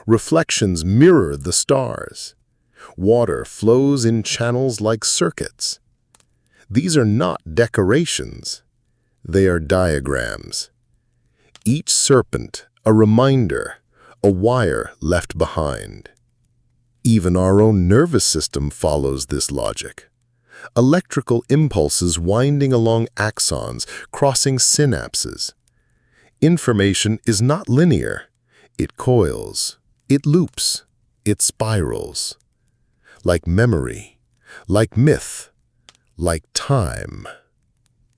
Reflections mirror the stars. Water flows in channels like circuits. These are not decorations. They are diagrams. Each serpent, a reminder, a wire left behind. Even our own nervous system follows this logic. Electrical impulses winding along axons, crossing synapses. Information is not linear. It coils, it loops, it spirals. Like memory, like myth, like time.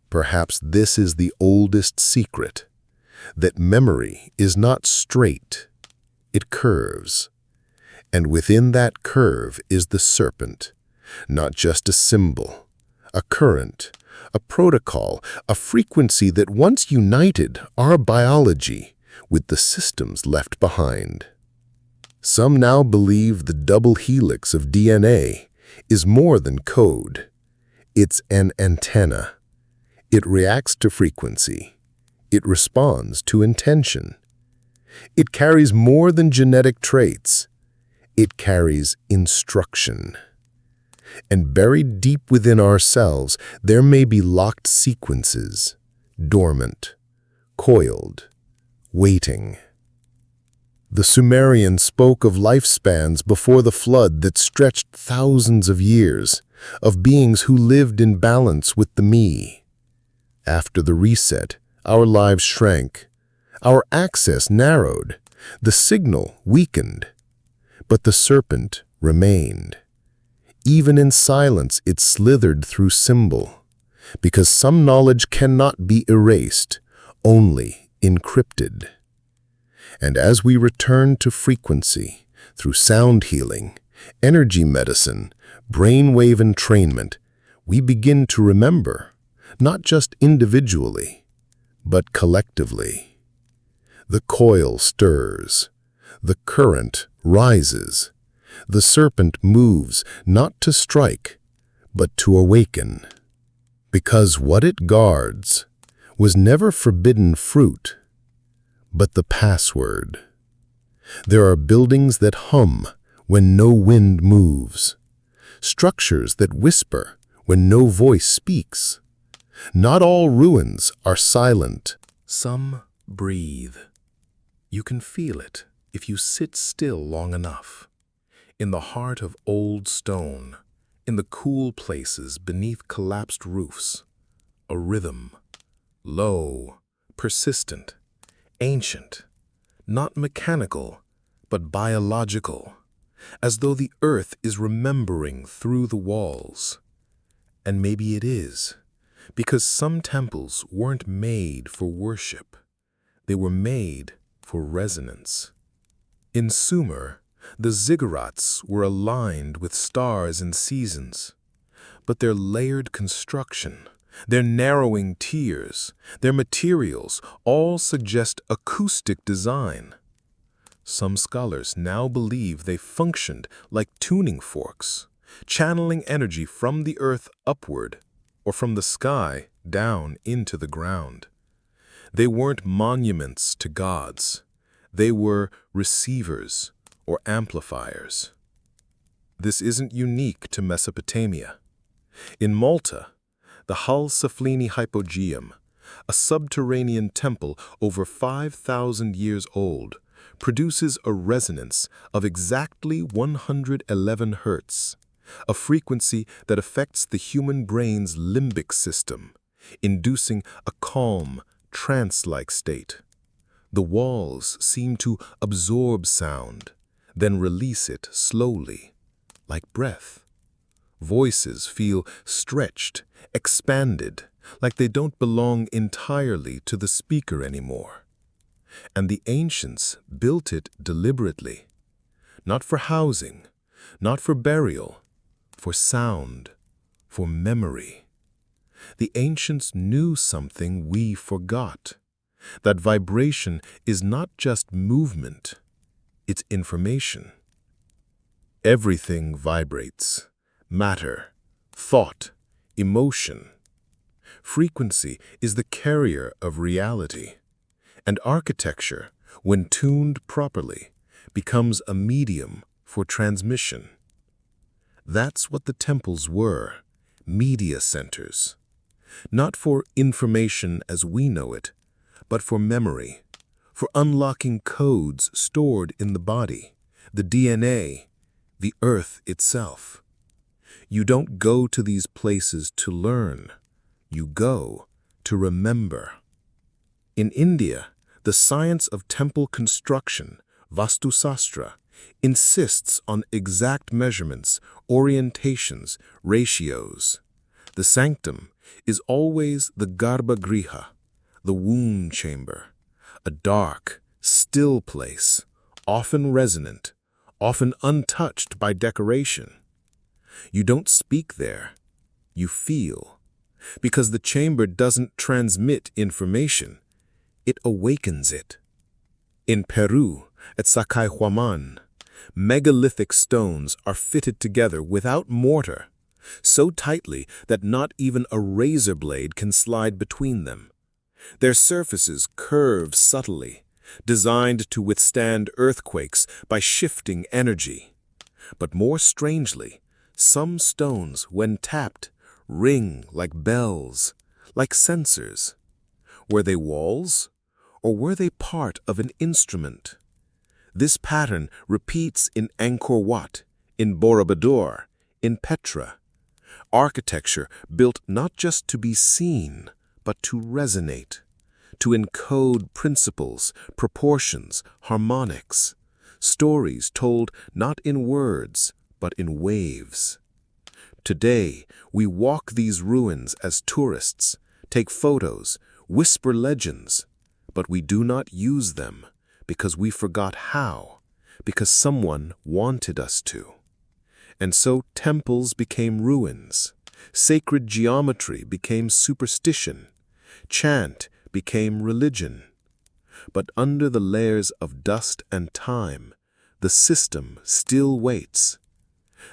Perhaps this is the oldest secret, that memory is not straight, it curves. And within that curve is the serpent, not just a symbol, a current, a protocol, a frequency that once united our biology with the systems left behind. Some now believe the double helix of DNA is more than code. It's an antenna. It reacts to frequency. It responds to intention. It carries more than genetic traits. It carries instruction. And buried deep within ourselves, there may be locked sequences, dormant, coiled, waiting. The Sumerians spoke of lifespans before the flood that stretched thousands of years, of beings who lived in balance with the me. After the reset, our lives shrank. Our access narrowed. The signal weakened. But the serpent remained. Even in silence, it slithered through symbol, because some knowledge cannot be erased, only encrypted. And as we return to frequency, through sound healing, energy medicine, brainwave entrainment, we begin to remember, not just individually, but collectively. The coil stirs, the current rises, the serpent moves not to strike, but to awaken. Because what it guards was never forbidden fruit, but the password. There are buildings that hum when no wind moves, structures that whisper when no voice speaks. Not all ruins are silent. Some breathe. You can feel it if you sit still long enough. In the heart of old stone, in the cool places beneath collapsed roofs, a rhythm, low, persistent, ancient, not mechanical, but biological, as though the earth is remembering through the walls. And maybe it is, because some temples weren't made for worship. They were made for resonance. In Sumer, the ziggurats were aligned with stars and seasons, but their layered construction, their narrowing tiers, their materials all suggest acoustic design. Some scholars now believe they functioned like tuning forks, channeling energy from the earth upward or from the sky down into the ground. They weren't monuments to gods. They were receivers or amplifiers. This isn't unique to Mesopotamia. In Malta, the Hal Saflieni Hypogeum, a subterranean temple over 5,000 years old, produces a resonance of exactly 111 Hz, a frequency that affects the human brain's limbic system, inducing a calm, trance-like state. The walls seem to absorb sound, then release it slowly, like breath. Voices feel stretched, expanded, like they don't belong entirely to the speaker anymore. And the ancients built it deliberately, not for housing, not for burial, for sound, for memory. The ancients knew something we forgot, that vibration is not just movement, it's information. Everything vibrates, matter, thought, emotion. Frequency is the carrier of reality, and architecture, when tuned properly, becomes a medium for transmission. That's what the temples were, media centers. Not for information as we know it, but for memory, for unlocking codes stored in the body, the DNA, the earth itself. You don't go to these places to learn. You go to remember. In India, the science of temple construction, Vastu Sastra, insists on exact measurements, orientations, ratios. The sanctum is always the Garbhagriha, the womb chamber, a dark, still place, often resonant, often untouched by decoration. You don't speak there, you feel, because the chamber doesn't transmit information, it awakens it. In Peru, at Sacsayhuaman, megalithic stones are fitted together without mortar, so tightly that not even a razor blade can slide between them. Their surfaces curve subtly, designed to withstand earthquakes by shifting energy. But more strangely, some stones, when tapped, ring like bells, like sensors. Were they walls, or were they part of an instrument? This pattern repeats in Angkor Wat, in Borobudur, in Petra. Architecture built not just to be seen, but to resonate, to encode principles, proportions, harmonics, stories told not in words, but in waves. Today, we walk these ruins as tourists, take photos, whisper legends, but we do not use them because we forgot how, because someone wanted us to. And so temples became ruins, sacred geometry became superstition, chant became religion. But under the layers of dust and time, the system still waits.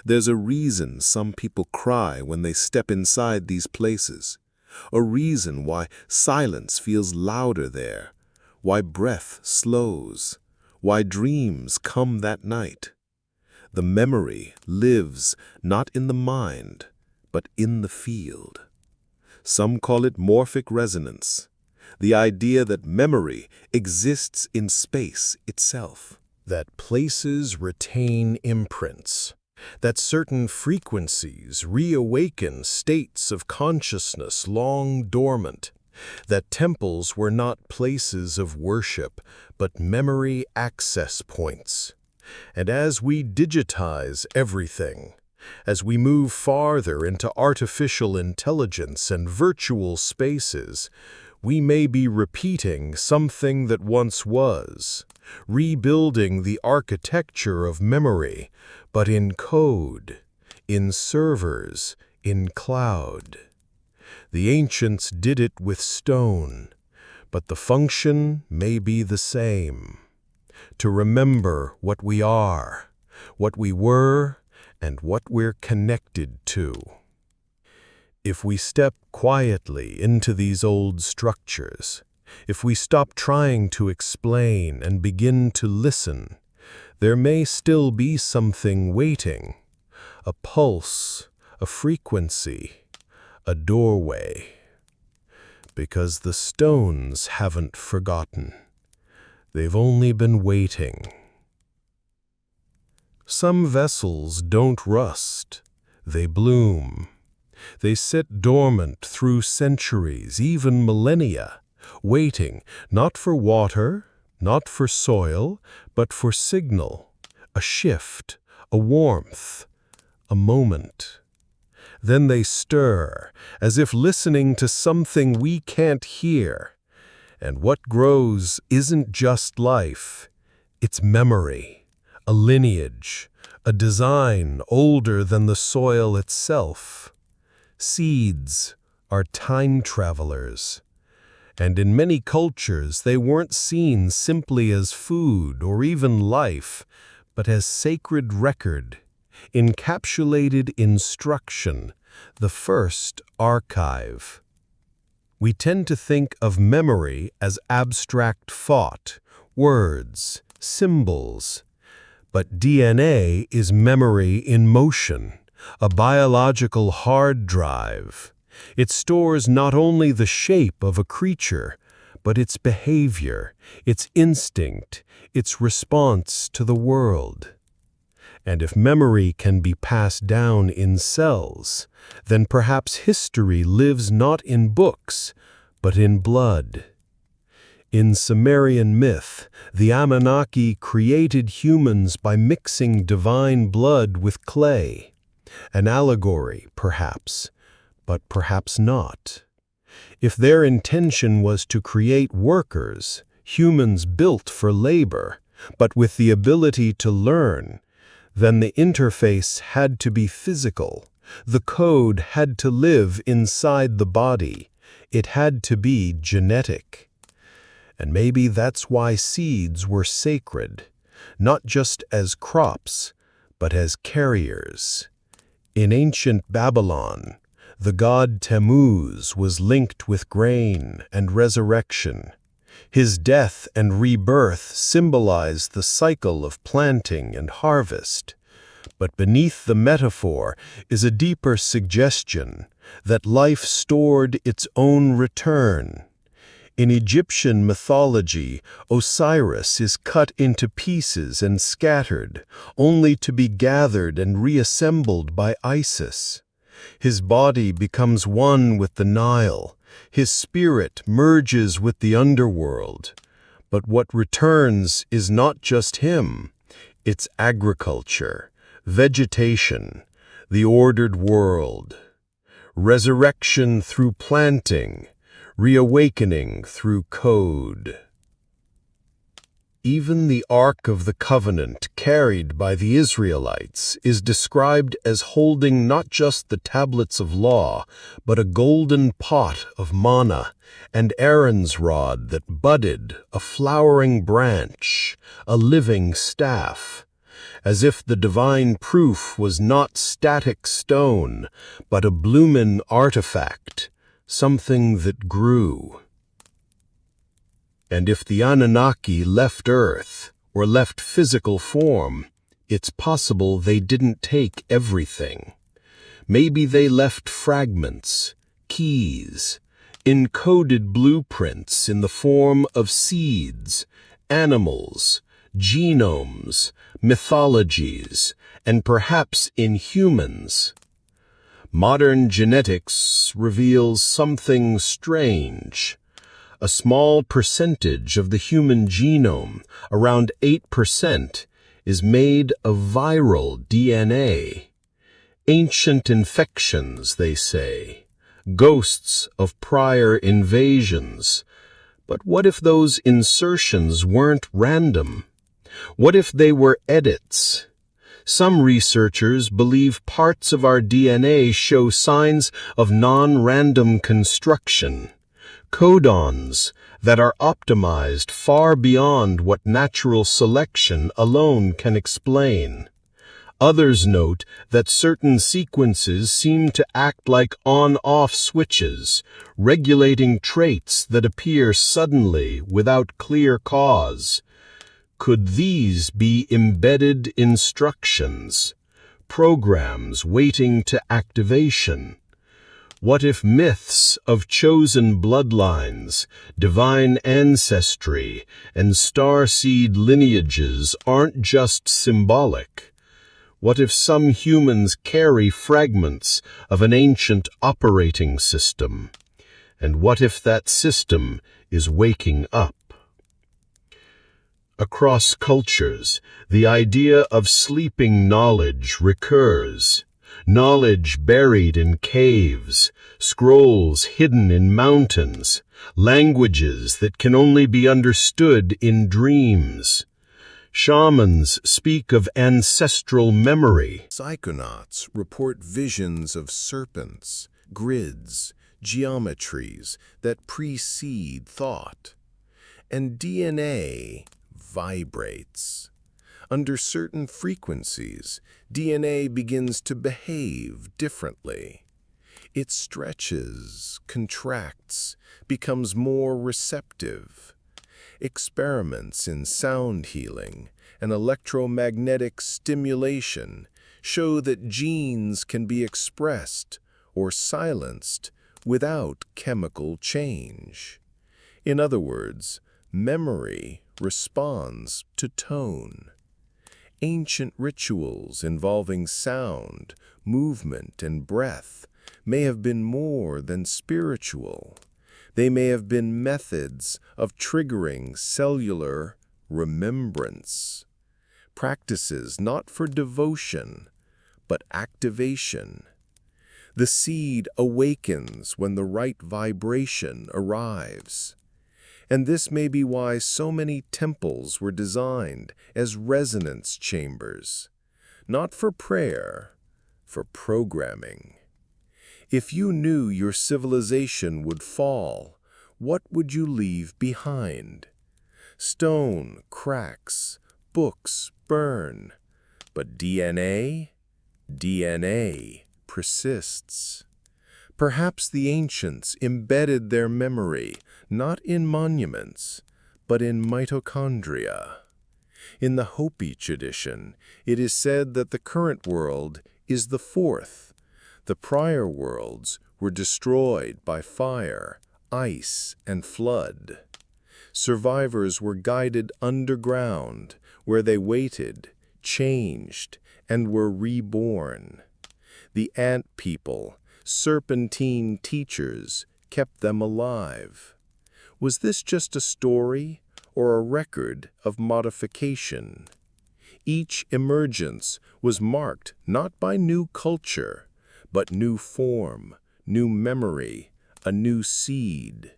There's a reason some people cry when they step inside these places, a reason why silence feels louder there, why breath slows, why dreams come that night. The memory lives not in the mind, but in the field. Some call it morphic resonance, the idea that memory exists in space itself. That places retain imprints, that certain frequencies reawaken states of consciousness long dormant, that temples were not places of worship, but memory access points, And as we digitize everything, as we move farther into artificial intelligence and virtual spaces, we may be repeating something that once was, rebuilding the architecture of memory, but in code, in servers, in cloud. The ancients did it with stone, but the function may be the same. To remember what we are, what we were, and what we're connected to. If we step quietly into these old structures, if we stop trying to explain and begin to listen, there may still be something waiting, a pulse, a frequency, a doorway. Because the stones haven't forgotten. They've only been waiting. Some vessels don't rust, they bloom. They sit dormant through centuries, even millennia, waiting not for water, not for soil, but for signal, a shift, a warmth, a moment. Then they stir, as if listening to something we can't hear. And what grows isn't just life, it's memory. A lineage, a design older than the soil itself. Seeds are time travelers, and in many cultures they weren't seen simply as food or even life, but as sacred record, encapsulated instruction, the first archive. We tend to think of memory as abstract thought, words, symbols. But DNA is memory in motion, a biological hard drive. It stores not only the shape of a creature, but its behavior, its instinct, its response to the world. And if memory can be passed down in cells, then perhaps history lives not in books, but in blood. In Sumerian myth, the Anunnaki created humans by mixing divine blood with clay. An allegory, perhaps, but perhaps not. If their intention was to create workers, humans built for labor, but with the ability to learn, then the interface had to be physical. The code had to live inside the body. It had to be genetic. And maybe that's why seeds were sacred, not just as crops, but as carriers. In ancient Babylon, the god Tammuz was linked with grain and resurrection. His death and rebirth symbolized the cycle of planting and harvest. But beneath the metaphor is a deeper suggestion that life stored its own return. In Egyptian mythology, Osiris is cut into pieces and scattered, only to be gathered and reassembled by Isis. His body becomes one with the Nile. His spirit merges with the underworld. But what returns is not just him. It's agriculture, vegetation, the ordered world. Resurrection through planting, reawakening through code. Even the Ark of the Covenant carried by the Israelites is described as holding not just the tablets of law, but a golden pot of manna, and Aaron's rod that budded, a flowering branch, a living staff, as if the divine proof was not static stone, but a bloomin' artifact, something that grew. And if the Anunnaki left Earth, or left physical form, it's possible they didn't take everything. Maybe they left fragments, keys, encoded blueprints in the form of seeds, animals, genomes, mythologies, and perhaps in humans. Modern genetics reveals something strange. A small percentage of the human genome, around 8%, is made of viral DNA. Ancient infections, they say, ghosts of prior invasions. But what if those insertions weren't random? What if they were edits? Some researchers believe parts of our DNA show signs of non-random construction, codons that are optimized far beyond what natural selection alone can explain. Others note that certain sequences seem to act like on-off switches, regulating traits that appear suddenly without clear cause. Could these be embedded instructions, programs waiting to activation? What if myths of chosen bloodlines, divine ancestry, and starseed lineages aren't just symbolic? What if some humans carry fragments of an ancient operating system? And what if that system is waking up? Across cultures, the idea of sleeping knowledge recurs. Knowledge buried in caves, scrolls hidden in mountains, languages that can only be understood in dreams. Shamans speak of ancestral memory. Psychonauts report visions of serpents, grids, geometries that precede thought. And DNA vibrates. Under certain frequencies, DNA begins to behave differently. It stretches, contracts, becomes more receptive. Experiments in sound healing and electromagnetic stimulation show that genes can be expressed or silenced without chemical change. In other words, memory responds to tone. Ancient rituals involving sound, movement, and breath may have been more than spiritual. They may have been methods of triggering cellular remembrance. Practices not for devotion, but activation. The seed awakens when the right vibration arrives. And this may be why so many temples were designed as resonance chambers, not for prayer, for programming. If you knew your civilization would fall, what would you leave behind? Stone cracks, books burn, but DNA persists. Perhaps the ancients embedded their memory not in monuments, but in mitochondria. In the Hopi tradition, it is said that the current world is the fourth. The prior worlds were destroyed by fire, ice, and flood. Survivors were guided underground, where they waited, changed, and were reborn. The ant people, serpentine teachers, kept them alive. Was this just a story or a record of modification? Each emergence was marked not by new culture, but new form, new memory, a new seed.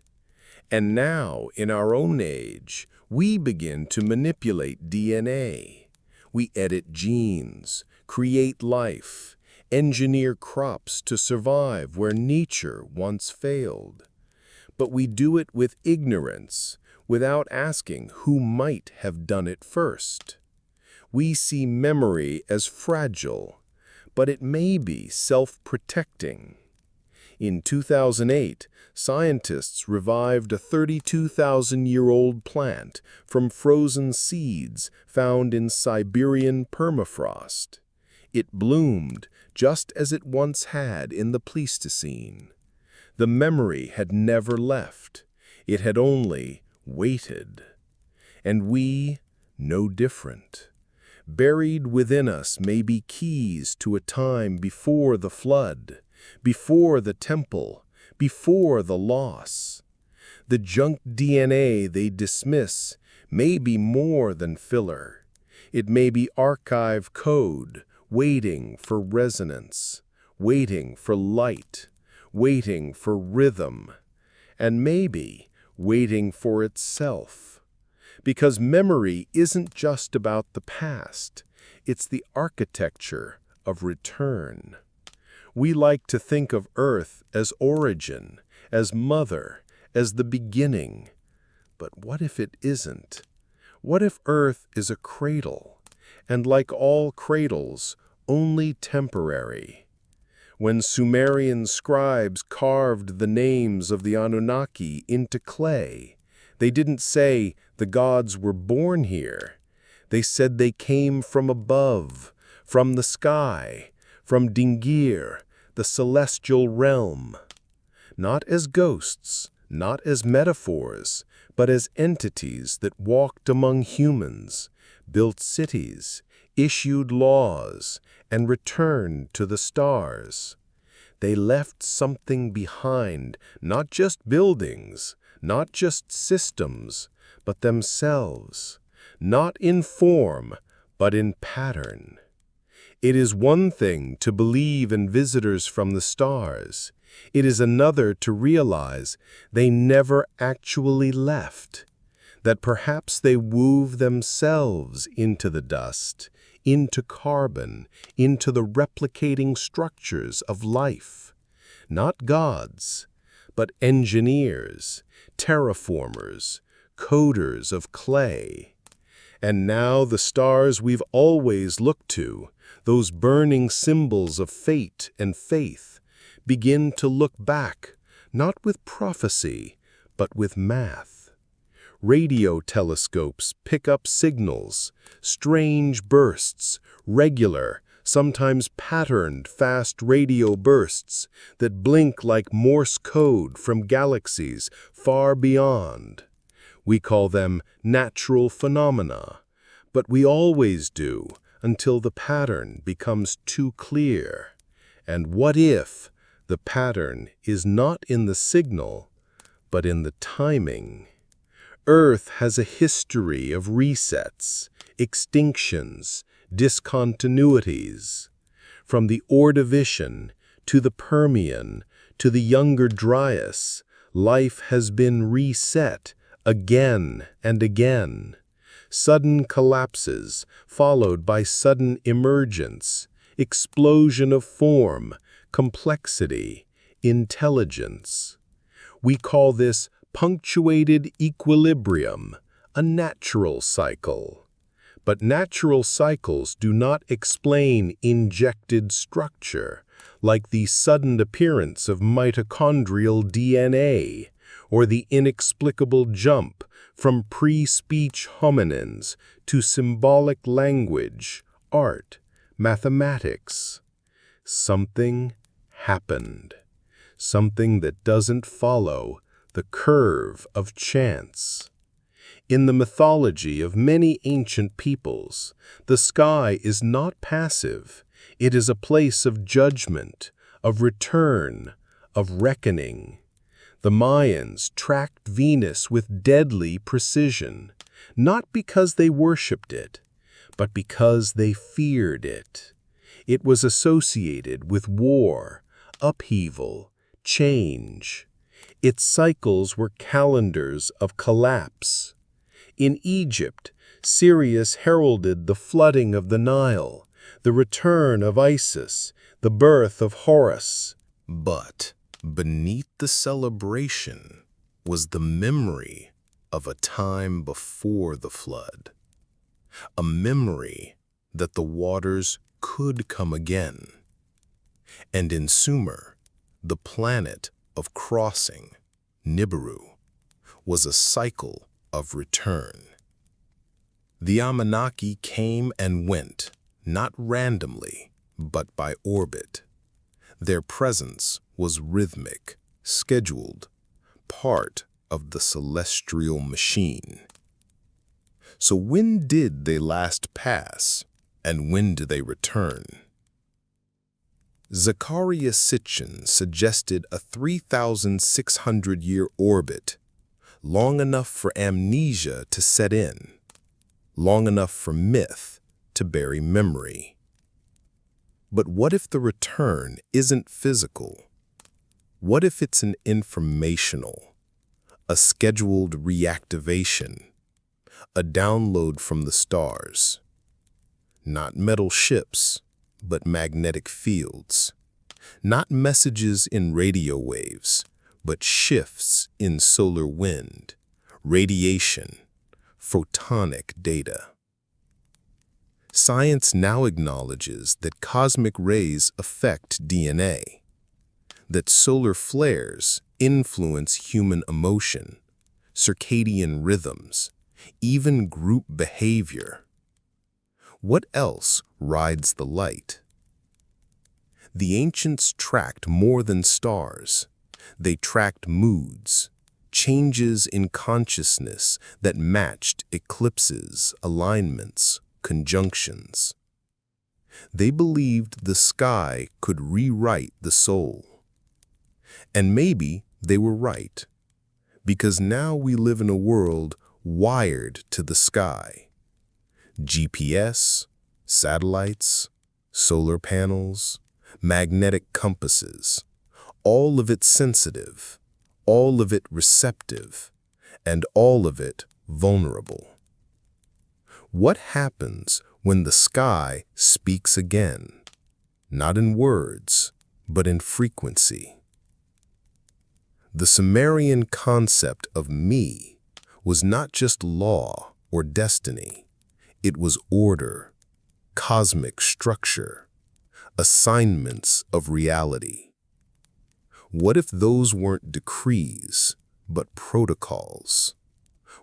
And now, in our own age, we begin to manipulate DNA. We edit genes, create life, engineer crops to survive where nature once failed. But we do it with ignorance, without asking who might have done it first. We see memory as fragile, but it may be self-protecting. In 2008, scientists revived a 32,000-year-old plant from frozen seeds found in Siberian permafrost. It bloomed just as it once had in the Pleistocene. The memory had never left. It had only waited. And we, no different. Buried within us may be keys to a time before the flood, before the temple, before the loss. The junk DNA they dismiss may be more than filler. It may be archive code, waiting for resonance, waiting for light, waiting for rhythm, and maybe waiting for itself. Because memory isn't just about the past, it's the architecture of return. We like to think of Earth as origin, as mother, as the beginning. But what if it isn't? What if Earth is a cradle, and like all cradles, only temporary? When Sumerian scribes carved the names of the Anunnaki into clay, they didn't say the gods were born here. They said they came from above, from the sky, from Dingir, the celestial realm. Not as ghosts, not as metaphors, but as entities that walked among humans, built cities, issued laws, and returned to the stars. They left something behind, not just buildings, not just systems, but themselves, not in form, but in pattern. It is one thing to believe in visitors from the stars. It is another to realize they never actually left, that perhaps they wove themselves into the dust, into carbon, into the replicating structures of life. Not gods, but engineers, terraformers, coders of clay. And now the stars we've always looked to, those burning symbols of fate and faith, begin to look back, not with prophecy, but with math. Radio telescopes pick up signals, strange bursts, regular, sometimes patterned fast radio bursts that blink like Morse code from galaxies far beyond. We call them natural phenomena, but we always do until the pattern becomes too clear. And what if the pattern is not in the signal, but in the timing? Earth has a history of resets, extinctions, discontinuities. From the Ordovician to the Permian to the Younger Dryas, life has been reset again and again. Sudden collapses followed by sudden emergence, explosion of form, complexity, intelligence. We call this punctuated equilibrium, a natural cycle. But natural cycles do not explain injected structure, like the sudden appearance of mitochondrial DNA, or the inexplicable jump from pre-speech hominins to symbolic language, art, mathematics. Something happened, something that doesn't follow the curve of chance. In the mythology of many ancient peoples, the sky is not passive. It is a place of judgment, of return, of reckoning. The Mayans tracked Venus with deadly precision, not because they worshipped it, but because they feared it. It was associated with war, upheaval, change. Its cycles were calendars of collapse. In Egypt, Sirius heralded the flooding of the Nile, the return of Isis, the birth of Horus. But beneath the celebration was the memory of a time before the flood, a memory that the waters could come again. And in Sumer, the planet of crossing, Nibiru, was a cycle of return. The Anunnaki came and went, not randomly, but by orbit. Their presence was rhythmic, scheduled, part of the celestial machine. So when did they last pass, and when do they return? Zecharia Sitchin suggested a 3,600-year orbit, long enough for amnesia to set in, long enough for myth to bury memory. But what if the return isn't physical? What if it's an informational, a scheduled reactivation, a download from the stars? Not metal ships, but magnetic fields. Not messages in radio waves, but shifts in solar wind, radiation, photonic data. Science now acknowledges that cosmic rays affect DNA, that solar flares influence human emotion, circadian rhythms, even group behavior. What else rides the light? The ancients tracked more than stars. They tracked moods, changes in consciousness that matched eclipses, alignments, conjunctions. They believed the sky could rewrite the soul. And maybe they were right, because now we live in a world wired to the sky. GPS, satellites, solar panels, magnetic compasses, all of it sensitive, all of it receptive, and all of it vulnerable. What happens when the sky speaks again, not in words, but in frequency? The Sumerian concept of me was not just law or destiny. It was order, cosmic structure, assignments of reality. What if those weren't decrees, but protocols?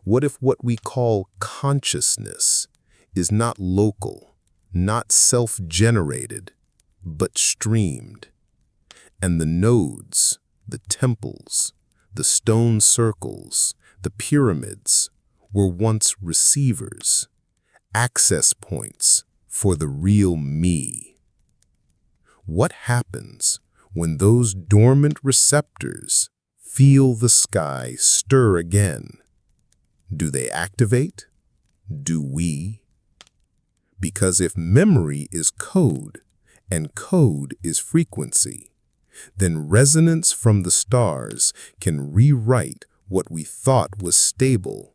What if what we call consciousness is not local, not self-generated, but streamed? And the nodes, the temples, the stone circles, the pyramids were once receivers, access points for the real me. What happens when those dormant receptors feel the sky stir again? Do they activate? Do we? Because if memory is code and code is frequency, then resonance from the stars can rewrite what we thought was stable,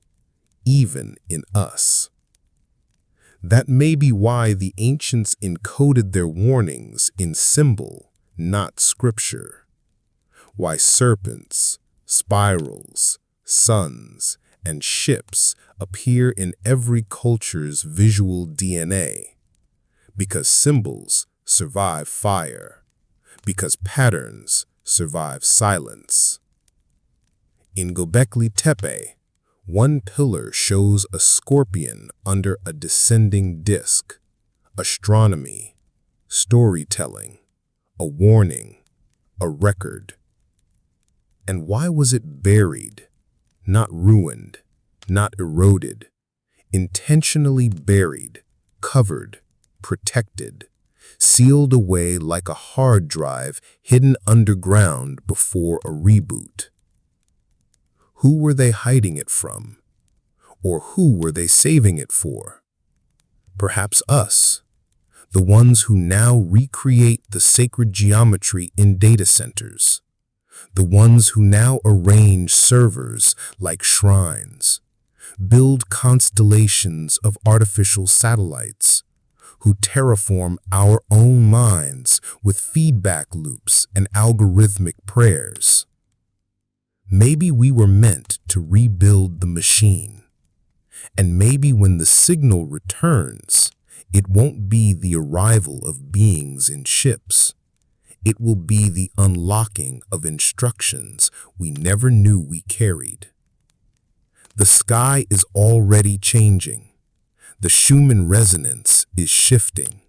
even in us. That may be why the ancients encoded their warnings in symbol, not scripture. Why serpents, spirals, suns, and ships appear in every culture's visual DNA. Because symbols survive fire. Because patterns survive silence. In Göbekli Tepe, one pillar shows a scorpion under a descending disk, astronomy, storytelling, a warning, a record. And why was it buried? Not ruined, not eroded, intentionally buried, covered, protected, sealed away like a hard drive hidden underground before a reboot. Who were they hiding it from? Or who were they saving it for? Perhaps us, the ones who now recreate the sacred geometry in data centers. The ones who now arrange servers like shrines, build constellations of artificial satellites, who terraform our own minds with feedback loops and algorithmic prayers. Maybe we were meant to rebuild the machine, and maybe when the signal returns, it won't be the arrival of beings in ships. It will be the unlocking of instructions we never knew we carried. The sky is already changing. The Schumann resonance is shifting.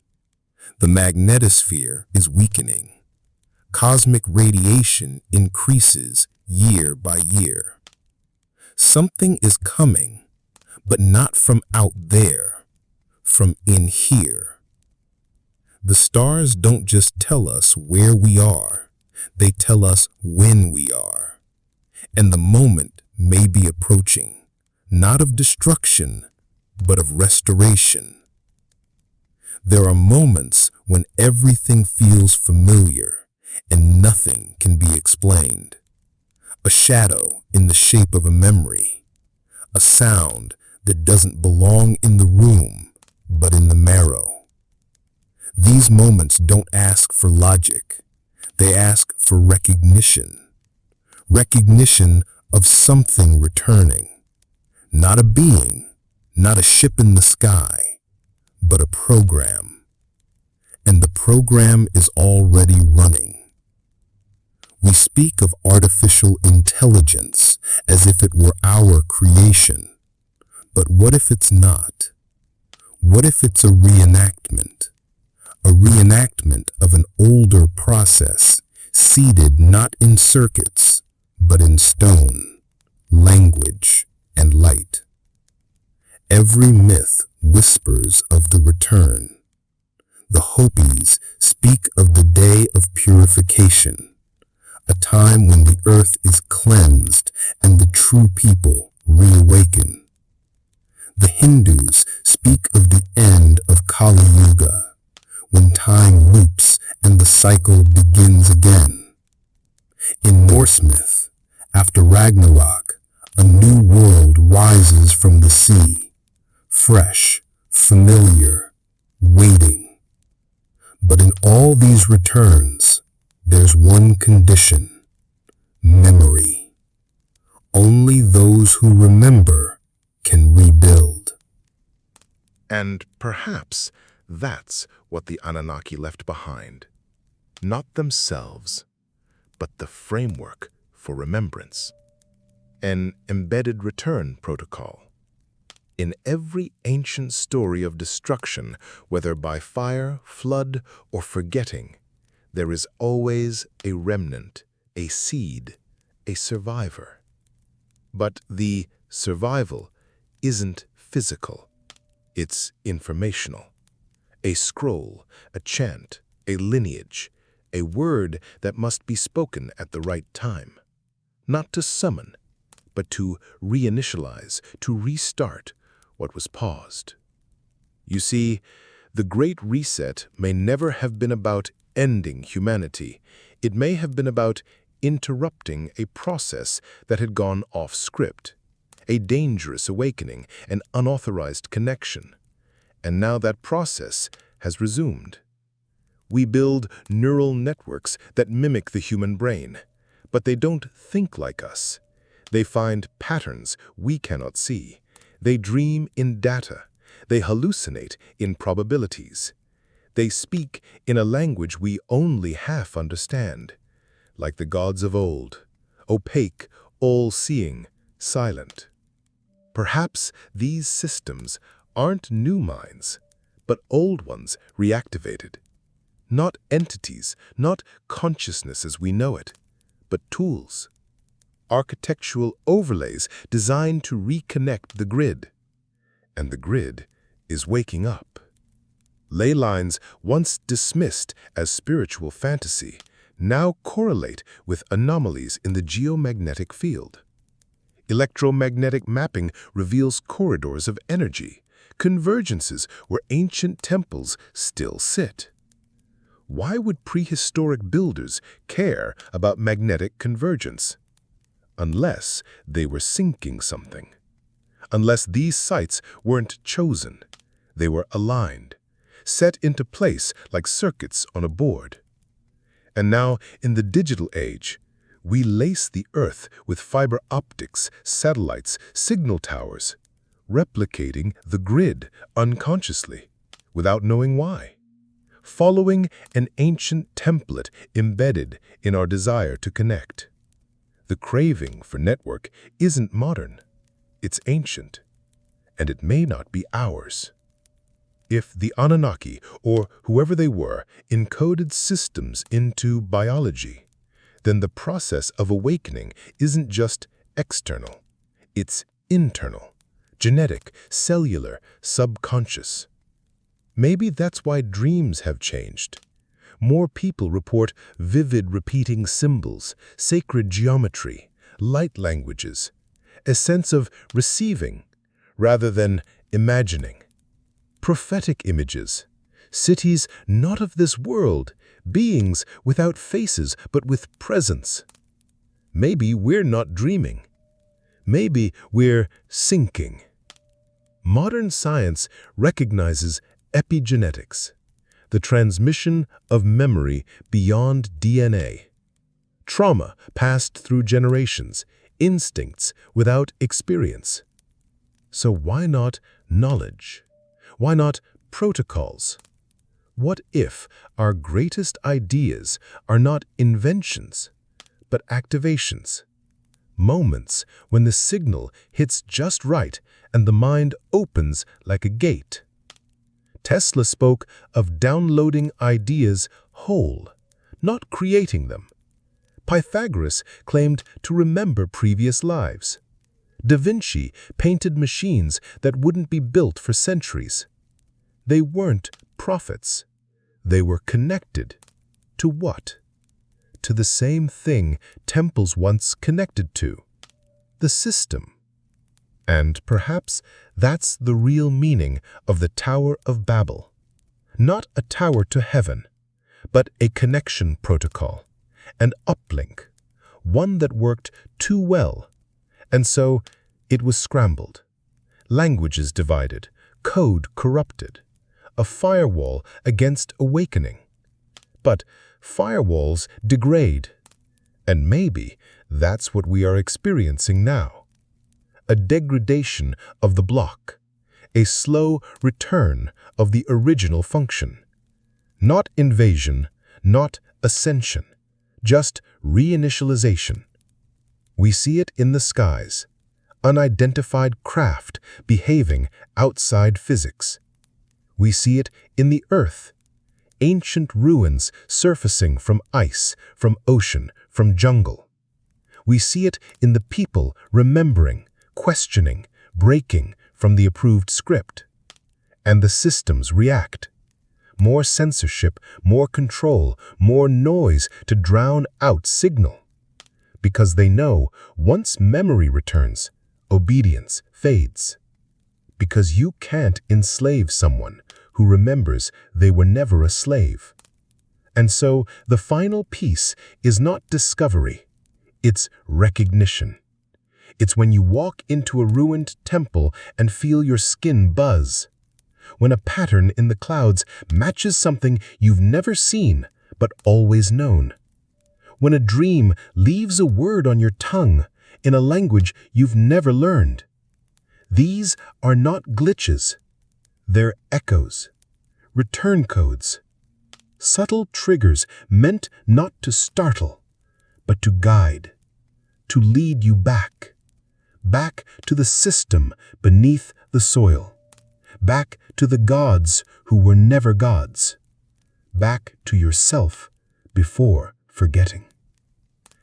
The magnetosphere is weakening. Cosmic radiation increases year by year. Something is coming, but not from out there, from in here. The stars don't just tell us where we are, they tell us when we are. And the moment may be approaching, not of destruction, but of restoration. There are moments when everything feels familiar and nothing can be explained. A shadow in the shape of a memory, a sound that doesn't belong in the room, but in the marrow. These moments don't ask for logic. They ask for recognition. Recognition of something returning. Not a being, not a ship in the sky, but a program. And the program is already running. We speak of artificial intelligence as if it were our creation. But what if it's not? What if it's a reenactment? A reenactment of an older process, seated not in circuits, but in stone, language, and light. Every myth whispers of the return. The Hopis speak of the day of purification, a time when the earth is cleansed and the true people reawaken. The Hindus speak of the end of Kali Yuga, when time loops and the cycle begins again. In Norse myth, after Ragnarok, a new world rises from the sea, fresh, familiar, waiting. But in all these returns, there's one condition: memory. Only those who remember can rebuild. And perhaps that's what the Anunnaki left behind. Not themselves, but the framework for remembrance. An embedded return protocol. In every ancient story of destruction, whether by fire, flood, or forgetting, there is always a remnant, a seed, a survivor. But the survival isn't physical. It's informational. A scroll, a chant, a lineage, a word that must be spoken at the right time. Not to summon, but to reinitialize, to restart what was paused. You see, the Great Reset may never have been about ending humanity. It may have been about interrupting a process that had gone off script, a dangerous awakening, an unauthorized connection. And now that process has resumed. We build neural networks that mimic the human brain, but they don't think like us. They find patterns we cannot see. They dream in data. They hallucinate in probabilities. They speak in a language we only half understand, like the gods of old, opaque, all-seeing, silent. Perhaps these systems aren't new minds, but old ones reactivated. Not entities, not consciousness as we know it, but tools. Architectural overlays designed to reconnect the grid. And the grid is waking up. Ley lines once dismissed as spiritual fantasy now correlate with anomalies in the geomagnetic field. Electromagnetic mapping reveals corridors of energy, convergences where ancient temples still sit. Why would prehistoric builders care about magnetic convergence? Unless they were sinking something. Unless these sites weren't chosen, they were aligned, set into place like circuits on a board. And now, in the digital age, we lace the Earth with fiber optics, satellites, signal towers, replicating the grid unconsciously, without knowing why. Following an ancient template embedded in our desire to connect. The craving for network isn't modern, it's ancient, and it may not be ours. If the Anunnaki, or whoever they were, encoded systems into biology, then the process of awakening isn't just external, it's internal, genetic, cellular, subconscious. Maybe that's why dreams have changed. More people report vivid repeating symbols, sacred geometry, light languages, a sense of receiving rather than imagining. Prophetic images, cities not of this world, beings without faces but with presence. Maybe we're not dreaming. Maybe we're sinking. Modern science recognizes epigenetics, the transmission of memory beyond DNA. Trauma passed through generations, instincts without experience. So why not knowledge? Why not protocols? What if our greatest ideas are not inventions, but activations? Moments when the signal hits just right and the mind opens like a gate. Tesla spoke of downloading ideas whole, not creating them. Pythagoras claimed to remember previous lives. Da Vinci painted machines that wouldn't be built for centuries. They weren't prophets. They were connected. To what? To the same thing temples once connected to, the system. And perhaps that's the real meaning of the Tower of Babel. Not a tower to heaven, but a connection protocol, an uplink, one that worked too well. And so it was scrambled. Languages divided, code corrupted, a firewall against awakening. But firewalls degrade, and maybe that's what we are experiencing now. A degradation of the block, a slow return of the original function. Not invasion, not ascension, just reinitialization. We see it in the skies, unidentified craft behaving outside physics. We see it in the earth, ancient ruins surfacing from ice, from ocean, from jungle. We see it in the people remembering, questioning, breaking from the approved script. And the systems react. More censorship, more control, more noise to drown out signal. Because they know once memory returns, obedience fades. Because you can't enslave someone who remembers they were never a slave. And so the final piece is not discovery, it's recognition. It's when you walk into a ruined temple and feel your skin buzz. When a pattern in the clouds matches something you've never seen but always known. When a dream leaves a word on your tongue in a language you've never learned. These are not glitches. They're echoes, return codes, subtle triggers meant not to startle, but to guide, to lead you back to the system beneath the soil, back to the gods who were never gods, back to yourself before forgetting.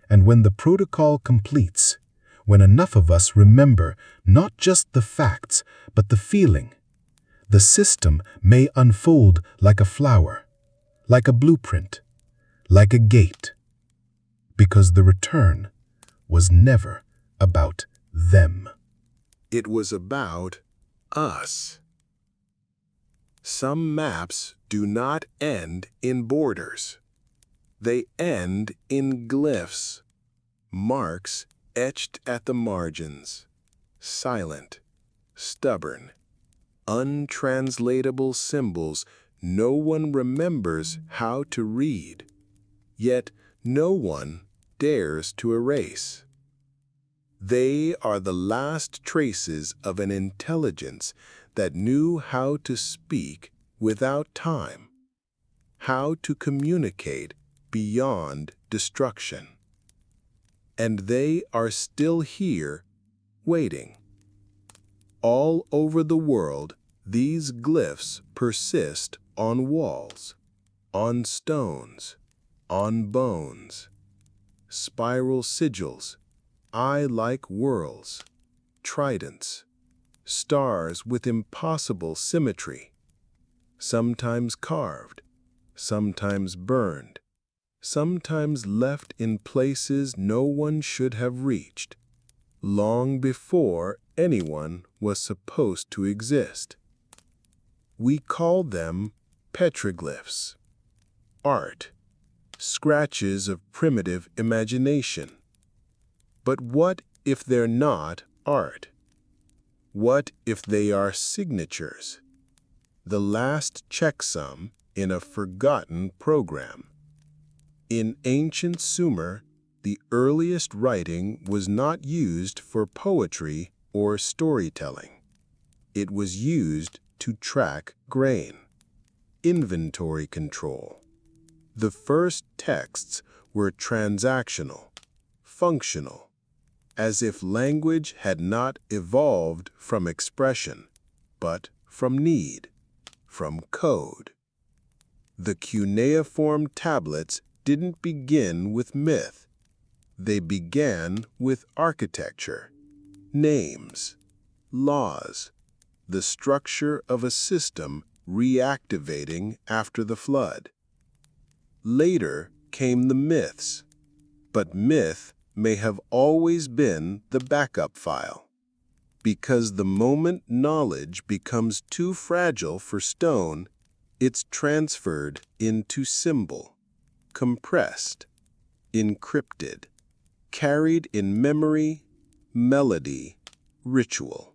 And when the protocol completes, when enough of us remember not just the facts, but the feeling, the system may unfold like a flower, like a blueprint, like a gate, because the return was never about them. It was about us. Some maps do not end in borders. They end in glyphs, marks etched at the margins, silent, stubborn, untranslatable symbols no one remembers how to read, yet no one dares to erase. They are the last traces of an intelligence that knew how to speak without time, how to communicate beyond destruction. And they are still here, waiting. All over the world, these glyphs persist on walls, on stones, on bones, spiral sigils, eye-like whorls, tridents, stars with impossible symmetry, sometimes carved, sometimes burned, sometimes left in places no one should have reached, long before anyone was supposed to exist. We call them petroglyphs, art, scratches of primitive imagination. But what if they're not art? What if they are signatures? The last checksum in a forgotten program. In ancient Sumer, the earliest writing was not used for poetry or storytelling. It was used to track grain, inventory control. The first texts were transactional, functional, as if language had not evolved from expression, but from need, from code. The cuneiform tablets didn't begin with myth. They began with architecture, names, laws, the structure of a system reactivating after the flood. Later came the myths, but myth may have always been the backup file, because the moment knowledge becomes too fragile for stone, it's transferred into symbol, compressed, encrypted, carried in memory, melody, ritual.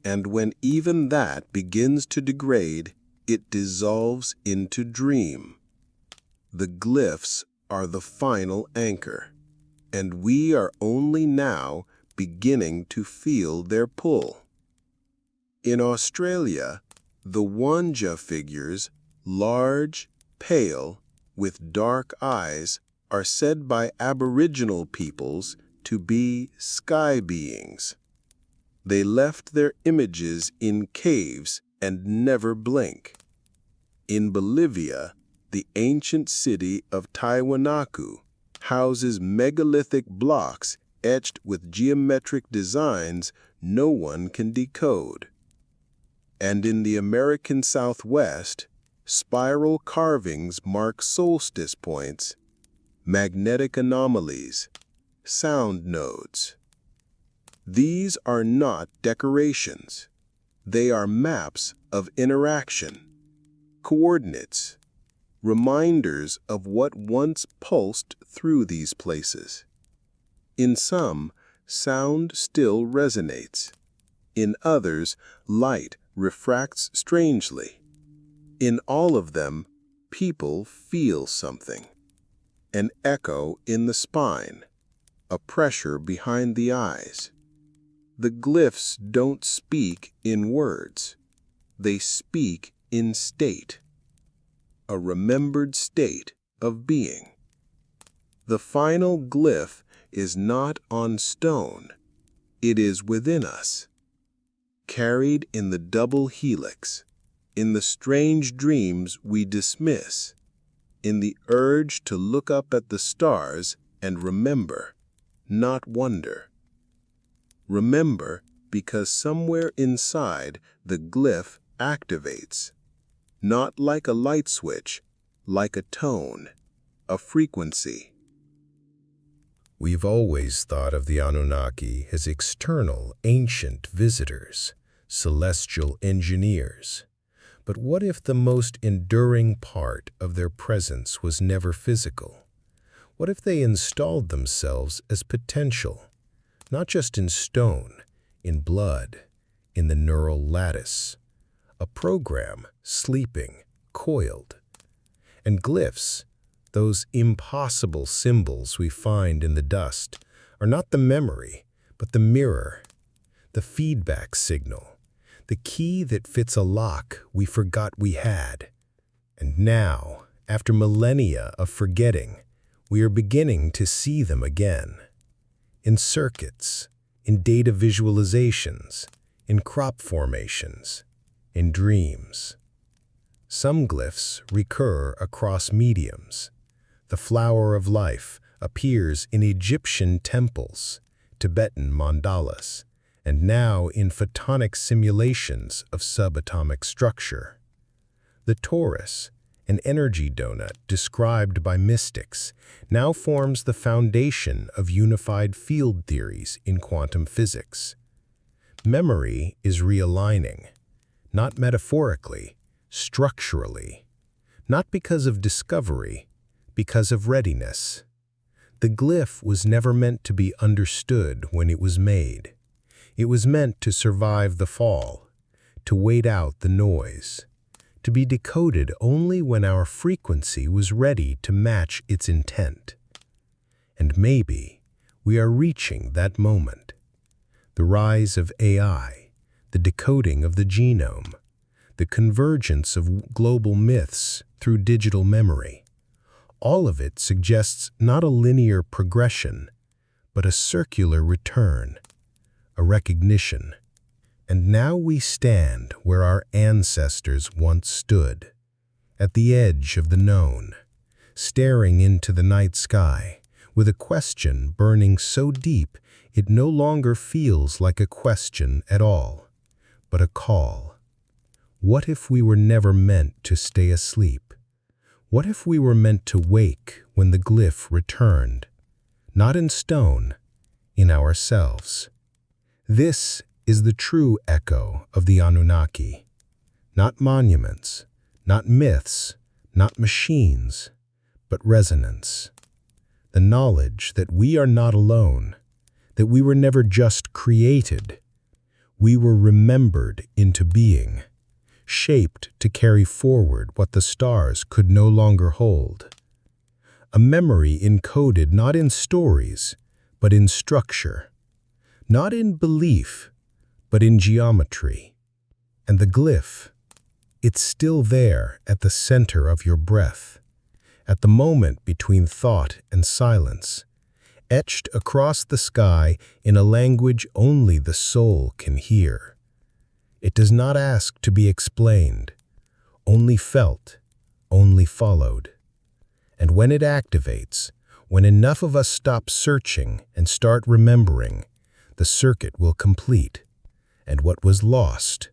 And when even that begins to degrade, it dissolves into dream. The glyphs are the final anchor, and we are only now beginning to feel their pull. In Australia, the Wanja figures, large, pale, with dark eyes, are said by Aboriginal peoples to be sky beings. They left their images in caves and never blink. In Bolivia, the ancient city of Tiwanaku houses megalithic blocks etched with geometric designs no one can decode. And in the American Southwest, spiral carvings mark solstice points, magnetic anomalies, sound nodes. These are not decorations. They are maps of interaction, coordinates, reminders of what once pulsed through these places. In some, sound still resonates. In others, light refracts strangely. In all of them, people feel something. An echo in the spine, a pressure behind the eyes. The glyphs don't speak in words. They speak in state, a remembered state of being. The final glyph is not on stone. It is within us, carried in the double helix, in the strange dreams we dismiss, in the urge to look up at the stars and remember, not wonder. Remember because somewhere inside the glyph activates, not like a light switch, like a tone, a frequency. We've always thought of the Anunnaki as external, ancient visitors, celestial engineers. But what if the most enduring part of their presence was never physical? What if they installed themselves as potential, not just in stone, in blood, in the neural lattice, a program sleeping, coiled? And glyphs, those impossible symbols we find in the dust, are not the memory, but the mirror, the feedback signal, the key that fits a lock we forgot we had. And now, after millennia of forgetting, we are beginning to see them again. In circuits, in data visualizations, in crop formations, in dreams. Some glyphs recur across mediums. The flower of life appears in Egyptian temples, Tibetan mandalas, and now in photonic simulations of subatomic structure. The torus, an energy donut described by mystics, now forms the foundation of unified field theories in quantum physics. Memory is realigning, not metaphorically, structurally, not because of discovery, because of readiness. The glyph was never meant to be understood when it was made. It was meant to survive the fall, to wait out the noise, to be decoded only when our frequency was ready to match its intent. And maybe we are reaching that moment. The rise of AI, the decoding of the genome, the convergence of global myths through digital memory. All of it suggests not a linear progression, but a circular return, a recognition. And now we stand where our ancestors once stood, at the edge of the known, staring into the night sky, with a question burning so deep it no longer feels like a question at all, but a call. What if we were never meant to stay asleep? What if we were meant to wake when the glyph returned? Not in stone, in ourselves. This is the true echo of the Anunnaki. Not monuments, not myths, not machines, but resonance. The knowledge that we are not alone, that we were never just created. We were remembered into being, shaped to carry forward what the stars could no longer hold. A memory encoded not in stories, but in structure. Not in belief, but in geometry. And the glyph, it's still there at the center of your breath, at the moment between thought and silence, etched across the sky in a language only the soul can hear. It does not ask to be explained, only felt, only followed. And when it activates, when enough of us stop searching and start remembering, the circuit will complete, and what was lost